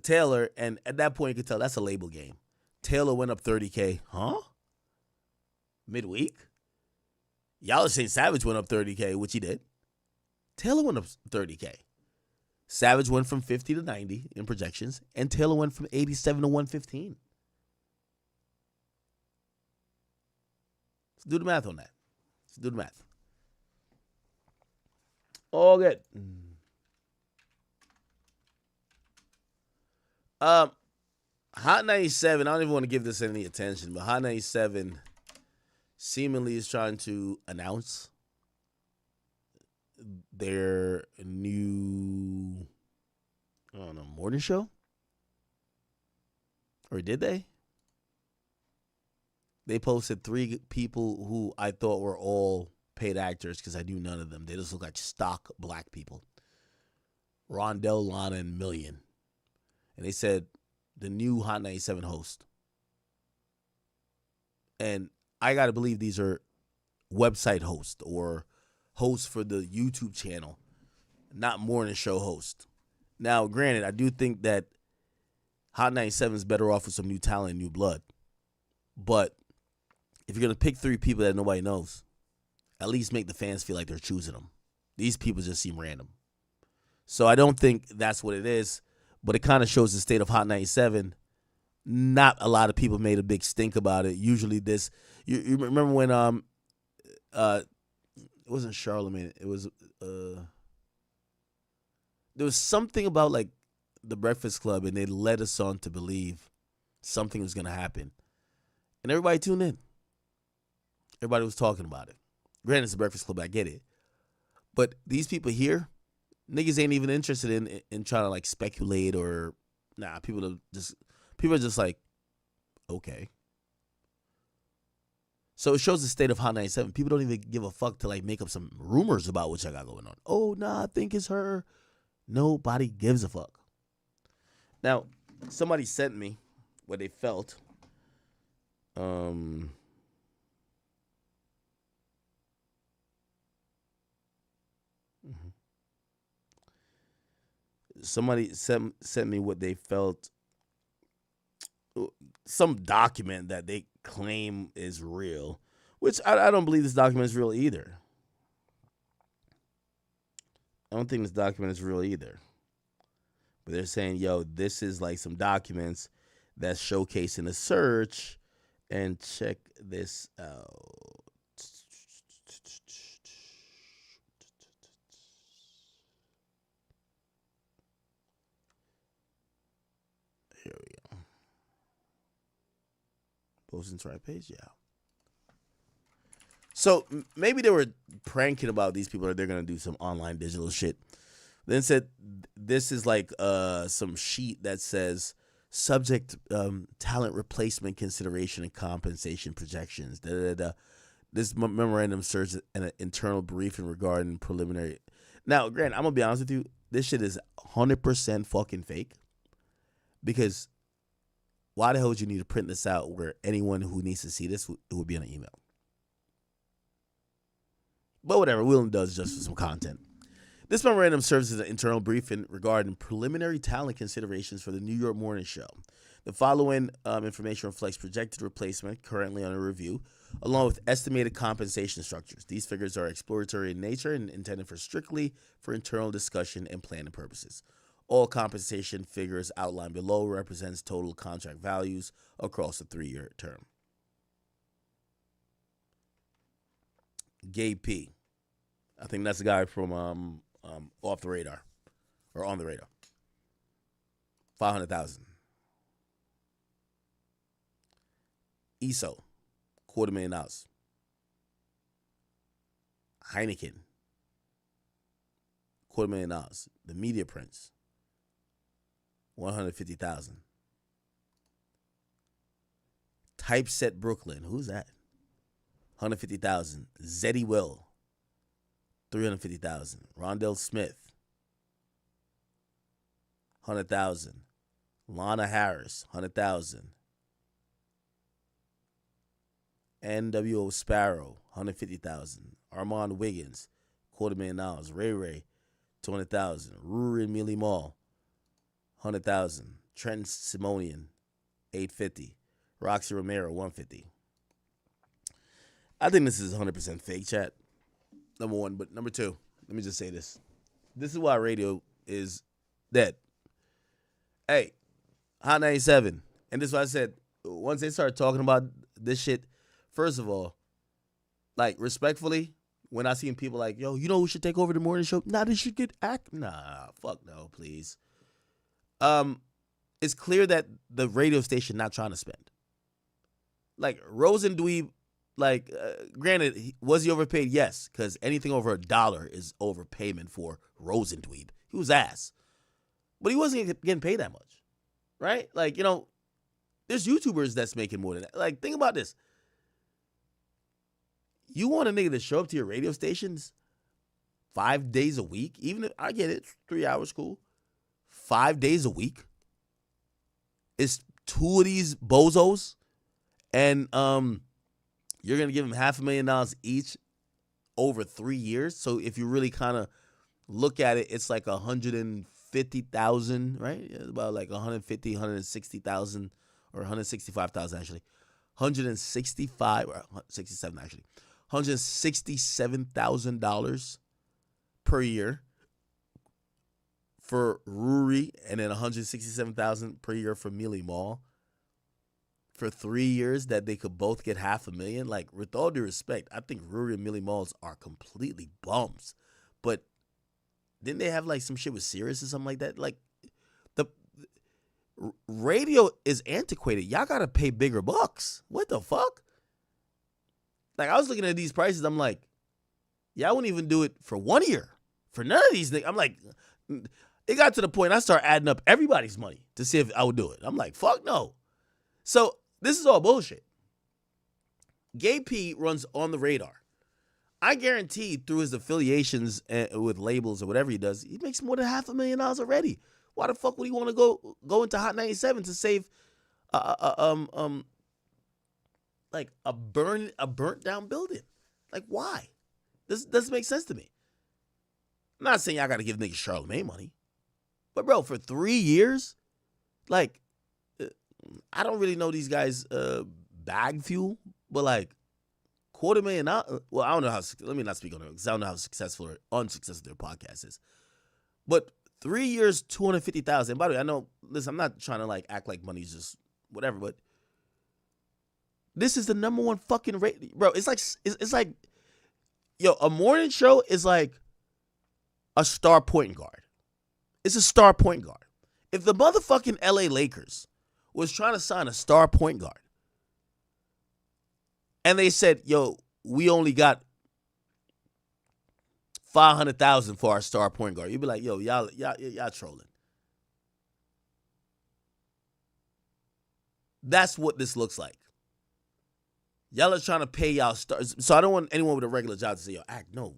Taylor. And at that point, you can tell that's a label game. Taylor went up 30K. Huh? Midweek? Y'all are saying Savage went up 30K, which he did. Taylor went up 30K. Savage went from 50 to 90 in projections, and Taylor went from 87 to 115. Let's do the math on that. Let's do the math. All good. Hot 97, I don't even want to give this any attention, but Hot 97 seemingly is trying to announce their new I don't know, morning show? Or did they? They posted 3 people who I thought were all paid actors because I knew none of them. They just look like stock black people. Rondell, Lana, and Million. And they said the new Hot 97 host. And I got to believe these are website hosts or hosts for the YouTube channel, not morning show host. Now, granted, I do think that Hot 97 is better off with some new talent and new blood. But if you're going to pick 3 people that nobody knows, at least make the fans feel like they're choosing them. These people just seem random. So I don't think that's what it is, but it kind of shows the state of Hot 97. Not a lot of people made a big stink about it. Usually this, you remember when it wasn't Charlemagne, it was there was something about like the Breakfast Club, and they led us on to believe something was going to happen. And everybody tuned in. Everybody was talking about it. Granted, it's the Breakfast Club, I get it. But these people here, niggas ain't even interested in trying to like speculate or people are just like, okay. So it shows the state of Hot 97. People don't even give a fuck to like make up some rumors about what y'all got going on. Oh, nah, I think it's her. Nobody gives a fuck. Now, somebody sent me what they felt. Somebody sent me what they felt. Some document that they claim is real, which I don't believe this document is real either. I don't think this document is real either. But they're saying, yo, this is like some documents that's showcasing a search. And check this out. Here we go. Posting to our page, yeah. So maybe they were pranking about these people, or they're gonna do some online digital shit. Then said this is like some sheet that says subject talent replacement consideration and compensation projections. This memorandum serves an internal briefing regarding preliminary. Now, Grant, I'm gonna be honest with you. This shit is 100% fucking fake. Because why the hell would you need to print this out where anyone who needs to see this would be on an email? But whatever, Willem does just for some content. This memorandum serves as an internal briefing regarding preliminary talent considerations for the New York Morning Show. The following information reflects projected replacement currently under review, along with estimated compensation structures. These figures are exploratory in nature and intended strictly for internal discussion and planning purposes. All compensation figures outlined below represents total contract values across a 3-year term. Gabe P. I think that's the guy from Off the Radar or On the Radar. $500,000. ESO, $250,000. Heineken, $250,000. The Media Prince, $150,000. Typeset Brooklyn, who's that? $150,000. Zeddy Will, $350,000. Rondell Smith, $100,000. Lana Harris, $100,000. NWO Sparrow, $150,000. Armand Wiggins, $250,000. Ray Ray, $200,000. Ruri and Millie Mall, $100,000. Trent Simonian, $850,000. Roxy Romero, $150,000. I think this is 100% fake, chat. Number one, but number two, let me just say this. This is why radio is dead. Hey, Hot 97. And this is why I said, once they start talking about this shit, first of all, like, respectfully, when I see people like, yo, you know who should take over the morning show? Nah, this should get Nah, fuck no, please. It's clear that the radio station not trying to spend. Like, Rosendweeb, like, granted, was he overpaid? Yes, because anything over $1 is overpayment for Rosendweeb. He was ass. But he wasn't getting paid that much, right? Like, there's YouTubers that's making more than that. Like, think about this. You want a nigga to show up to your radio stations 5 days a week? Even if, I get it, 3 hours, cool. 5 days a week? It's 2 of these bozos, and you're going to give them $500,000 each over 3 years. So if you really kind of look at it, it's like 150,000, right? It's about like 150, 160,000, or 165,000 actually. 165 or 67 actually. $167,000 per year for Ruri, and then $167,000 per year for Millie Mall for 3 years that they could both get $500,000. Like, with all due respect, I think Ruri and Millie Malls are completely bums. But didn't they have like some shit with Sirius or something like that? Like, the radio is antiquated. Y'all gotta pay bigger bucks. What the fuck? Like, I was looking at these prices. I'm like, y'all wouldn't even do it for 1 year for none of these things. I'm like, it got to the point I started adding up everybody's money to see if I would do it. I'm like, fuck no. So this is all bullshit. Gay P runs On the Radar. I guarantee through his affiliations with labels or whatever he does, he makes more than $500,000 already. Why the fuck would he want to go into Hot 97 to save like a burnt down building? Like, why? This doesn't make sense to me. I'm not saying y'all got to give niggas Charlamagne money, but bro, for 3 years, like, I don't really know these guys bag fuel, but like $250,000. Well, I don't know how. Let me not speak on it because I don't know how successful or unsuccessful their podcast is. But 3 years, $250,000. And by the way, I know. Listen, I'm not trying to like act like money's just whatever, but this is the number one fucking rate, bro. It's like, yo, a morning show is like a star point guard. It's a star point guard. If the motherfucking LA Lakers was trying to sign a star point guard, and they said, yo, we only got $500,000 for our star point guard, you'd be like, yo, y'all trolling. That's what this looks like. Y'all are trying to pay y'all stars. So I don't want anyone with a regular job to say, yo, act, no,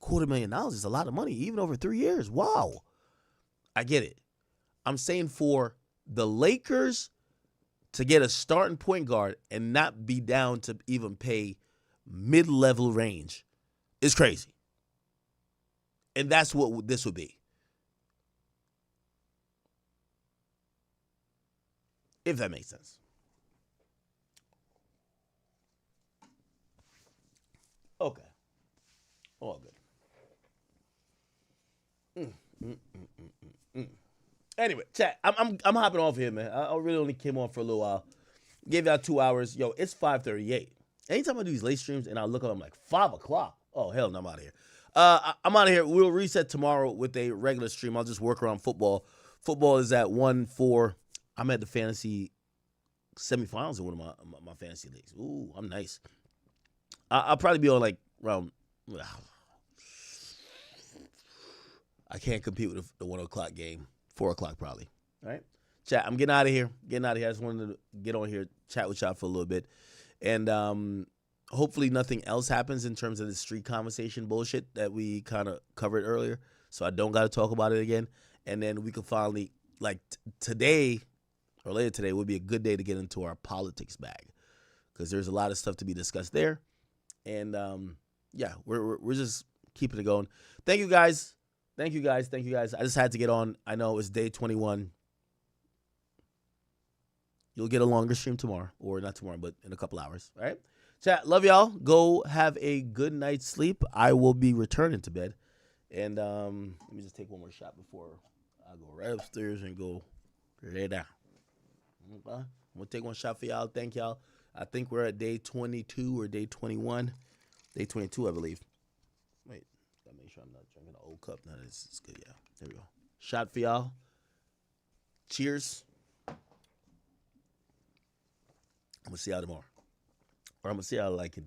$250,000 is a lot of money, even over 3 years. Wow. I get it. I'm saying for the Lakers to get a starting point guard and not be down to even pay mid-level range is crazy. And that's what this would be. If that makes sense. Okay. All good. Anyway, chat. I'm hopping off here, man. I really only came on for a little while. Gave y'all 2 hours. Yo, it's 5:38. Anytime I do these late streams and I look up, I'm like 5 o'clock. Oh hell, no, I'm out of here. I'm out of here. We'll reset tomorrow with a regular stream. I'll just work around football. Football is at 1-4. I'm at the fantasy semifinals in one of my fantasy leagues. Ooh, I'm nice. I'll probably be on like around. I can't compete with the 1 o'clock game. 4 o'clock probably. All right. Chat, I'm getting out of here. I just wanted to get on here, chat with y'all for a little bit. And hopefully nothing else happens in terms of the street conversation bullshit that we kind of covered earlier. So I don't got to talk about it again. And then we can finally, like today or later today would be a good day to get into our politics bag. Because there's a lot of stuff to be discussed there. And yeah, we're just keeping it going. Thank you guys. I just had to get on. I know it's day 21. You'll get a longer stream tomorrow, or not tomorrow, but in a couple hours. All right, chat. Love y'all. Go have a good night's sleep. I will be returning to bed, and let me just take one more shot before I go right upstairs and go lay down. Okay? I'm gonna take one shot for y'all. Thank y'all. I think we're at day 22 or day 21. Day 22, I believe. Wait, gotta make sure I'm not drinking an old cup. No, this is good. Yeah, there we go. Shot for y'all. Cheers. I'm gonna see y'all tomorrow, or I'm gonna see y'all like in